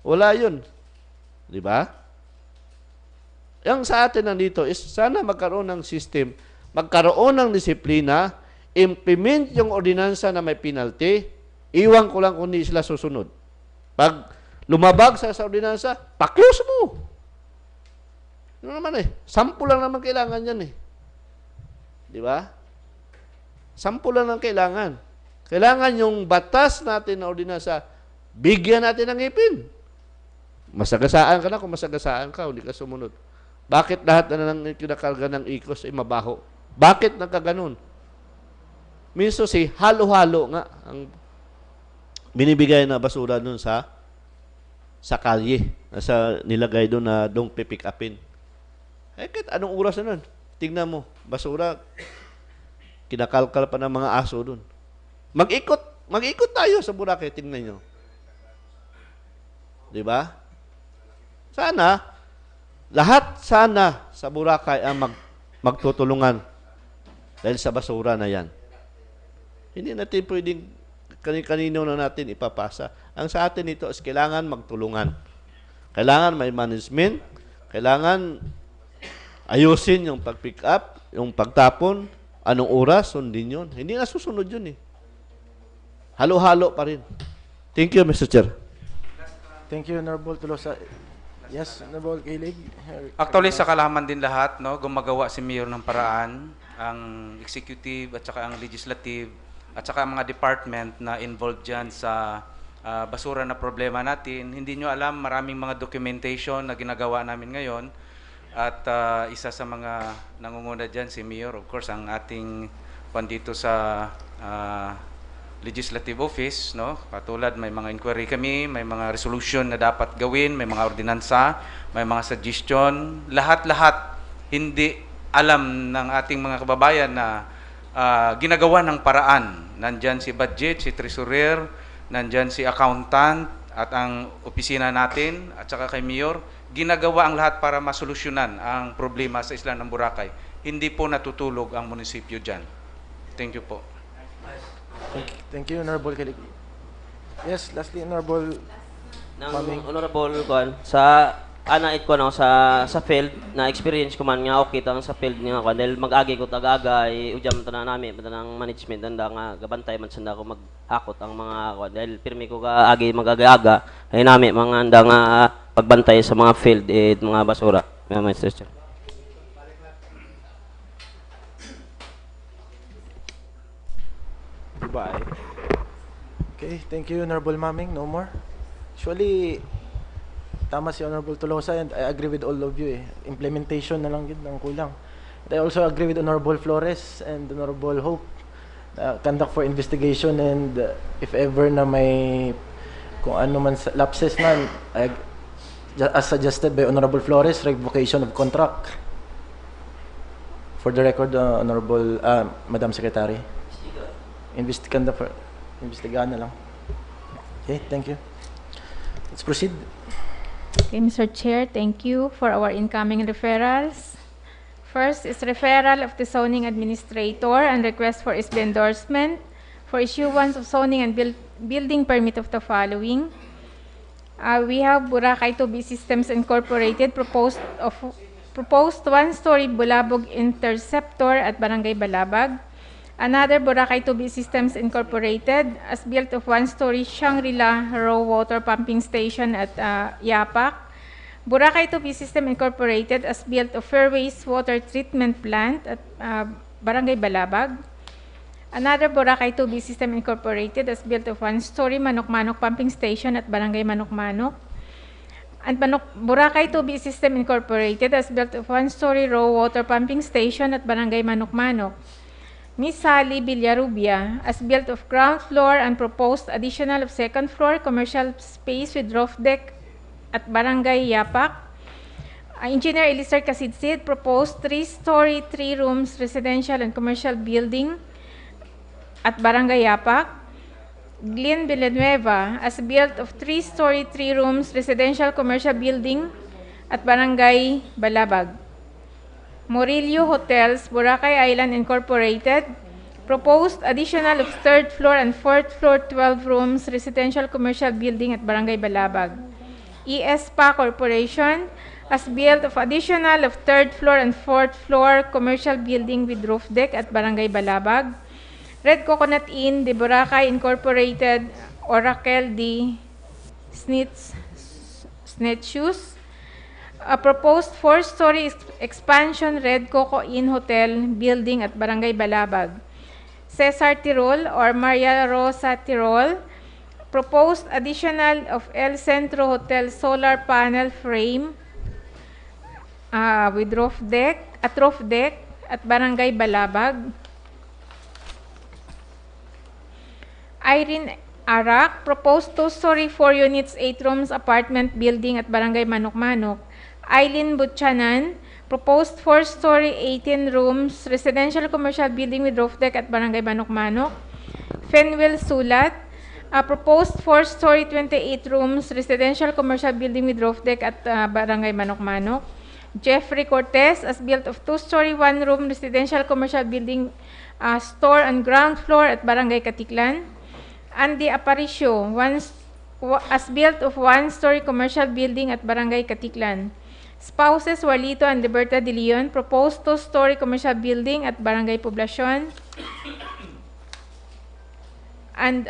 Wala yun. Di ba? Yung sa atin nandito is sana magkaroon ng system, magkaroon ng disiplina, implement yung ordinansa na may penalty, iwan ko lang kung hindi sila susunod. Pag lumabag sa ordinansa, pa-close mo. Ano naman eh. Sample lang naman kailangan yan eh. Di ba? Sample lang ang kailangan. Kailangan yung batas natin na ordinansa, bigyan natin ng ipin. Masagasaan ka na kung masagasaan ka, hindi ka sumunod. Bakit lahat na nang kinakarga ng ikos ay mabaho? Bakit nagkaganon? Minso si halo-halo nga ang binibigay na basura doon sa kalye. Sa nilagay doon na dong pipick upin. Eh, kahit anong oras na nun? Tingnan mo, basura, kinakalkal pa ng mga aso doon. Mag-ikot tayo sa Boracay, tingnan nyo. Di ba? Lahat sana sa Boracay ang magtutulungan dahil sa basura na yan. Hindi natin pwedeng kanino na natin ipapasa. Ang sa atin ito is kailangan magtulungan. Kailangan may management, kailangan ayusin yung pag-pick up, yung pagtapon, anong oras, sundin yun. Hindi na susunod yun eh. Halo-halo pa rin. Thank you, Mr. Chair. Thank you, Honorable Tulosa. Yes, Honorable Kilig. Actually, sa kalaman din lahat, no, gumagawa si Mayor ng paraan, ang executive at saka ang legislative at saka ang mga department na involved dyan sa basura na problema natin. Hindi nyo alam, maraming mga documentation na ginagawa namin ngayon. At isa sa mga nangunguna dyan, si Mayor, of course, ang ating dito sa Legislative Office, no? Katulad, may mga inquiry kami, may mga resolution na dapat gawin, may mga ordinansa, may mga suggestion. Lahat-lahat hindi alam ng ating mga kababayan na ginagawa ng paraan. Nandyan si budget, si treasurer, nandyan si accountant, at ang opisina natin, at saka kay Mayor, ginagawa ang lahat para masolusyonan ang problema sa isla ng Boracay. Hindi po natutulog ang munisipyo dyan. Thank you po. Thank you, Honorable Kilig. Yes, lastly, Honorable Honorable Kwan, sa anait ko sa field na experience ko man nga okay tang sa field nga kwan dahil mag-agi ko tagagay ujam tanan nami tanang management anda nga gabantay man sanda ko maghakot ang mga kwan dahil pirmi ko ga agi mag-aga ay nami mga anda nga pagbantay sa mga field at mga basura, Mr. Chair. Bye. Okay, thank you, Honorable Maming. No more. Actually, tama si Honorable Tolosa and I agree with all of you eh. Implementation na lang yun ang kulang. And I also agree with Honorable Flores and Honorable Hope. Conduct for investigation and if ever na may kung ano man lapses man, as suggested by Honorable Flores, revocation of contract. For the record, Honorable Madam Secretary. Investigahan na lang. Okay, thank you. Let's proceed. Okay, Mr. Chair, thank you for our incoming referrals. First is referral of the zoning administrator and request for SB endorsement for issuance of zoning and building permit of the following. We have Boracay 2B Systems Incorporated proposed one-story Bulabog interceptor at Barangay Balabag. Another Boracay 2B Systems Incorporated as built of one-story Shangri-La raw water pumping station at Yapak. Boracay 2B System Incorporated as built of Fairways water treatment plant at Barangay Balabag. Another Boracay 2B System Incorporated as built of one-story Manok-Manok pumping station at Barangay Manok-Manok. And Boracay 2B System Incorporated as built of one-story raw water pumping station at Barangay Manok-Manok. Miss Sally Villarubia as built of ground floor and proposed additional of second floor commercial space with roof deck at Barangay Yapak. Engineer Elisar Kasidsid proposed 3-story, 3 rooms residential and commercial building at Barangay Yapak. Glenn Villanueva as built of 3-story, 3 rooms residential commercial building at Barangay Balabag. Morillo Hotels, Boracay Island Incorporated, proposed additional of 3rd floor and 4th floor 12 rooms residential commercial building at Barangay Balabag. ESPA Corporation, as built of additional of 3rd floor and 4th floor commercial building with roof deck at Barangay Balabag. Red Coconut Inn de Boracay Incorporated, Oracle D. Snitchus, a proposed 4-story expansion Red Coco Inn Hotel building at Barangay Balabag. Cesar Tirol or Maria Rosa Tirol, proposed additional of El Centro Hotel solar panel frame with roof deck at Barangay Balabag. Irene Arak, proposed 2-story 4 units 8 rooms apartment building at Barangay Manok-Manok. Eileen Butchanan, proposed 4-story 18 rooms residential commercial building with roof deck at Barangay Manok-Manok. Fenwell Sulat, proposed 4-story 28 rooms residential commercial building with roof deck at Barangay Manok-Manok. Jeffrey Cortez, as built of 2-story 1-room residential commercial building store and ground floor at Barangay Katiklan. Andy Aparicio, as built of 1-story commercial building at Barangay Katiklan. Spouses Walito and Liberta de Leon, proposed 2-story commercial building at Barangay Poblacion. And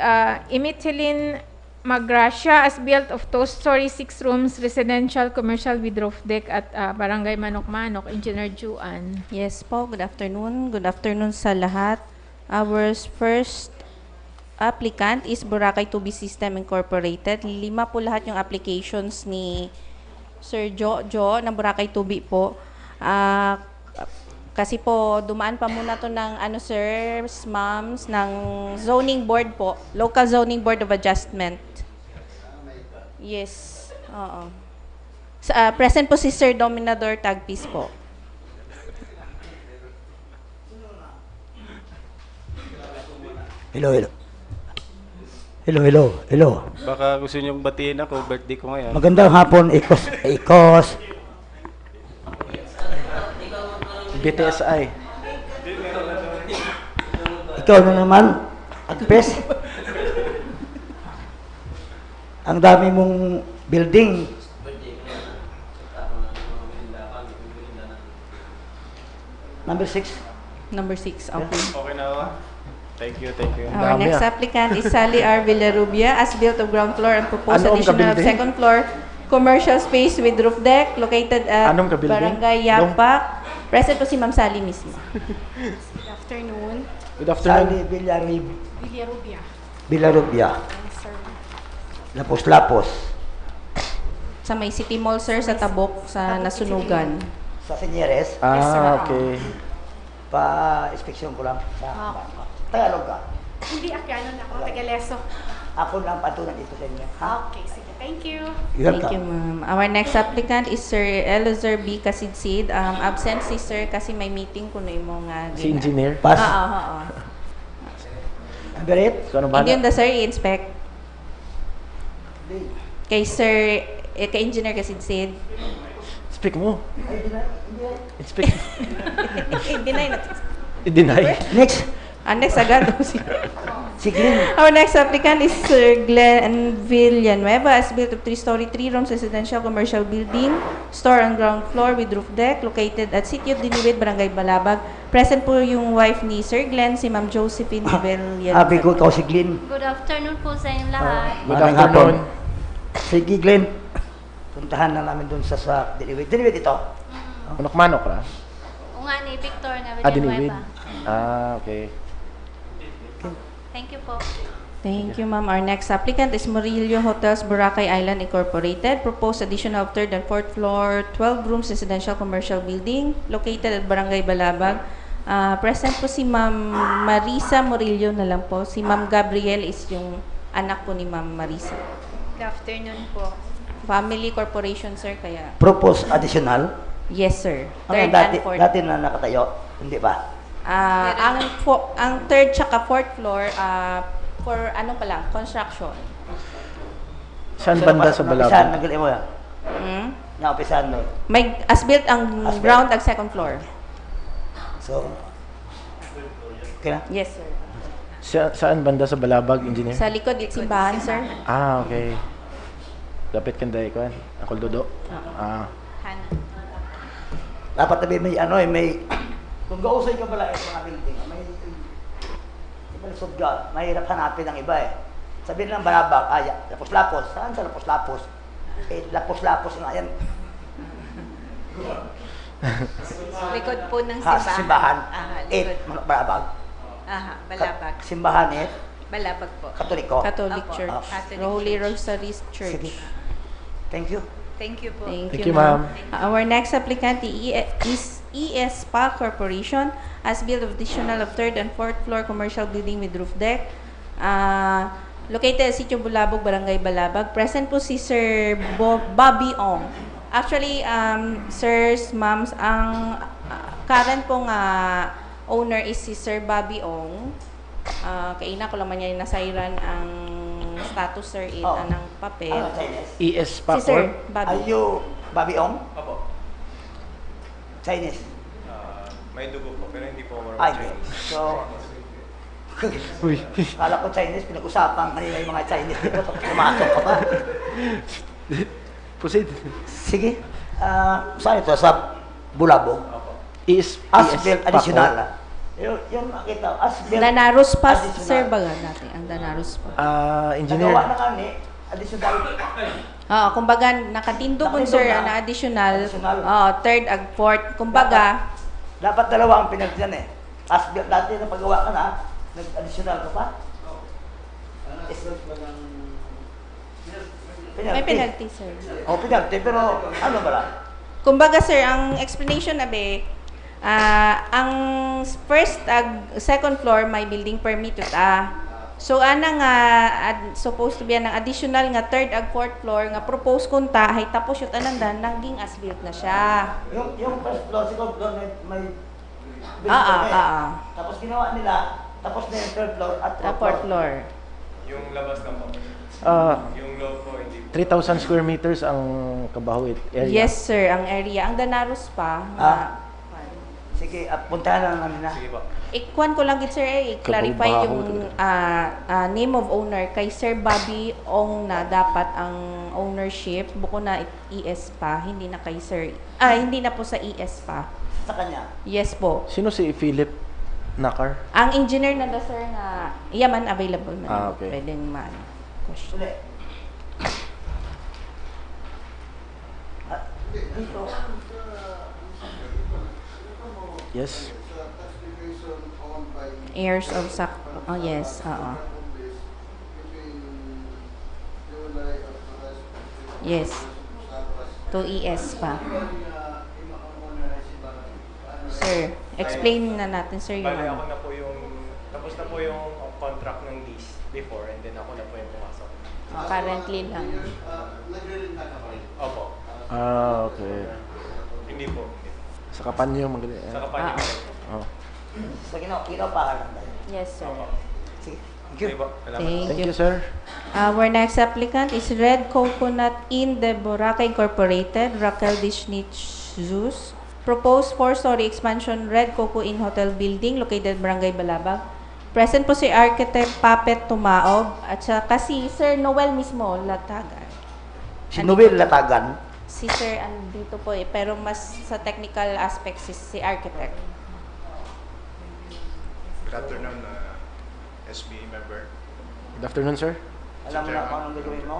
Imitilin Magracia, as built of 2-story 6 rooms residential commercial with roof deck at Barangay Manok-Manok. Engineer Juan. Yes po, good afternoon. Good afternoon sa lahat. Our first applicant is Boracay 2B System Incorporated. 5 po lahat yung applications ni Sir Jo ng Boracay 2B po. Kasi po, dumaan pa muna to ng sirs, ma'ams, ng zoning board po. Local Zoning Board of Adjustment. Yes. Oo. Present po si Sir Dominador Tagpis po. Hello. Baka gusto niyong batiin ako, birthday ko ngayon. Magandang hapon, Ikos. BTSI. Ikaw na naman, Agpes. Ang dami mong building. Number 6. Number 6, okay. Okay na ako. Thank you. Our next applicant is Sally R. Villarubia, as built of ground floor and proposed additional of second floor commercial space with roof deck located at Anong ka-building? Barangay Yapak. Present po si Ma'am Sally mismo. Good afternoon. Good afternoon. Sally Villarubia. Villarubia. Yes, sir. Lapos-lapos. Sa may City Mall, sir, sa Tabok, sa Nasunugan. Sa Senyeres. Okay. Pa-inspeksyon ko lang. Sa Tagalog ka. Hindi Akyano na ako, Tagaleso. Ako lang patunan dito sa inyo. Ha? Okay, sige. Thank you. Thank you, ma'am. Our next applicant is Sir Elazar B. Kasidsid. Absent si sir kasi may meeting kuno imo nga. Si engineer? Pass. Oo. Number 8. So, ano Hindi yun da, sir, i-inspect. Kay Sir, kay Engineer Kasidsid. Speak mo. Speak. Deny na. I-deny. Next. Next agad. Si Glenn. Our next applicant is Sir Glenn Villanueva, as built of 3-story, 3 rooms residential commercial building, store on ground floor with roof deck, located at Sitio Diniwid, Barangay Balabag. Present po yung wife ni Sir Glenn, si Ma'am Josephine Villanueva. Abi ko ikaw si Glenn. Good afternoon po sa inyong lahat. Good afternoon. Sige Glenn. Puntahan na namin dun sa Diniwid. Diniwid ito? Manok-manok ka? O nga ni Victor na Diniwid. Villanueva. Okay. Thank you po. Thank you, ma'am. Our next applicant is Murillo Hotels Boracay Island Incorporated. Proposed addition of 3rd and 4th floor, 12 rooms residential commercial building located at Barangay Balabag. Present po si Ma'am Marisa Murillo na lang po. Si Ma'am Gabriel is yung anak po ni Ma'am Marisa. Good afternoon po. Family corporation, sir, kaya... Propose additional? Yes, sir. Ano, 3rd dati, and 4th. dati na nakatayo, hindi ba? Ang 3rd tsaka 4th floor, for ano pa lang, construction. Saan banda sa Balabag? Napisahan, nagaling mo yan. Hmm? Napisahan mo. May as-built ang As-built. ground at 2nd floor. So, okay na? Yes, sir. Saan banda sa Balabag, engineer? Sa likod, simbahan, sir. Okay. Dapat kanday ko yan. Ako dudo. Dapat na may kung gausay ka pala mga building, may malisod ka, mahirap hanapin ang iba eh. Sabihin lang Balabag, lapos-lapos. Saan sa lapos-lapos? Lapos-lapos nga yan. Likod po ng Ha, simbahan. sa simbahan. Likod. Balabag. Balabag. Simbahan Balabag po. Katoliko. Catholic Opo. Church. Catholic Holy Church. Rosary Church. Sige. Thank you. Thank you po. Thank you, ma'am. Our next applicant is ES Spa Corporation, as built of additional of 3rd and 4th floor commercial building with roof deck. Located at Sitio Bulabog, Barangay Balabag. Present po si Sir Bobby Ong. Actually, sirs, ma'ams, ang current pong owner is si Sir Bobby Ong. Kaina ko lang man niya nasairan ang status, sir, in anang papel. ES Si Passport? Sir Bobby. Are you Bobby Ong? Opo. Chinese? May dugo po, pero hindi po marunong Ay, Chinese. so, kala ko Chinese, pinag-usapan kanina yung mga Chinese dito, tapos pumasok ka pa. Proceed. Sige. Saan ito? Sa Bulabog? As-built additional. Yung makita, as-built Danaros pa, additional. sir, baga natin. Ang Danaros pa. Engineer. Nagawa na kami, additional. Kumbaga, nakatindog po, sir, Nakatindog na additional. Additional. 3rd ag 4th. Kumbaga, Dapat dalawa ang pinagdiyan eh. As-built dati na paggawa ka na, nag-additional ka pa. may penalty, sir. Penalty, pero ano ba lang? Kumbaga, sir, ang explanation na be, ang first ag second floor may building permit so ana nga supposed to be ang additional nga 3rd ag 4th floor nga propose kunta hay tapos yun ananda naging as built na siya. Yung first floor, second floor may tapos ginawa nila, tapos na yung 3rd floor at 4th floor. Yung labas na po. Yung loob po, hindi. 3,000 square meters ang Kabahawit area. Yes, sir, ang area. Ang Danaros pa. Sige, puntahan na namin na. Sige po. Ikuan ko lang gid, sir, i-clarify yung name of owner kay Sir Bobby Ong na dapat ang ownership buko na ES pa, hindi na kay Sir hindi na po sa ES pa. Sa kanya? Yes po. Sino si Philip Nakar? Ang engineer na sir nga man available man. Okay. Pwedeng man. Uli. Yes. Heirs of oh yes, oo. Yes. 2 ES pa. Sir, explain na natin sir yung Bale, ano. ako na po yung, tapos na po yung contract ng lease before and then ako na po yung pumasok. Currently lang. Opo. Okay. Hindi po. Sa Kapanyo, magaling. Sa Kapanyo. Oh. So, kinopahal lang tayo. Yes, sir. Sige. Okay po. Thank you, sir. Our next applicant is Red Coconut Inn de Boracay Incorporated, Raquel Dishnitzus. Proposed 4-story expansion Red Coco Inn Hotel Building located Barangay Balabag. Present po si Architect Papet Tumaog at saka si Sir Noel mismo, Latagan. Si Noel Latagan? Si Sir andito po pero mas sa technical aspects si Architect. Good afternoon, SB member. Good afternoon, sir. Alam mo na kung anong gagawin mo?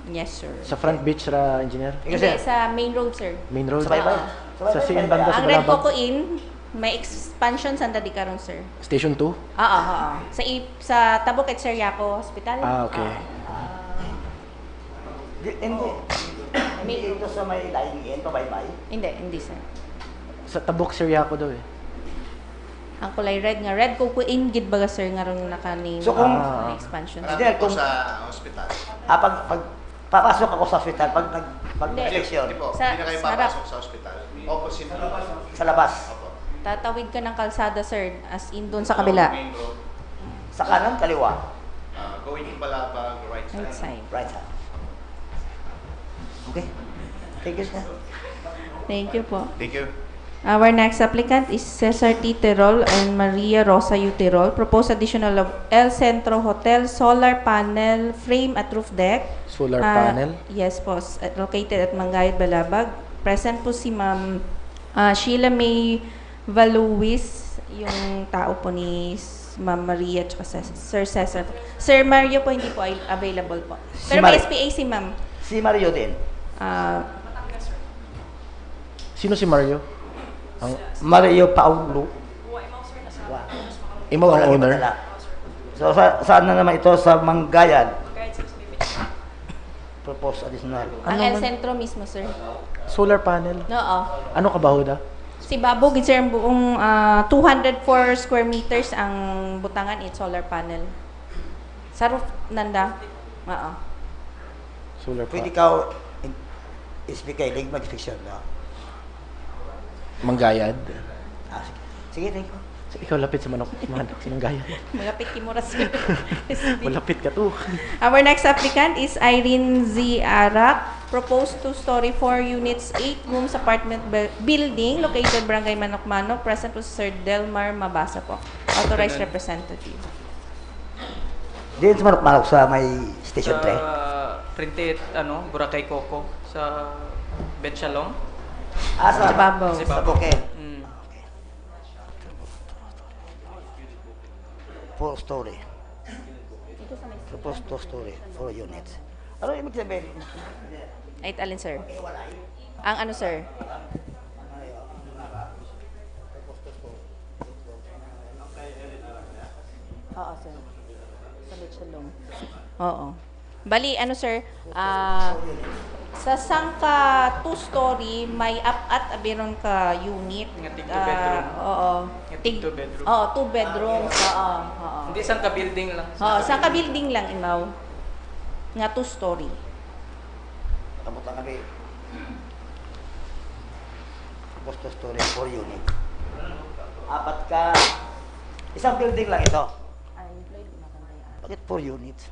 Yes, sir. Sa front beach ra engineer? Hindi, sa main road, sir. Main road? Sa baybay? Sa CN banda sa Ang Red Balabag. Coco Inn, may expansion sa di karon, sir. Station 2? Oo. Sa Tabok at Seriaco Hospital. Okay. Hindi. Hindi ito sa may line in, pabaybay? Hindi, sir. Sa Tabok, Seriaco daw eh. Ang kulay red nga. Red Coco Inn, gid baga, sir, nga ron naka-name. So, kung- expansion. Hindi, kung Sa hospital. pag papasok ako sa hospital, pag Hindi. nag-eleksyon, Hindi po, Sa- hindi na kayo sa papasok sa hospital. Opposite na. sa labas, Opo. Tatawid ka ng kalsada, sir, as in doon sa kabila. Main road, sa kanan, kaliwa, going to Balabag, right side. Right side. right side. Okay. Thank you, sir. Thank you po. Thank you. Our next applicant is Cesar T. Tirol and Maria Rosa U. Tirol. Proposed additional of El Centro Hotel solar panel frame at roof deck. Solar panel? Yes po. Located at Mangayad, Balabag. Present po si Ma'am Sheila May Valuis, yung tao po ni Ma'am Maria at Sir Cesar. Sir Mario po hindi po available po. Pero may SPA si Ma'am. Si Mario din. Sino si Mario? Mario Paulo. Imo ang owner? So, saan na naman ito? Sa Manggayan. Propose additional. Ang El Centro mismo, sir. Solar panel? Oo. Ano kabahuda? Si Babog, sir, ang buong 204 square meters ang butangan, it's solar panel. Sa roof, nanda. Oo. Solar Pwede panel. ka SBK, League Mag-Fiction. No? Manggayad? Sige, thank you. So, ikaw lapit sa manok, sa Manggayad. Malapit kimura, sir. Malapit ka to. Our next applicant is Irene Z. Arak. Proposed 2-story, 4 units, 8 rooms apartment building located Barangay Manok-Manok. Present po si Sir Delmar Mabasa po. Authorized representative. Diyan sa Manok-Manok sa may Station 3. Printed, Boracay Coco sa Betchalong. Sa Babaw. Sa Bukid. Mm. 4-story. Proposed 2-story, 4 units. Ano ibig sabihin? Ay, alin, sir? Ang ano, sir? Oo, sir. Sa Betchalong. Oo. Bali, ano, sir? Sa sangka 2-story, may up at abiron ka unit. Nga tig 2 bedroom. Oo. Nga tig 2 bedroom. Oo, 2 bedrooms. Oo. Hindi isang ka-building lang. Oo, sangka building lang, imaw. Nga 2-story. Tapos lang kami. Proposed 2-story, 4 units. Apat ka. Isang building lang ito. Bakit 4 units?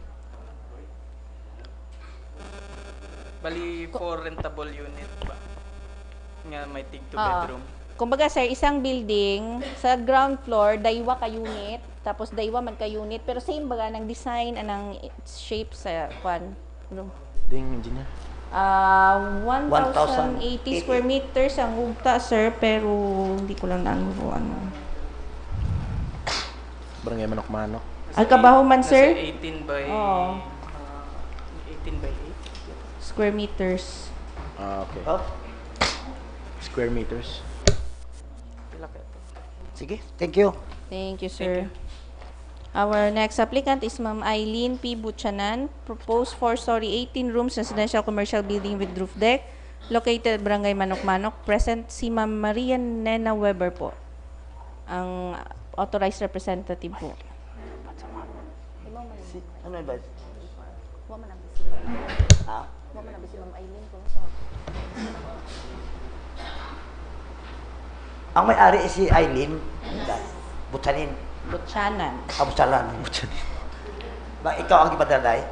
Bali, 4 rentable unit ba? Nga may tig 2 Oo. bedroom. Kumbaga, sir, isang building, sa ground floor, daywa ka unit, tapos daywa man ka unit, pero same baga ng design, anang shape sa kwan. Ding engineer. 1,080 square meters ang ugta, sir, pero hindi ko lang naano kung ano. Barangay Manok-Manok. Ang kabaho man, Nasa sir? 18 by... Oo. 18 by 8. Square meters. Okay. Oh, square meters. Sige, thank you. Thank you, sir. Our next applicant is Ma'am Eileen P. Buchanan. Proposed 4-story, 18 rooms residential commercial building with roof deck located Barangay Manok-Manok. Present si Ma'am Maria Nena Weber po, ang authorized representative po. Ano ba? Ha? Ang may-ari si Eileen Buchanin. Buchanan. Buchanan. Buchanin. Ba, ikaw ang ipadalay?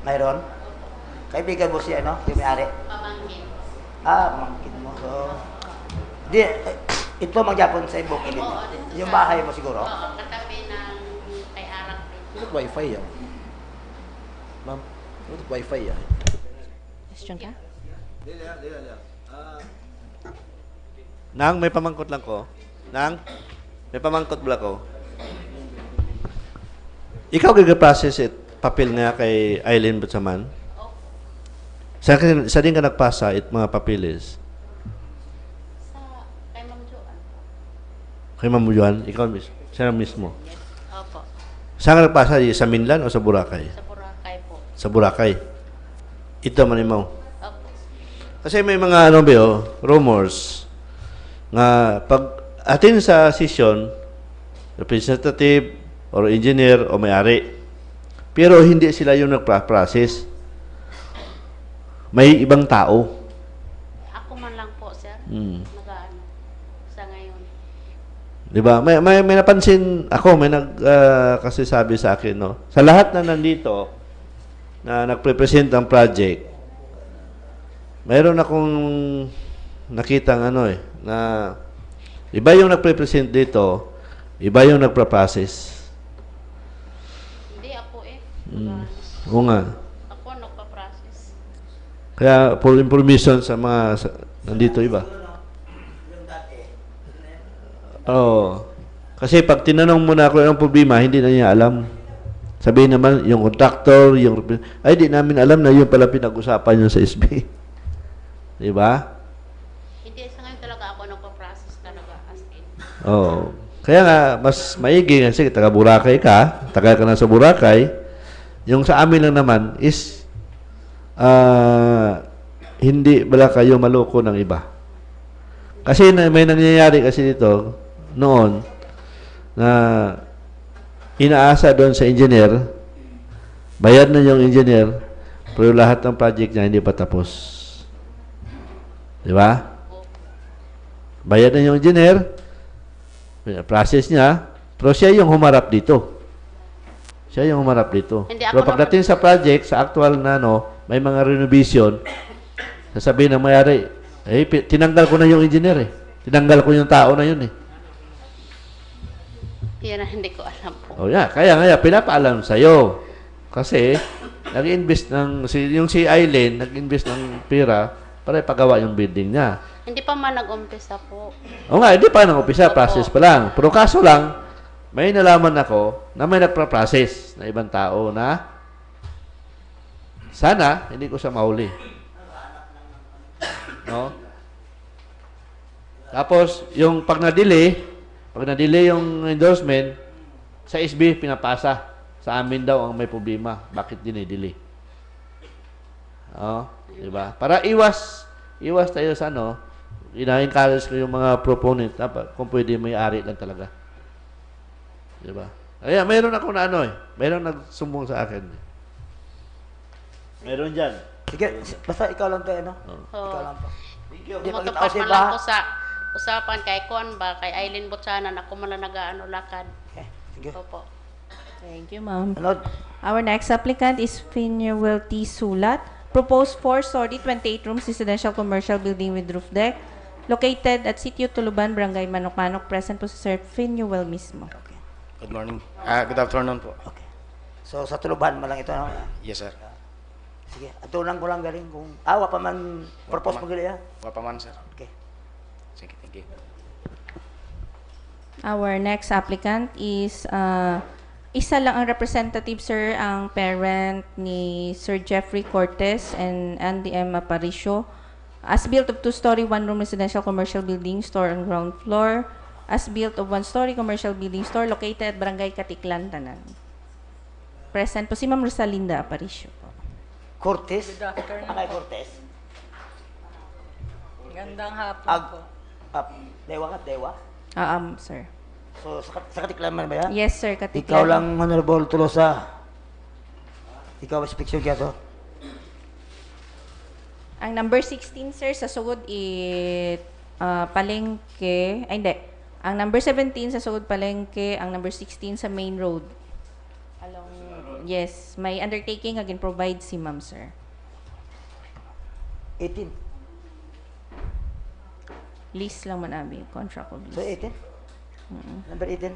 Mayroon? Kaibigan mo si ano? Si may-ari? Pamangkin. Pamangkin mo. So, di, ito magyapon sa bukid din. Yung bahay mo siguro? Oo, katabi ng kay Arak. Bakit wifi yan? Ma'am, bakit wifi yan? Question ka? Nang, may pamangkot lang ko. Nang, may pamangkot bala ko. Ikaw gag-process it, papel nga kay Eileen Butsaman? Sa din ka nagpasa it mga papeles? Kay Ma'am Joan. Kay Ma'am Juan? Ikaw mismo? Siya mismo? Opo. Saan ka nagpasa? Sa Minlan o sa Boracay? Sa Boracay po. Sa Boracay. Ito manimaw. Opo. Kasi may mga rumors nga pag atin sa session, representative or engineer o may-ari, pero hindi sila yung nagpa-process. May ibang tao. Ako man lang po, sir. Nag-ano sa ngayon. Di ba? May napansin ako, may kasi sabi sa akin, no? Sa lahat na nandito na nagpre-present ang project, mayroon akong nakitang na iba yung nagpre-present dito, iba yung nagpa-process. Hindi ako Oo nga. Ako nagpa-process. Kaya for information sa mga nandito iba. Oo. Kasi pag tinanong mo na ako yung problema, hindi na niya alam. Sabihin naman, yung contractor, ay di namin alam na yun pala pinag-usapan yun sa SB. Di ba? Hindi, sa ngayon talaga ako nagpa-process talaga as in. Oo. Kaya nga, mas maigi kasi taga Boracay ka, taga ka na sa Boracay, yung sa amin lang naman is hindi bala kayo maloko ng iba. Kasi may nangyayari kasi dito noon na inaasa doon sa engineer, bayad na yung engineer, pero lahat ng project niya hindi pa tapos. Di ba? Bayad na yung engineer, process niya, pero siya yung humarap dito. Siya yung humarap dito. Pero pagdating sa project, sa actual na may mga renovation, sasabihin ng mayari, tinanggal ko na yung engineer eh. Tinanggal ko yung tao na yun eh. Yan ang hindi ko alam po. Oh, yeah. Kaya pinapaalam sa'yo. Kasi, nag-invest yung si Eileen, nag-invest ng pera para ipagawa yung building niya. Hindi pa man nag-umpisa po. O nga, hindi pa nag-umpisa, process pa lang. Pero kaso lang, may nalaman ako na may nagpa-process na ibang tao na sana hindi ko siya mahuli. No? Tapos, yung pag na-delay yung endorsement, sa SB pinapasa. Sa amin daw ang may problema. Bakit dinidelay? Diba? Para iwas tayo sa ina-encourage ko yung mga proponent kung pwede may-ari lang talaga. Diba? Kaya mayroon ako na mayroon nagsumbong sa akin. Mayroon dyan. Sige, basta ikaw lang tayo, Ikaw lang po. Matupad man lang ko sa usapan kay Kon ba, kay Eileen Butsanan, ako man lang nag-ano lakad. Sige. Opo. Thank you, ma'am. Our next applicant is Finuel T. Sulat. Proposed 4-story, 28 rooms residential commercial building with roof deck located at Sitio Tuluban, Barangay Manok-Manok. Present po si Sir Finuel mismo. Okay. Good morning. Good afternoon po. Okay. So, sa Tuluban mo lang ito, Yes, sir. Sige, atunan ko lang galing kung awa pa man propose mo gali, Wapa man, sir. Okay. Sige, thank you. Our next applicant is Isa lang ang representative, sir, ang parent ni Sir Jeffrey Cortez and Andy M. Aparicio. As built of two-story, one-room residential commercial building, store on ground floor. As built of one-story commercial building, store located at Barangay Katiklan, Tanan. Present po si Ma'am Rosalinda Aparicio po. Cortez? Good afternoon Akay po. Cortez? Gandang hapon po. Dewa ka, Dewa? Sir. So, sa Katiklan man ba yan? Yes, sir, Katiklan. Ikaw lang, Honorable Tolosa. Ikaw, inspeksyon kaya to? Ang number 16, sir, sa sugod Palengke. Ay, hindi. Ang number 17 sa sugod Palengke, ang number 16 sa main road. Yes, may undertaking again provide si ma'am, sir. 18. Lease lang man abi, contract of lease. So, 18? Number 18?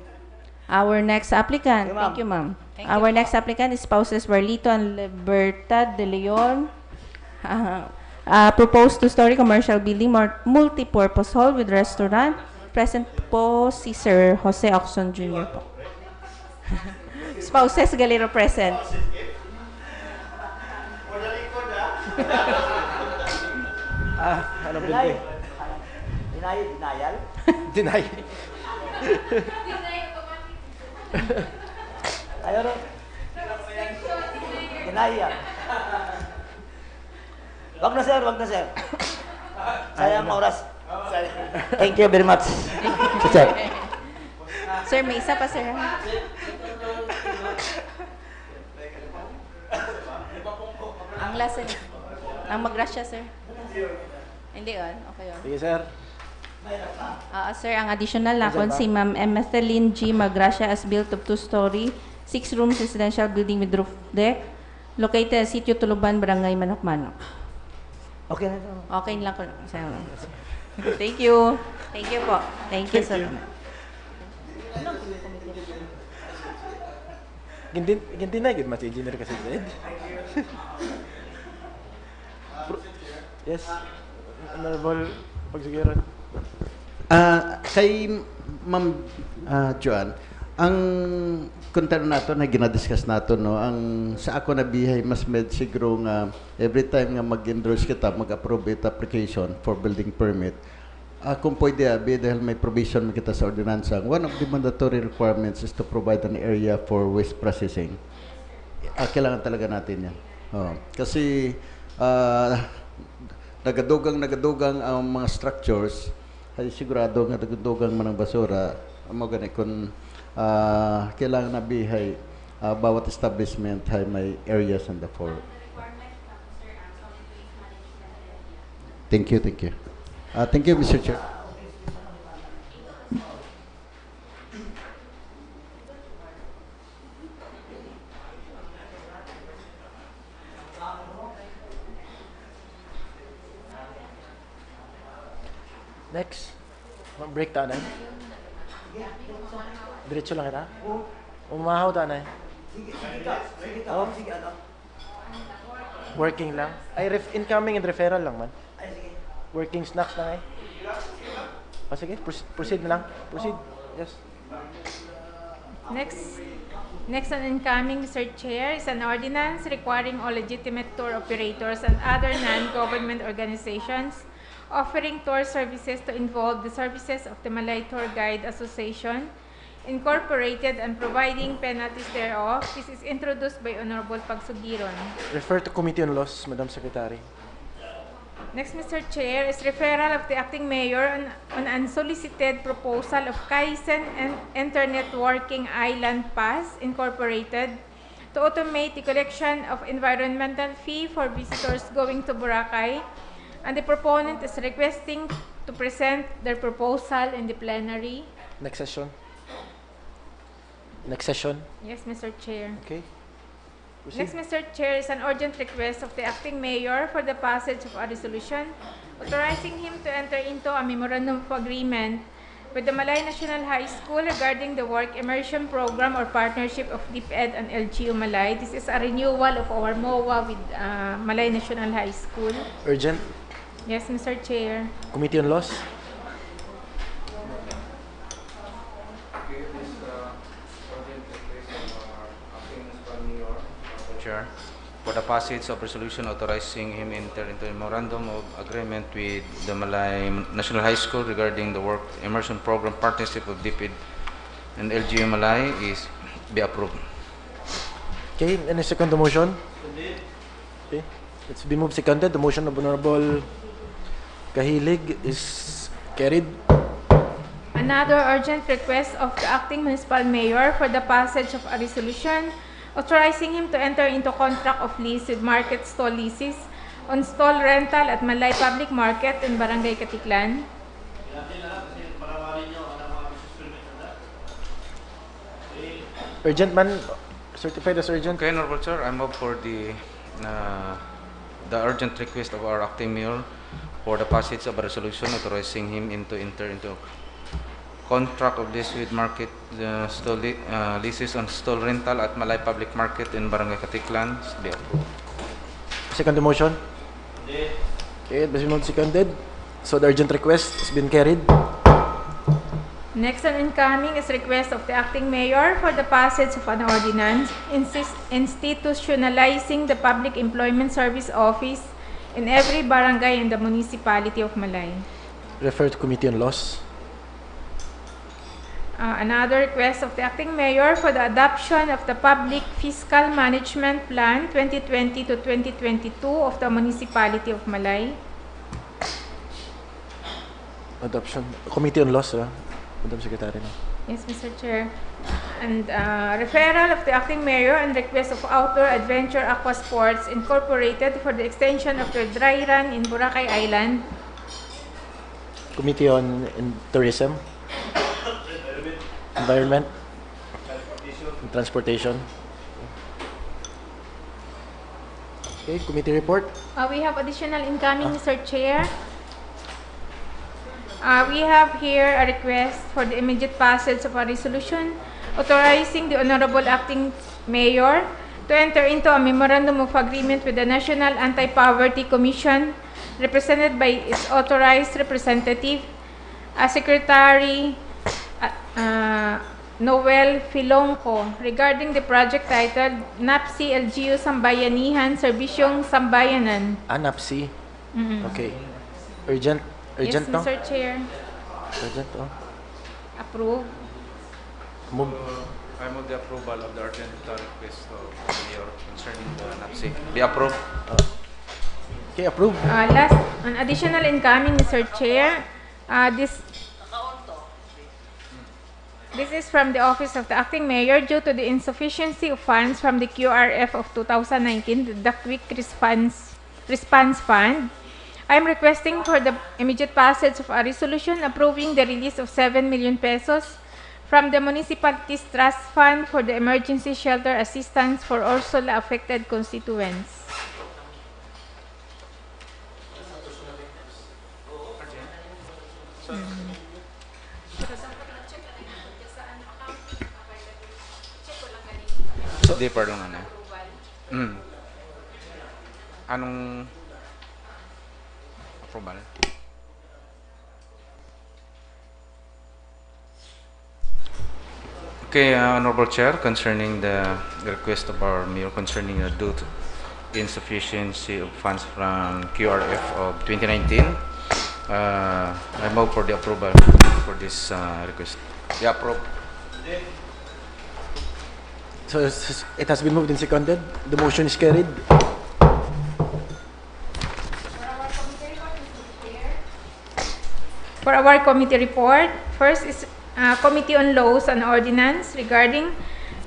Our next applicant, Okay, ma'am. thank you, ma'am. Thank Our you, next applicant is spouses Barlito and Libertad de Leon. Proposed two-story commercial building, multi-purpose hall with restaurant. Present po si Sir Jose Oxon Jr. po. Spouses Galero present. Ano building? Denial? Deny. Ayaw rin. Denial. Wag na, sir. Wag na, sir. Sayang oras. Thank you very much. Sir. Sir, may isa pa, sir. Ang last, sir. Ang magrasya, sir. Hindi, on. Okay, on. Sige, sir. Sir, ang additional na kon si Ma'am Emetheline G. Magracia as built of two-story, 6 rooms residential building with roof deck, located at Sitio Tuluban, Barangay Manok-Manok. Okay na. Okay lang ko. Thank you. Thank you po. Thank you, sir. Ginti na, good mas engineer kasi Zed. Yes. Honorable Pagsigiran. Kay Ma'am Joan, ang konten nato na ginadiscuss nato no, ang sa ako na bihay mas med siguro nga every time nga mag-endorse kita, mag-approve it application for building permit, kung pwede abi dahil may provision kita sa ordinansa, one of the mandatory requirements is to provide an area for waste processing. Kailangan talaga natin yan. Kasi nagadugang ang mga structures, ay sigurado nga nagadugang man ang basura, mo gani kung kailangan na bihay bawat establishment ay may areas on the floor. Thank you. Thank you, Mr. Chair. Next. Break ta na. Diretso lang kita. Umahaw ta na. Oh. Working lang. Ay, incoming and referral lang man. Working snacks lang sige, proceed na lang. Proceed. Yes. Next on incoming, Mr. Chair, is an ordinance requiring all legitimate tour operators and other non-government organizations offering tour services to involve the services of the Malay Tour Guide Association, Incorporated, and providing penalties thereof. This is introduced by Honorable Pagsugiron. Refer to Committee on Laws, Madam Secretary. Next, Mr. Chair, is referral of the acting mayor on unsolicited proposal of Kaizen and Internet Working Island Pass, Incorporated, to automate the collection of environmental fee for visitors going to Boracay, and the proponent is requesting to present their proposal in the plenary. Next session. Next session. Yes, Mr. Chair. Okay. Proceed. Next, Mr. Chair, is an urgent request of the acting mayor for the passage of a resolution authorizing him to enter into a memorandum of agreement with the Malay National High School regarding the work immersion program or partnership of DepEd and LGU Malay. This is a renewal of our MOA with Malay National High School. Urgent. Yes, Mr. Chair. Committee on Laws. Chair, for the passage of resolution authorizing him enter into a memorandum of agreement with the Malay National High School regarding the work immersion program partnership of DPID and LGU Malay is be approved. Okay, any second the motion? Okay, it's been moved seconded. The motion of Honorable Kahilig is carried. Another urgent request of the acting municipal mayor for the passage of a resolution authorizing him to enter into contract of lease with market stall leases on stall rental at Malay Public Market in Barangay Katiklan. Urgent man, certified as urgent. Okay, Honorable Chair, I move for the urgent request of our acting mayor for the passage of a resolution authorizing him to enter into contract of lease with market leases on stall rental at Malay Public Market in Barangay Katiklan. Be approved. Second the motion. Okay, it has been moved seconded. So the urgent request has been carried. Next on incoming is request of the acting mayor for the passage of an ordinance institutionalizing the Public Employment Service Office in every barangay in the municipality of Malay. Refer to Committee on Laws. Another request of the acting mayor for the adoption of the Public Fiscal Management Plan 2020 to 2022 of the municipality of Malay. Adoption. Committee on Laws, Madam Secretary. Yes, Mr. Chair. And referral of the acting mayor and request of Outdoor Adventure Aqua Sports Incorporated for the extension of their dry run in Boracay Island. Committee on Tourism, Environment, and Transportation. Okay, committee report. We have additional incoming, Mr. Chair. We have here a request for the immediate passage of a resolution authorizing the Honorable Acting Mayor to enter into a memorandum of agreement with the National Anti-Poverty Commission, represented by its authorized representative, Secretary Noel Filongco, regarding the project titled NAPSI LGU Sambayanihan Serbisyong Sambayanan. NAPSI. Okay. Urgent. Urgent, yes, no? Mr. Chair. Urgent, Approve. Move. I move the approval of the urgent request of the mayor concerning the NAPSI. Be approved. Okay, approved. Last, an additional incoming, Mr. Chair. This is from the Office of the Acting Mayor. Due to the insufficiency of funds from the QRF of 2019, the Quick Response Fund, I am requesting for the immediate passage of a resolution approving the release of 7 million pesos from the municipality's trust fund for the emergency shelter assistance for Ursula affected constituents. Di, pardon ano. Anong approval? Okay, Honorable Chair, concerning the request of our mayor concerning the due to insufficiency of funds from QRF of 2019, I move for the approval for this request. Be approved. So it has been moved and seconded. The motion is carried. For our committee report, first is Committee on Laws and Ordinance regarding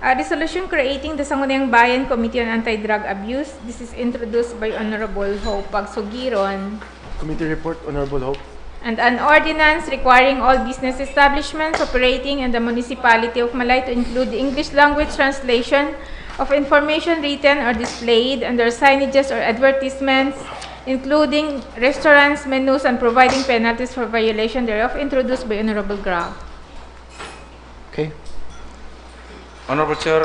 a resolution creating the Sangguniang Bayan Committee on Anti-Drug Abuse. This is introduced by Honorable Hope Pagsugiron. Committee report, Honorable Hope. And an ordinance requiring all business establishments operating in the municipality of Malay to include the English language translation of information written or displayed under signages or advertisements, including restaurants, menus, and providing penalties for violation thereof, introduced by Honorable Graf. Okay. Honorable Chair,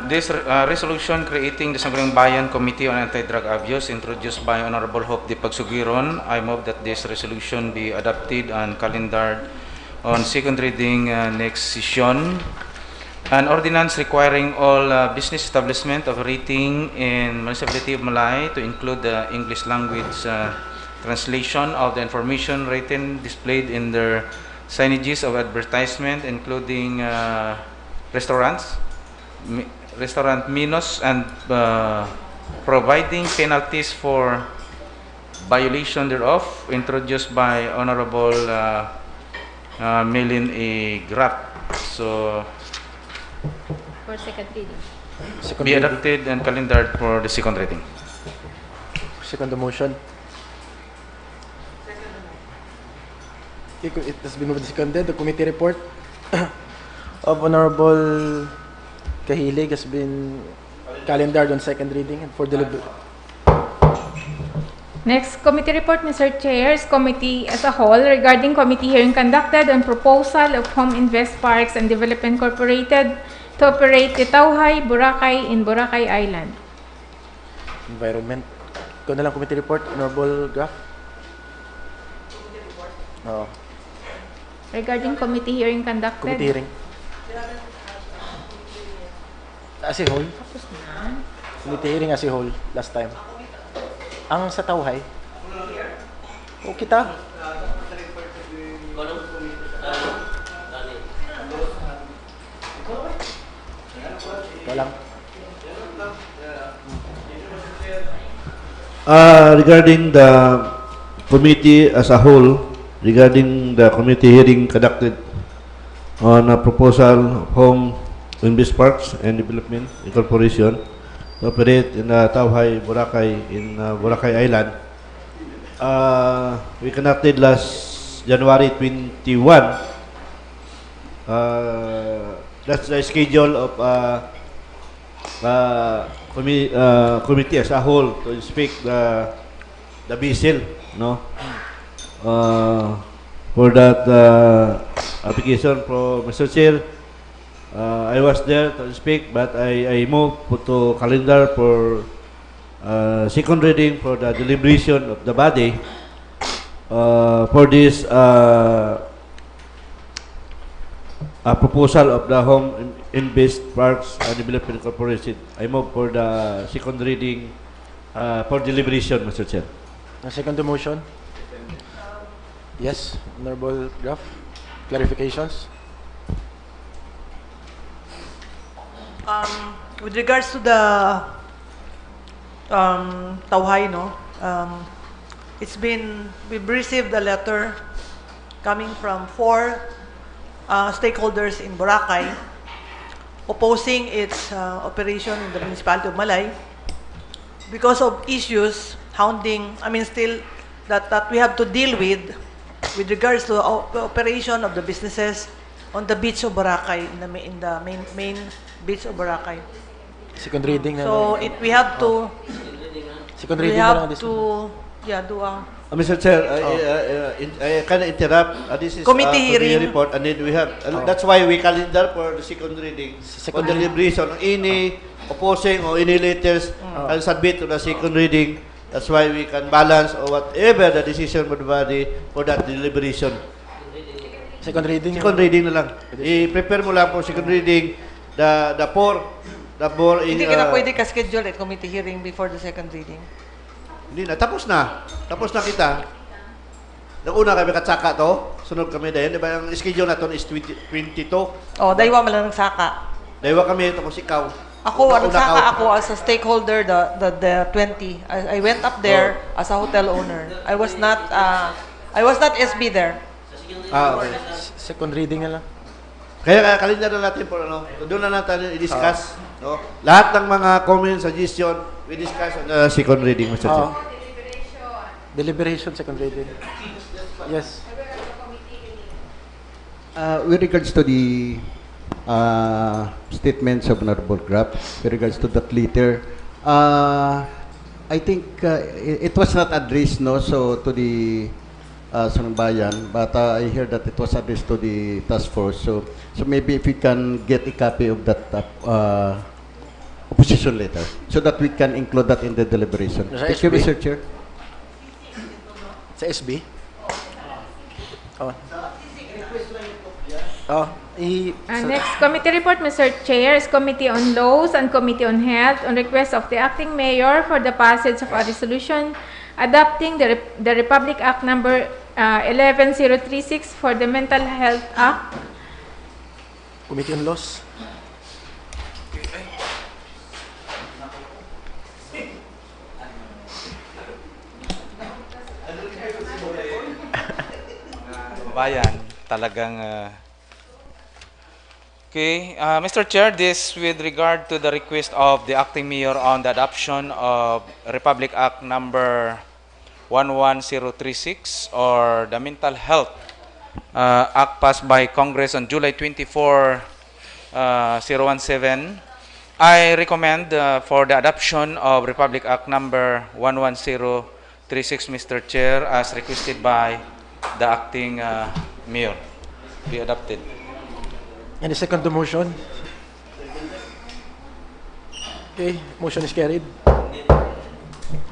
this resolution creating the Sangguniang Bayan Committee on Anti-Drug Abuse introduced by Honorable Hope D. Pagsugiron, I move that this resolution be adopted and calendared on second reading next session An ordinance requiring all business establishment operating in municipality of Malay to include the English language translation of the information written displayed in their signages of advertisement, including restaurants, restaurant menus, and providing penalties for violation thereof, introduced by Honorable Melin A. Grapp. So, For second reading. Second be reading. adopted and calendared for the second reading. Second the motion. Okay, it has been moved and seconded. The committee report of Honorable Kahilig has been calendared on second reading and for deliberation. Next committee report, Mr. Chair, is committee as a whole regarding committee hearing conducted on proposal of Home Invest Parks and Development Incorporated to operate the Tauhay, Boracay in Boracay Island. Environment. Ikaw na lang committee report, Honorable Graf. Oo. Regarding committee hearing conducted. Committee hearing. As a whole. Committee hearing as a whole last time. Ang sa Tauhay. O kita. Walang. Regarding the committee as a whole, regarding the committee hearing conducted on a proposal of Home Invest Parks and Development Incorporation to operate in Tauhay, Boracay, in Boracay Island, we conducted last January 21. That's the schedule of committee as a whole to inspect the vessel, no? For that application for Mr. Chair, I was there to speak, but I moved to calendar for second reading for the deliberation of the body for this proposal of the Home Invest Parks and Development Corporation. I move for the second reading for deliberation, Mr. Chair. Second the motion. Yes, Honorable Graf. Clarifications? With regards to the Tauhay, no, we've received a letter coming from 4 stakeholders in Boracay opposing its operation in the municipality of Malay because of issues still that we have to deal with regards to the operation of the businesses on the beach of Boracay, in the main beach of Boracay. Second reading na So lang. we have to Second we reading na lang have this to do a Mr. Chair, I can interrupt. This is Committee hearing. report, and then we have. That's why we calendar for the second reading. For the deliberation, any opposing or any letters, I'll submit to the second reading. That's why we can balance or whatever the decision of the body for that deliberation. Second reading. Second reading na lang. I-prepare mo lang po second reading. The four in. Hindi ka na pwede ka-schedule at committee hearing before the second reading. Hindi na. Tapos na. Tapos na kita. Nauna kami katsaka to. Sunod kami dahil. Diba yung schedule natin is 22. Oh, daywa man lang nagsaka. Daywa kami. Tapos ikaw. Ako, nagsaka ako as a stakeholder, the 20. I went up there as a hotel owner. I was not SB there. Okay. Second reading na lang. Kaya kalendar na natin po, ano, doon na natin i-discuss. No? Lahat ng mga comments, suggestion, we discuss on the second reading, Mr. Chair. Deliberation, second reading. Yes. With regards to the statements of Honorable Grapp, with regards to that letter, I think it was not addressed, no, so to the Sanambayan, but I hear that it was addressed to the task force. So maybe if we can get a copy of that opposition letter, so that we can include that in the deliberation. Thank you, Mr. Chair. Sa SB? Oh. Next committee report, Mr. Chair, is Committee on Laws and Committee on Health on request of the acting mayor for the passage of a resolution adopting the Republic Act number 11036 for the Mental Health Act. Committee on Laws. Bayan, talagang okay, Mr. Chair, this with regard to the request of the acting mayor on the adoption of Republic Act number 11036 or the Mental Health Act passed by Congress on July 24, 017. I recommend for the adoption of Republic Act number 11036, Mr. Chair, as requested by the acting mayor, be adopted. Any second to motion? Okay, motion is carried.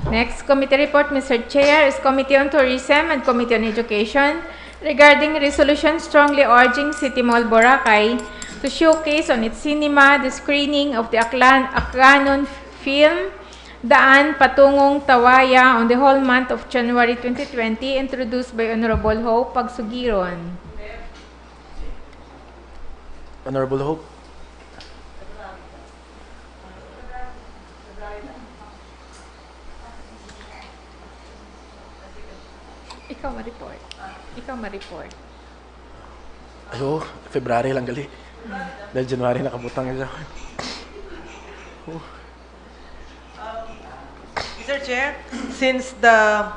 Next committee report, Mr. Chair, is Committee on Tourism and Committee on Education regarding resolution strongly urging City Mall Boracay to showcase on its cinema the screening of the Aklanon film Daan Patungong Tawaya on the whole month of January 2020, introduced by Honorable Hope Pagsugiron. Honorable Hope. Ikaw ma-report. Ikaw ma-report. Ayo, February lang gali. Dahil January nakabutang isa. Mr. Chair, since the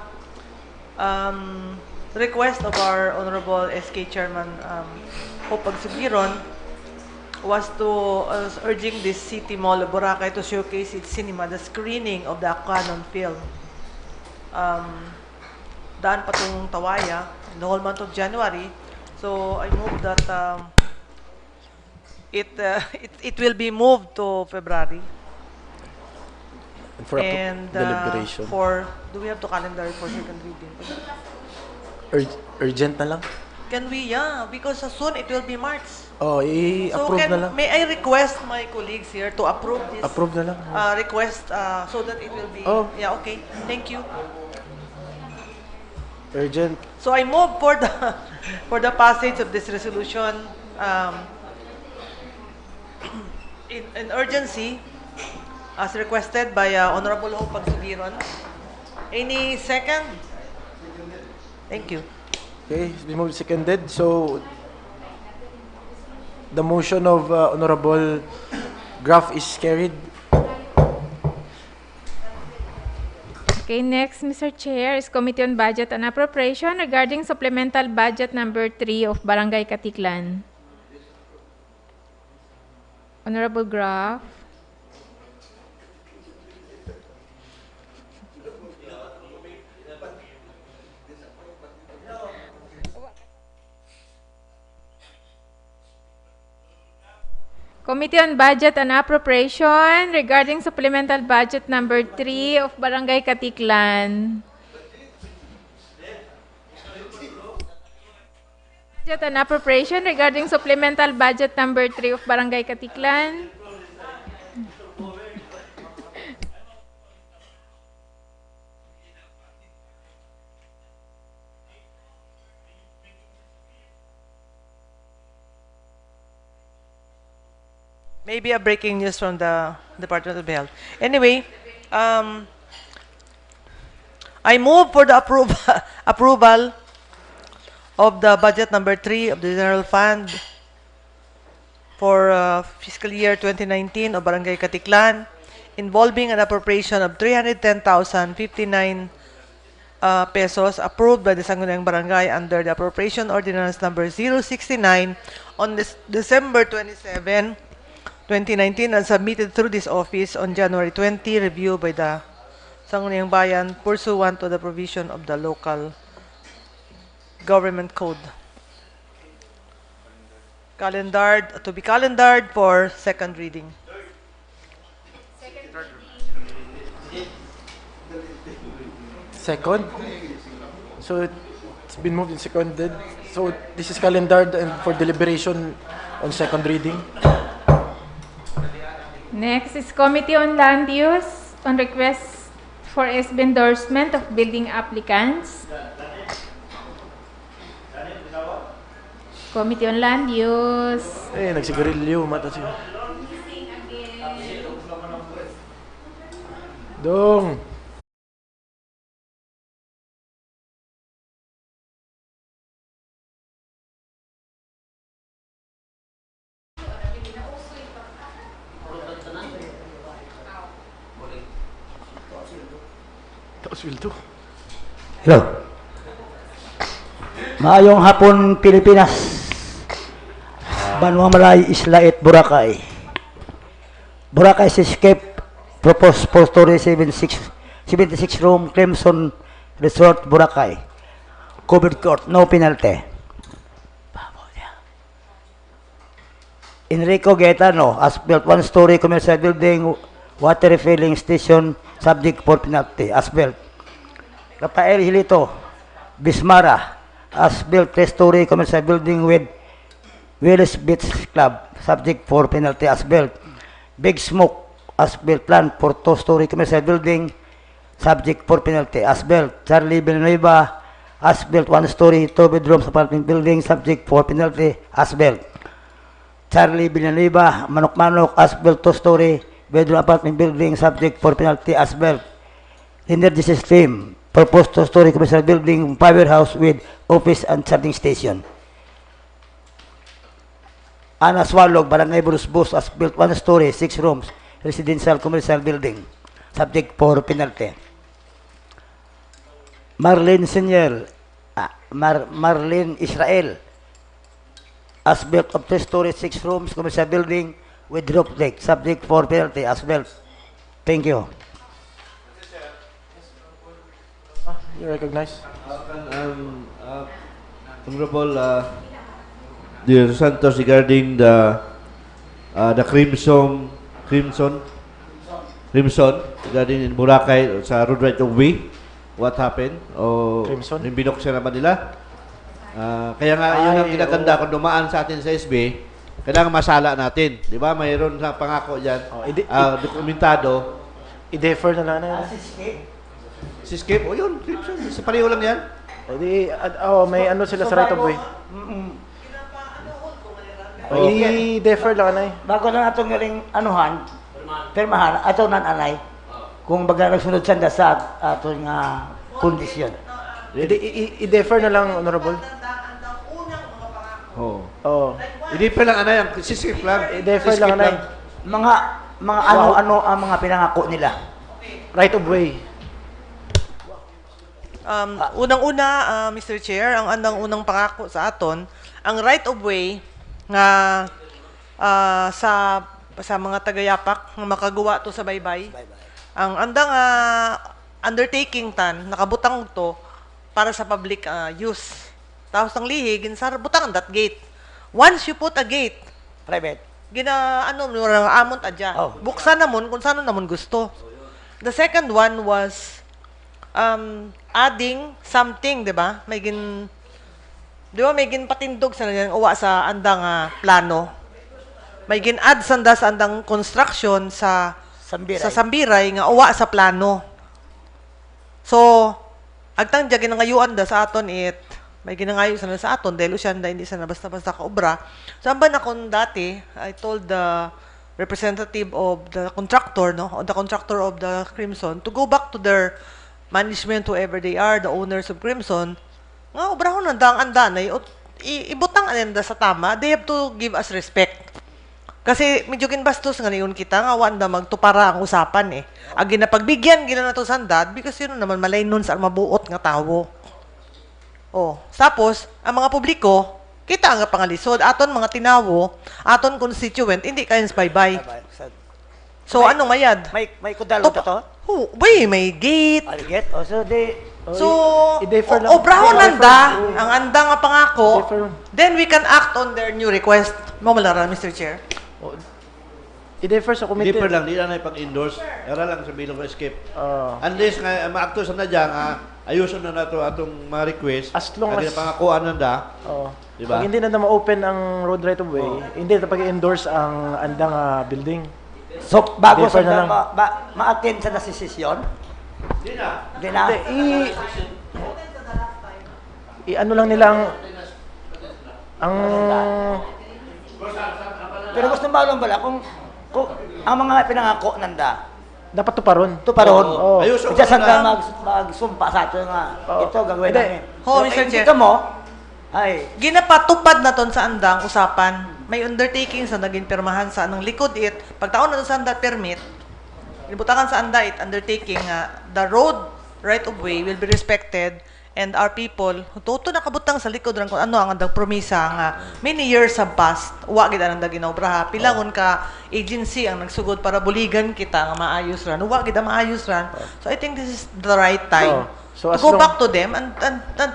request of our Honorable SK Chairman Hope Pagsugiron was to urging this City Mall of Boracay to showcase its cinema, the screening of the Aquanon film, Daan Patungong Tawaya, in the whole month of January. So I move that it will be moved to February. And for deliberation. Do we have to calendar for second reading? Urgent na lang? Can we? Yeah, because soon it will be March. Oh, i-approve na lang. May I request my colleagues here to approve this Approve na lang. request so that it will be... Oh. Yeah, okay. Thank you. Urgent. So I move for the for the passage of this resolution in urgency as requested by Honorable Hope Pagsugiron. Any second? Thank you. Okay, it's been moved seconded. So the motion of Honorable Graf is carried. Okay, next, Mr. Chair, is Committee on Budget and Appropriation regarding Supplemental Budget number 3 of Barangay Katiklan. Honorable Graf. Committee on Budget and Appropriation regarding Supplemental Budget number 3 of Barangay Katiklan. Budget and Appropriation regarding Supplemental Budget number 3 of Barangay Katiklan. Maybe a breaking news from the Department of Health. Anyway, I move for the approval of the budget number 3 of the General Fund for fiscal year 2019 of Barangay Katiklan, involving an appropriation of 310,059 pesos approved by the Sangguniang Barangay under the Appropriation Ordinance number 069 on December 27, 2019 and submitted through this office on January 20, reviewed by the Sangguniang Bayan pursuant to the provision of the local government code. To be calendared for second reading. Second? So It's been moved and seconded. So this is calendared and for deliberation on second reading. Next is Committee on Land Use on request for SB endorsement of building applicants. Committee on Land Use. Eh, nagsigarilyo, mata siya. Dong. Taos Wildo. Hello. Maayong hapon, Pilipinas. Banwa Malay, Isla at Boracay. Boracay Escape proposed 4-story 76 room Crimson Resort Boracay. Covered court, no penalty. Enrico Gaetano has built 1-story commercial building, water refilling station, subject for penalty, as built. Rafael Hilito Bismara has built 3-story commercial building with Willis Beach Club, subject for penalty, as built. Big Smoke has built plan for 2-story commercial building, subject for penalty, as built. Charlie Villanueva has built 1-story 2-bedroom apartment building, subject for penalty, as built. Charlie Villanueva Manok has built 2-story bedroom apartment building, subject for penalty, as built. Energy System proposed 2-story commercial building, powerhouse with office and charging station. Ana Swalog, Barangay Burusbus has built 1-story, 6 rooms, residential commercial building, subject for penalty. Marlene Senior, Marlene Israel has built up 3-story, 6 rooms, commercial building with roof deck, subject for penalty, as built. Thank you. You recognize? Honorable dear Santos, regarding the Crimson regarding in Boracay sa road right of way, what happened? O Crimson? yung binuksan naman nila? Kaya nga yun ang kinaganda kung dumaan sa atin sa SB, kailangan masala natin. Di ba? Mayroon sa pangako dyan, dokumentado. I-defer na lang na. Si Skip, yun, Crimson. Sa pareho lang yan. May ano sila sa right of way. I-defer lang na. Bago na natong galing anuhan, permahan, ato nan anay, kung baga nagsunod sanda sa ato nga kondisyon. I-defer na lang, Honorable. I-defer lang, anay. Si Skip lang. I-defer lang, anay. Mga ano-ano ang mga pinangako nila. Right of way. Unang-una, Mr. Chair, ang unang pangako sa aton, ang right of way nga sa mga tagayapak nga makagawa to sa baybay. Ang andang undertaking tan nakabutang to para sa public use. Tapos ang lihig ginsar butang that gate. Once you put a gate, private. Amon adya. Buksan namon kung saan namon gusto. The second one was adding something, 'di ba? May patindog sa uwa sa andang plano. May gin-add sa andang construction sa Sambiray nga uwa sa plano. So, agtang diya ginangayuan da sa aton may ginangayo sa aton dahil siya hindi sa basta-basta kaobra. So, amban akong dati, I told the representative of the contractor, the contractor of the Crimson, to go back to their management, whoever they are, the owners of Crimson, nga obrahon nandang andanay, ibutang anenda sa tama, they have to give us respect. Kasi medyo ginbastos nga niyon kita, nga wanda magtupara ang usapan Agi na pagbigyan, gina na to sandad, because yun naman malay nun sa mabuot nga tawo. Tapos, ang mga publiko, kita nga pangalisod, aton mga tinawo, aton constituent, hindi kayo bye-bye. So, anong mayad? May kudalo to? May gate. Gate? Obrahon nanda, ang anda nga pangako, then we can act on their new request. Mamalara, Mr. Chair. I-defer sa committee. Deeper lang, di na pag-endorse. Era lang sa bilog escape. Unless nga maakto sa nadya nga ayuson na nato atong mga request. As long as pangakuan nanda. Diba? Pag hindi na ma-open ang road right of way, hindi na pag-endorse ang andang building. So, bago Defer sa na lang. ma-attend sa desisyon? Di na. Hindi na. I-ano lang nila ang Pero gusto mo bala kung ang mga pinangako nanda, dapat tuparon. Tuparon. Oo. Ayuso ko sanda magsumpa sa ato nga ito gagawin namin. Ho, Pero Mr. hindi Chair. ka mo, ay, Ginapatupad na ton sa andang usapan. May undertaking sa naging pirmahan sa anong likod it. Pagtaon na to sa anda permit, ibutakan sa anda it undertaking the road right of way will be respected and our people tuto nakabutang sa likod ran kung ano ang andang promisa nga many years have passed wa gid ang ginaobraha pilangon ka agency ang nagsugod para buligan kita nga maayos ran wa gid maayos ran. So I think this is the right time So to as go long- back to them and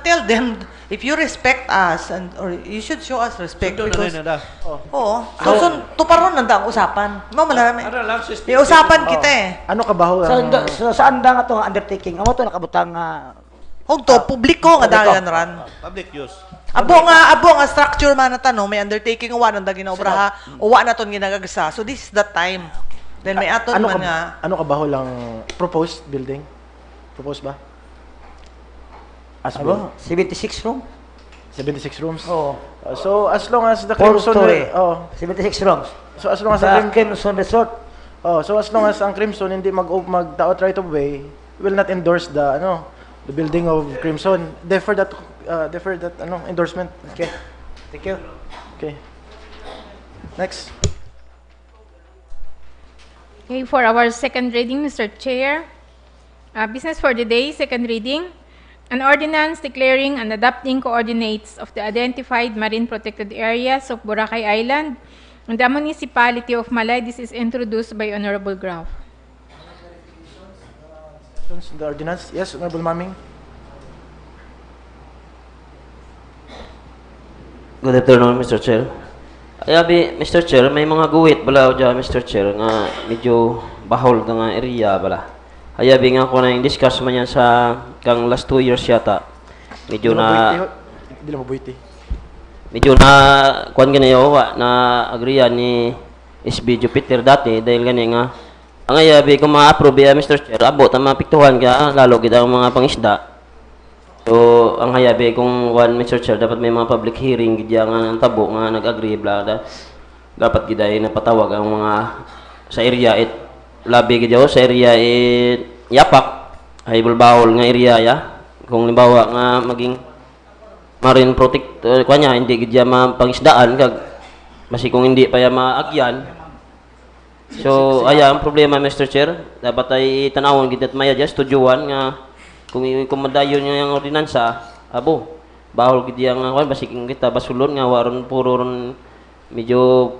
tell them if you respect us and or you should show us respect Ito na because rin nanda. oo so tuparon nanda ang usapan mo malami Ano lang, system. may usapan kita ano ka ba ho? sa anda nga to nga undertaking, amo to nakabutang nga Hog to publiko nga dagan ran. Public use. Abo nga structure man na tanong may undertaking wa nanda ginaobraha o wa na ton ginagagsa. So this is the time. Then may aton ano man ka, nga ano ka ba ho lang proposed building? Proposed ba? As Abo, 76 room. 76 rooms. Oo. So as long as the 4 Crimson story. oh. 76 rooms. So as long as Sa the Crimson Resort. so as long as ang Crimson hindi magdaot right of way, will not endorse the building of Crimson. Defer that endorsement. Okay. Thank you. Okay. Next. Okay, for our second reading, Mr. Chair. Business for the day, second reading. An ordinance declaring and adopting coordinates of the identified marine protected areas of Boracay Island in the municipality of Malay. This is introduced by Honorable Graf. The ordinance. Yes, Honorable Maming. Good afternoon, Mr. Chair. Ayabi, Mr. Chair, may mga guwit bala o dyan, Mr. Chair, nga medyo bahol ka nga area bala. Ayabi nga ko na yung discuss man yan sa kang last 2 years yata. Medyo na... Hindi lang mabuiti. Medyo na... Kuan ganayo, na agriya ni SB Jupiter dati dahil gani nga ang ayabi kung ma-approve ya, Mr. Chair, abot ang mapiktuhan ka, lalo kita ang mga pangisda. So, ang hayabi kung one, Mr. Chair, dapat may mga public hearing, gidya nga ng tabo, nga nag-agree, bla, dapat giday napatawag ang mga sa area, labi gidya sa area, yapak, ay bulbahol nga area, ya. Kung limbawa nga maging marine protect, kanya, hindi gidya mapangisdaan, basi kung hindi pa ya maagyan. So, ang problema, Mr. Chair, dapat ay tanawon gitat maya just to juwan nga kung madayon niya yung ordinansa, bahol gid yang basi kita basulon nga waron puro ron medyo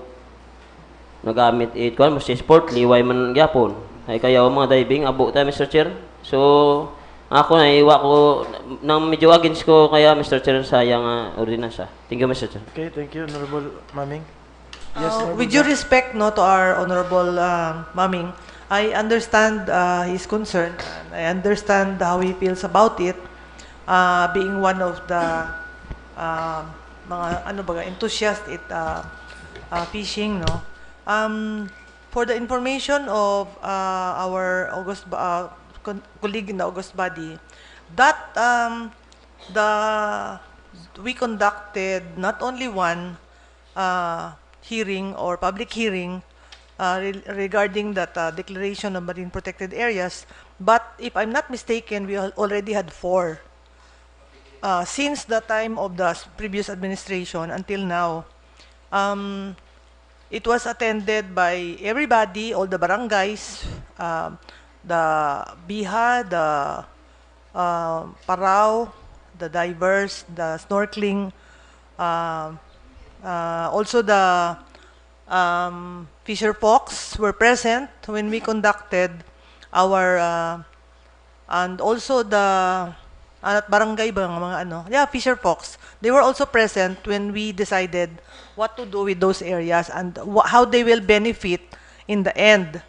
nagamit kuan mas sport liway man gyapon. Ay kaya mga diving ta, Mr. Chair. So, ako na iwa ko nang medyo against ko kaya Mr. Chair sayang ordinansa. Thank you, Mr. Chair. Okay, thank you, Honorable Maming. Yes, with due respect to our honorable Maming, I understand his concern. And I understand how he feels about it. Being one of the mga enthusiast at fishing, no. For the information of our colleague in the August body, that we conducted not only one hearing or public hearing regarding that declaration of marine protected areas, but if I'm not mistaken, we already had 4 since the time of the previous administration until now. It was attended by everybody, all the barangays, the Biha, the Parao, the divers, the snorkeling, also the fisher folks were present when we conducted our and also the barangay ba mga fisher folks, they were also present when we decided what to do with those areas and how they will benefit in the end,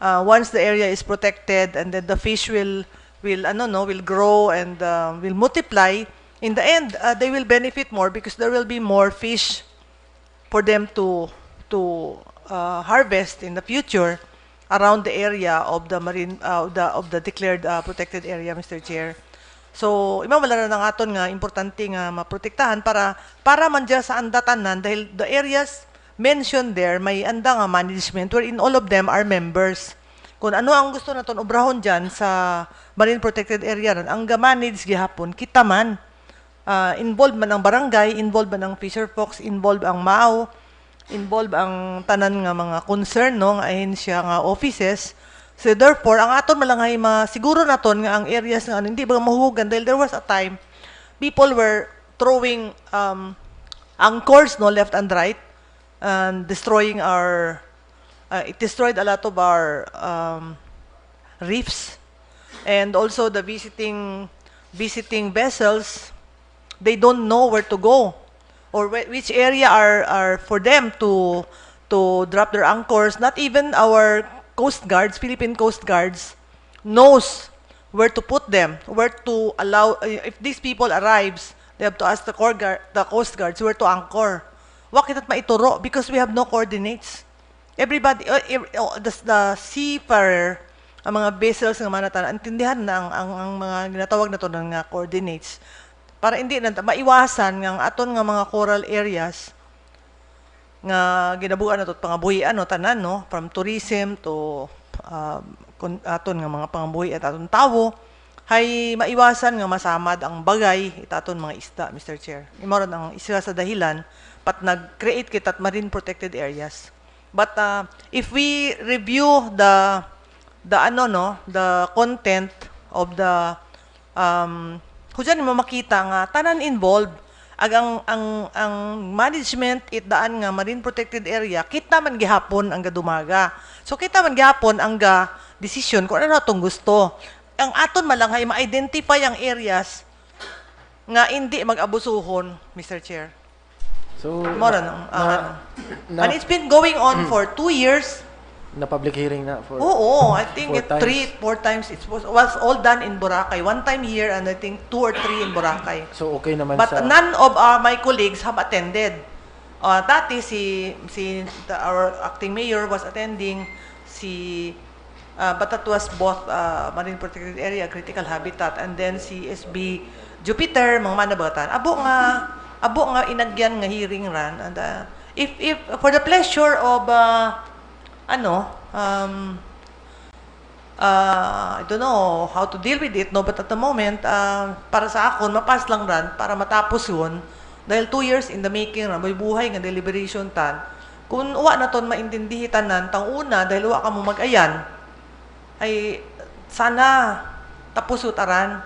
once the area is protected, and then the fish will ano no will grow and will multiply. In the end, they will benefit more because there will be more fish for them to harvest in the future around the area of the marine of the declared protected area, Mr. Chair. So imawala na aton nga importante nga maprotektahan para man dya sa andatanan dahil the areas mentioned there may anda nga management wherein all of them are members. Kung ano ang gusto naton obrahon dyan sa marine protected area ron, ang ga-manage gihapon kita man. Involved man ang barangay, involved man ang fisher folks, involved ang MAO, involved ang tanan nga mga concern no nga ahensya nga offices. So therefore ang aton malangay masiguro naton nga ang areas nga hindi ba mahuhugan dahil there was a time people were throwing anchors no left and right and destroying our it destroyed a lot of our reefs, and also the visiting vessels, they don't know where to go or which area are for them to drop their anchors. Not even our coast guards, Philippine coast guards, knows where to put them, where to allow. If these people arrives, they have to ask the coast guards where to anchor. Wakit at maituro because we have no coordinates. Everybody, the seafarer, ang mga vessels ng manatan, intindihan na ang mga ginatawag na to ng coordinates para hindi na maiwasan ng aton nga mga coral areas nga ginabuan nato pangabuhi ano tanan no, from tourism to aton nga mga pangabuhi at aton tawo hay maiwasan nga masamad ang bagay itaton mga isda, Mr. Chair. Imo ron ang isa sa dahilan pat nag-create kita at marine protected areas. But if we review the content of the kujan mo makita nga tanan involved ang management itdaan nga marine protected area kita man gihapon ang gadumaga. So kita man gihapon ang ga decision kung ano natong gusto. Ang aton malanghay ma-identify ang areas nga hindi mag-abusuhon, Mr. Chair. So, and it's been going on for 2 years. Na public hearing na for Oo, I think 4 times it was all done in Boracay. 1 time here and I think 2 or 3 in Boracay. So okay naman But sa none of my colleagues have attended. Dati our acting mayor was attending, but that was both marine protected area, critical habitat, and then si SB Jupiter, mga manabatan. Abo nga inagyan nga hearing ran, and if for the pleasure of I don't know how to deal with it, no, but at the moment para sa akon mapas lang ran para matapos yun dahil 2 years in the making ran may buhay nga deliberation tan kung uwa na ton maintindihi tanan tang una dahil uwa ka mo mag-ayan ay sana tapos utaran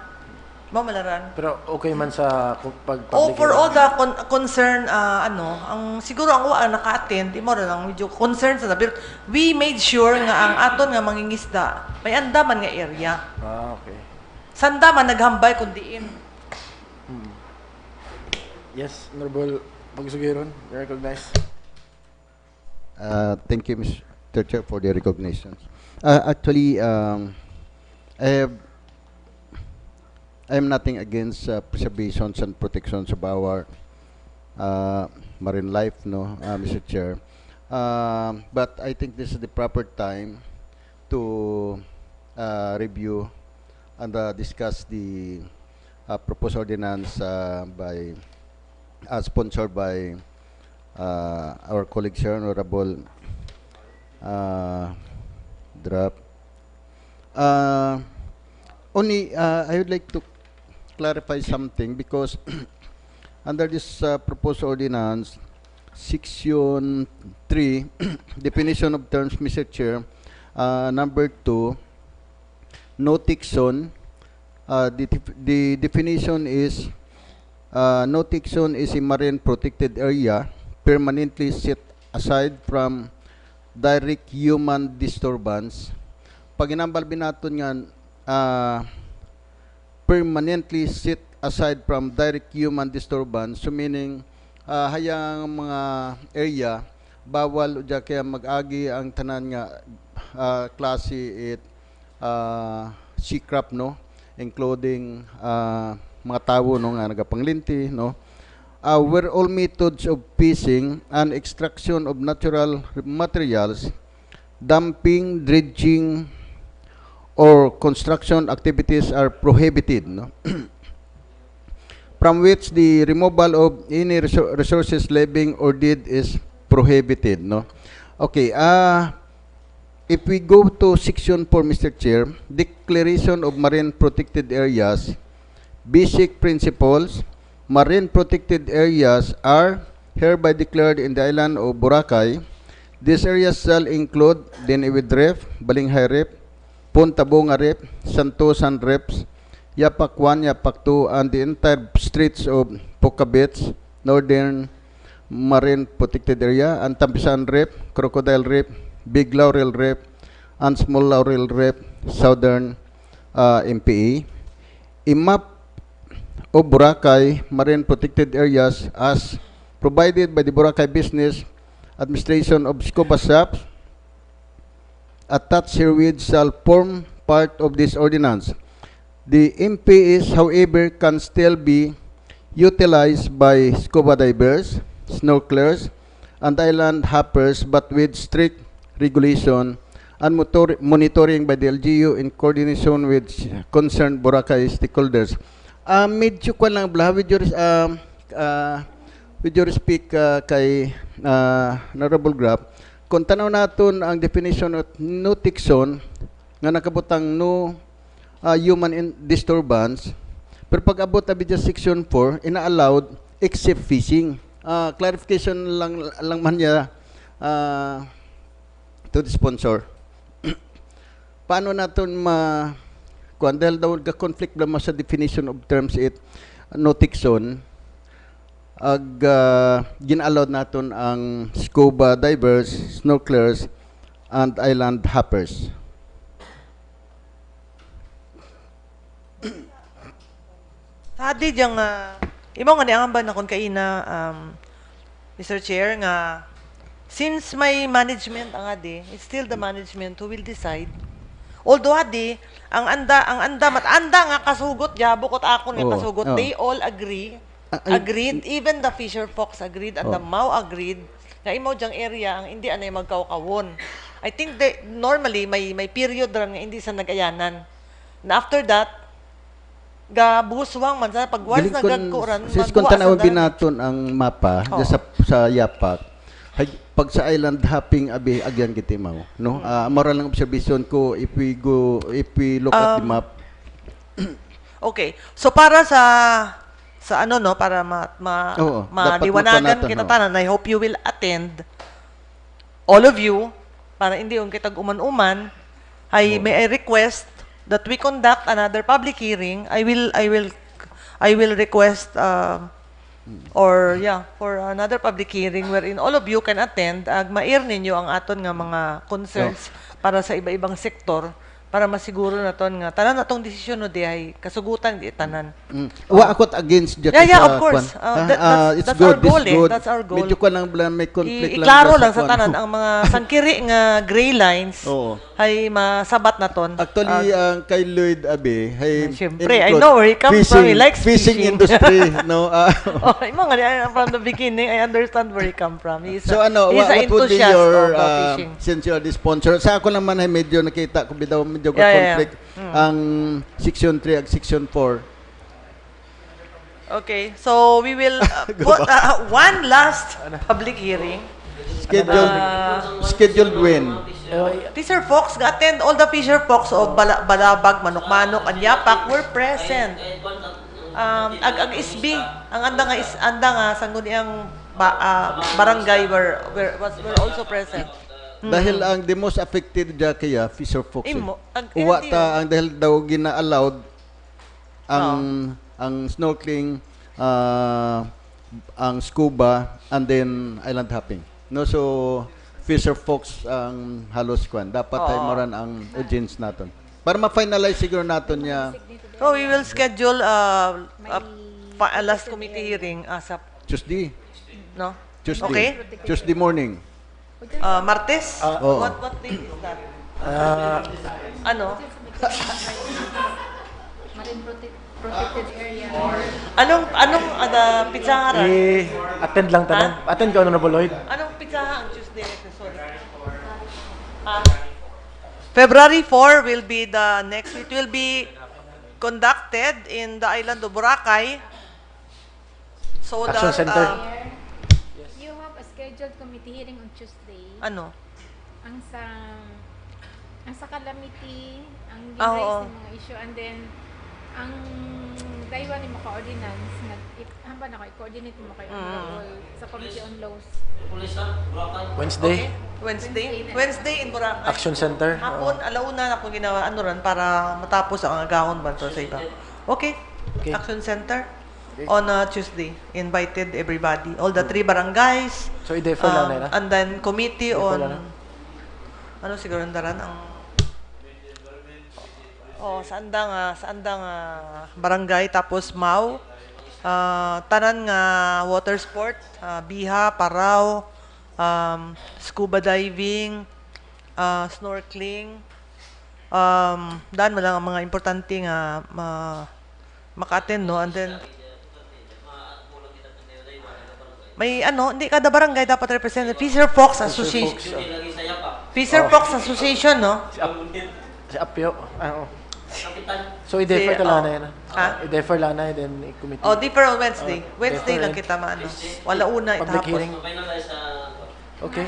mamalaran. Pero okay man sa for all the concern, ang siguro ang uwa naka-attend, di mo rin ang medyo concern sa pero we made sure nga ang aton nga mangingisda, may andaman nga area. Okay. Sanda man naghambay kundiin. Yes, Honorable Pagsugiron, you recognize. Thank you, Mr. Chair, for the recognition. Actually, I'm nothing against preservations and protections of our marine life, no, Mr. Chair. But I think this is the proper time to review and discuss the proposed ordinance sponsored by our colleague, Sir Honorable Drap. I would like to clarify something because under this proposed ordinance, Section 3, definition of terms, Mr. Chair, number 2, nautic zone, the definition is nautic zone is a marine protected area permanently set aside from direct human disturbance. Pag inambal binaton nga permanently set aside from direct human disturbance, so meaning hayang mga area bawal udya kaya mag-agi ang tanan nga klase it seacraft, no, including mga tawo, no, nga nagapanglinti, no. Where all methods of fishing and extraction of natural materials, dumping, dredging, or construction activities are prohibited, no. From which the removal of any resources, levying or deed is prohibited, no. Okay, if we go to section 4, Mr. Chair, declaration of marine protected areas, basic principles. Marine protected areas are hereby declared in the island of Boracay. These areas shall include Diniwid Reef, Balinghay Reef, Punta Bunga Reef, Santosan Reefs, Yapak 1, Yapak 2, and the entire streets of Puka Beach, Northern Marine Protected Area, and Tampisan Reef, Crocodile Reef, Big Laurel Reef, and Small Laurel Reef, Southern MPE. A map of Boracay Marine Protected Areas as provided by the Boracay Business Administration of Scuba Shops attached herewith shall form part of this ordinance. The MPAs, however, can still be utilized by scuba divers, snorkelers, and island hoppers, but with strict regulation and monitoring by the LGU in coordination with concerned Boracay stakeholders. Medyo ko lang, with your respect kay Honorable Grab, kung tanaw natin ang definition of nautic zone, nga nakabutang no human disturbance, pero pag abot na bidya section 4, ina-allowed except fishing. Clarification lang man niya to the sponsor. Paano natin kuan dahil daw ka-conflict naman sa definition of terms it nautic zone, gin-allowed natin ang scuba divers, snorkelers, and island hoppers. Sadi diyang, imaw nga niyangan ba na kung kaina, Mr. Chair, nga, since may management ang adi, it's still the management who will decide. Although adi, ang anda nga kasugot, bukot ako nga kasugot, they all agreed, even the fisher folks agreed, and the Mau agreed, na imaw diyang area, ang hindi anay magkawkawon. I think normally, may period rin nga hindi sa nagayanan. And after that, buswang man sa pag once nagagkuran, sis kung tanawin binaton ang mapa sa Yapak, pag sa island hopping agyan kitimaw, no. Moral lang observation ko if we look at the map. Okay, so para sa ano, no, para maliwanagan kita tanan, I hope you will attend, all of you, para hindi yung kitag uman-uman, may I request that we conduct another public hearing. I will request for another public hearing wherein all of you can attend, ma-air ninyo ang aton nga mga concerns para sa iba-ibang sektor, para masiguro na ton nga tanan natong desisyon no di ay kasugutan di tanan. Wa akot against just of course. That's our goal. That's our goal. Medyo ko lang may conflict lang. Iklaro lang sa tanan ang mga sangkiri nga gray lines ay masabat na ton. Actually, kay Lloyd Abe, siyempre, I know where he comes from. He likes fishing industry, no. Imo nga from the beginning, I understand where he come from. So ano, what would be your since you are the sponsor? Sa ako naman ay medyo nakita ko bitaw medyo conflict ang section 3 at section 4. Okay, so we will put one last public heaing. Scheduled when? Fisher folks, attend all the fisher folks of Balabag, Manok-Manok, and Yapak were present. Ang isbi, ang anda nga sangguni ang barangay were also present. Dahil ang the most affected dya kaya fisher folks. Ang dahil daw gina-allowed ang snorkeling, ang scuba, and then island hopping. No, so fisher folks ang halos kwan. Dapat ay moran ang audience naton. Para ma-finalize siguro naton niya. So we will schedule a last committee hearing as a Tuesday. No? Tuesday. Okay. Tuesday morning. Martes? Oo. What date is that? Ano? Marine protected area. Anong pizzaharan? Attend lang tanan. Attend ka, Honorable Lloyd. Anong pizzahan Tuesday? Sorry. February 4 will be the next. It will be conducted in the island of Boracay. So Action that, Center. You have a scheduled committee hearing on Tuesday. Ano? Ang sa calamity, ang Oo. raise ng mga issue, and then ang daywa ni mga ordinance hamba na kayo coordinate mo kayo sa Committee on Laws. Wednesday. Wednesday in Boracay. Action Center. Hapon, alauna na akong ginawa para matapos ang agahon ba to sa iba. Okay. Action Center. On Tuesday, invited everybody, all the 3 barangays. So i-defer lang na. And then committee Defer on lang. ano siguro daran ang sa andang barangay tapos Mau, tanan nga water sport, biha, paraw, scuba diving, snorkeling, dan mo lang ang mga importante nga maka-attend, no? And then may hindi kada barangay dapat represented. Fisher Fox Association. Fisher Fox Association, no? Si Apio. So i-defer ka lang na yan. I-defer lang na then i-committee. Defer on Wednesday. Wednesday lang kita maano. Wala una Public itapos. hearing. Okay.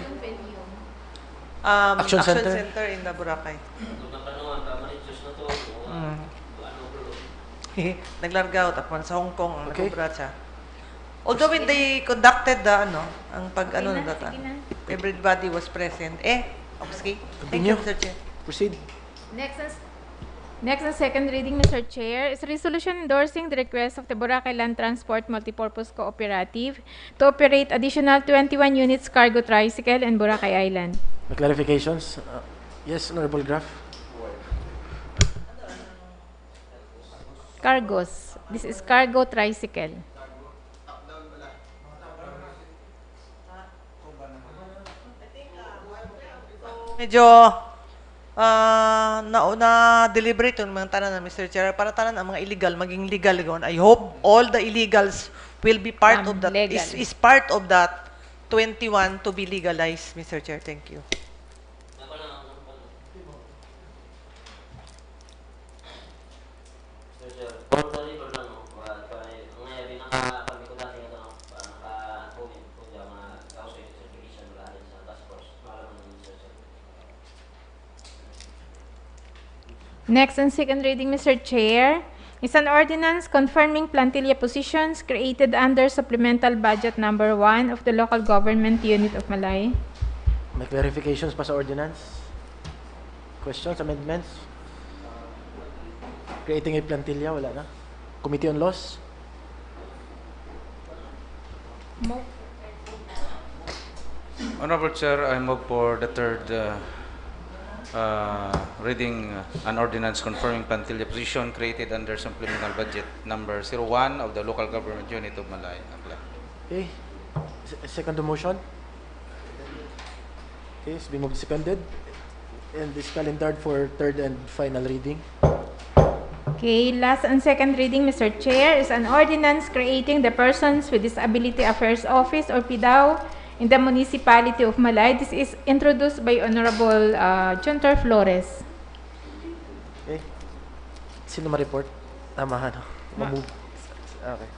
Action Center. Center in the Boracay. Naglargaw tapos sa Hong Kong ang nakubrat siya. Although when they conducted the ang everybody was present. Okay. Thank you, Mr. Chair. Proceed. Next and second reading, Mr. Chair, is a resolution endorsing the request of the Boracay Land Transport Multipurpose Cooperative to operate additional 21 units cargo tricycle in Boracay Island. May clarifications? Yes, Honorable Graf. Cargos. This is cargo tricycle. Medyo na deliberate yung mga tanan na Mr. Chair para tanan ang mga illegal maging legal gon. I hope all the illegals will be part of that is part of that 21 to be legalized, Mr. Chair. Thank you. Next and second reading, Mr. Chair, is an ordinance confirming plantilla positions created under Supplemental Budget Number 1 of the Local Government Unit of Malay. May clarifications pa sa ordinance? Questions, amendments? Creating a plantilla, wala na. Committee on Laws? Honorable Chair, I move for the third reading an ordinance confirming plantilla position created under supplemental budget number 01 of the local government unit of Malay. Okay. Second the motion. Okay, it's been moved seconded. And this calendared for third and final reading. Okay, last and second reading, Mr. Chair, is an ordinance creating the Persons with Disability Affairs Office or PDAO in the municipality of Malay. This is introduced by Honorable Junter Flores. Okay. Sino ma-report? Tama, ma-move. Okay.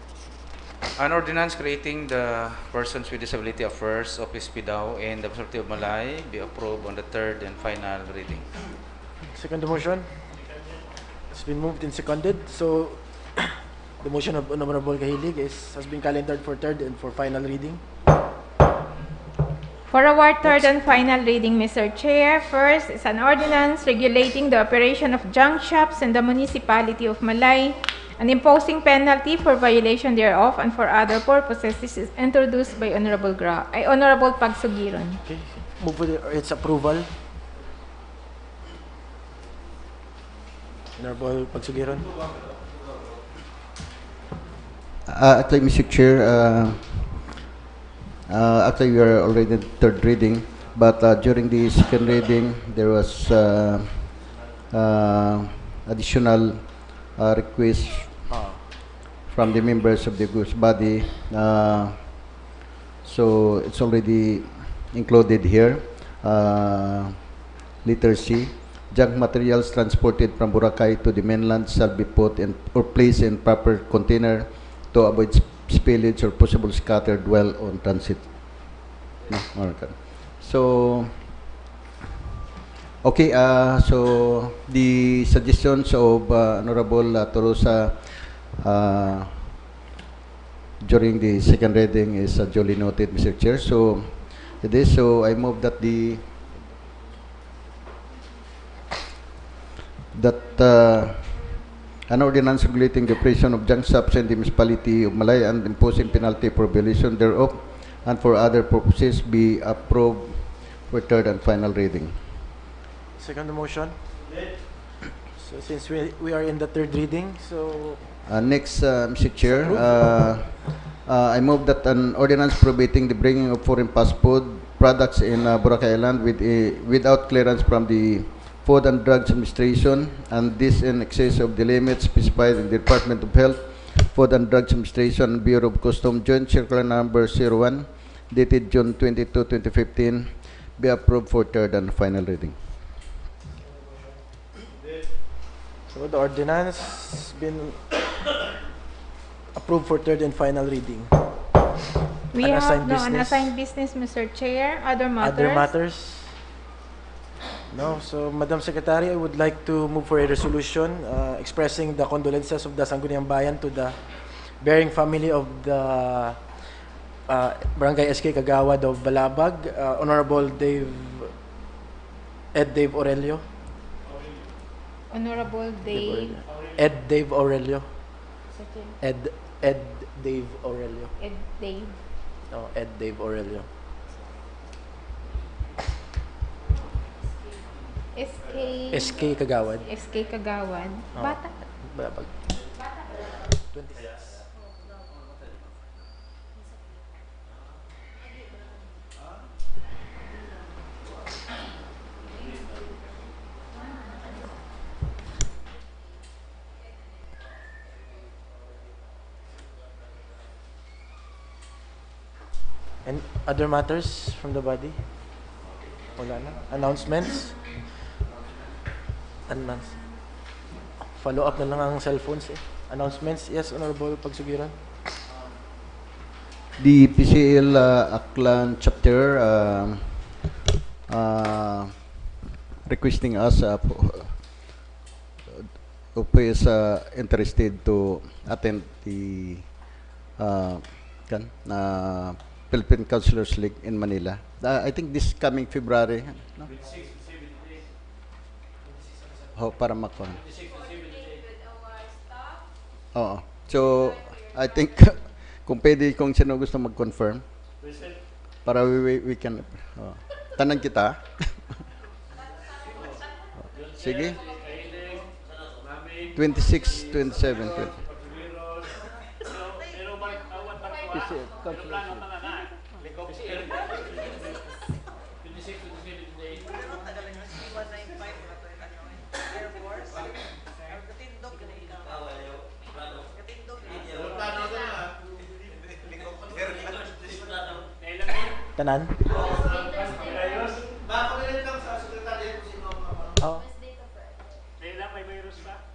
An ordinance creating the Persons with Disability Affairs Office PDAO in the municipality of Malay be approved on the third and final reading. Second the motion. It's been moved and seconded. So, the motion of Honorable Kahilig has been calendared for third and for final reading. For our third and final reading, Mr. Chair, first is an ordinance regulating the operation of junk shops in the municipality of Malay and imposing penalty for violation thereof and for other purposes. This is introduced by Honorable Pagsugiron. Okay. Move for its approval. Honorable Pagsugiron. Actually, Mr. Chair, actually we are already in third reading. but during the second reading, there was additional request from the members of the group's body. So it's already included here. Letter C, junk materials transported from Boracay to the mainland shall be put in or placed in proper container to avoid spillage or possible scattered while on transit. No, okay. So, okay, so the suggestions of Honorable Tolosa during the second reading is duly noted, Mr. Chair. So, it is, so I move that an ordinance regulating the operation of junk shops in the municipality of Malay and imposing penalty for violation thereof and for other purposes be approved for third and final reading. Second motion. So since we are in the third reading, so Next, Mr. Chair, I move that an ordinance prohibiting the bringing of foreign fast food products in Boracay Island without clearance from the Food and Drugs Administration, and this in excess of the limits specified in the Department of Health, Food and Drugs Administration, Bureau of Customs Joint Circular Number 01, dated June 22, 2015, be approved for third and final reading. so the ordinance has been approved for third and final reading. We have Unassigned no business. unassigned business, Mr. Chair. Other matters? Other matters? No. So, Madam Secretary, I would like to move for a resolution expressing the condolences of the Sangguniang Bayan to the bearing family of the Barangay SK Kagawad of Balabag, Honorable Ed Dave Aurelio. Honorable Dave. Ed Dave Aurelio. Ed Dave Aurelio. Ed Dave. No, Ed Dave Aurelio. SK Kagawad. SK Kagawad. Oh. Bata. Balabag. 26. And other matters from the body? Wala na. Announcements? Follow up na lang ang cellphones eh. Announcements? Yes, Honorable Pagsugiran. The PCL Aklan chapter requesting us who is interested to attend the Philippine Councilors League in Manila. I think this coming February. No? Oh, para makon. Oo. So, I think kung pwede, kung sino gusto mag-confirm para we can tanan kita. Sige. 26, 27, 20. Tanan? Oh. May virus ba?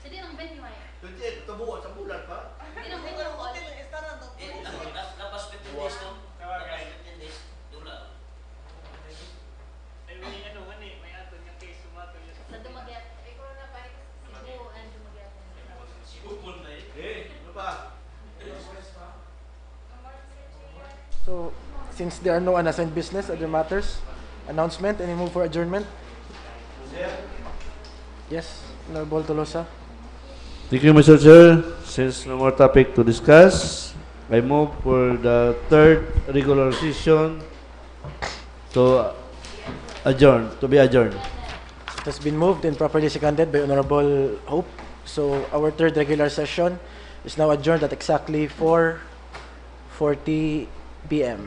Sige, ang venue ay. Tubuan sa bulan pa. Hindi ang venue all. Lapas 15 days no? 15 days. Dula. Ay, may ato niyang case sumato yun. Sa Dumaguete. Ay, corona pa rin. Cebu and Dumaguete. Cebu po na Ano pa? So, since there are no unassigned business, other matters, announcement, any move for adjournment? Yes, Honorable Tolosa. Thank you, Mr. Chair. Since no more topic to discuss, I move for the third regular session to be adjourned. It has been moved and properly seconded by Honorable Hope. So, our third regular session is now adjourned at exactly 4:40 p.m.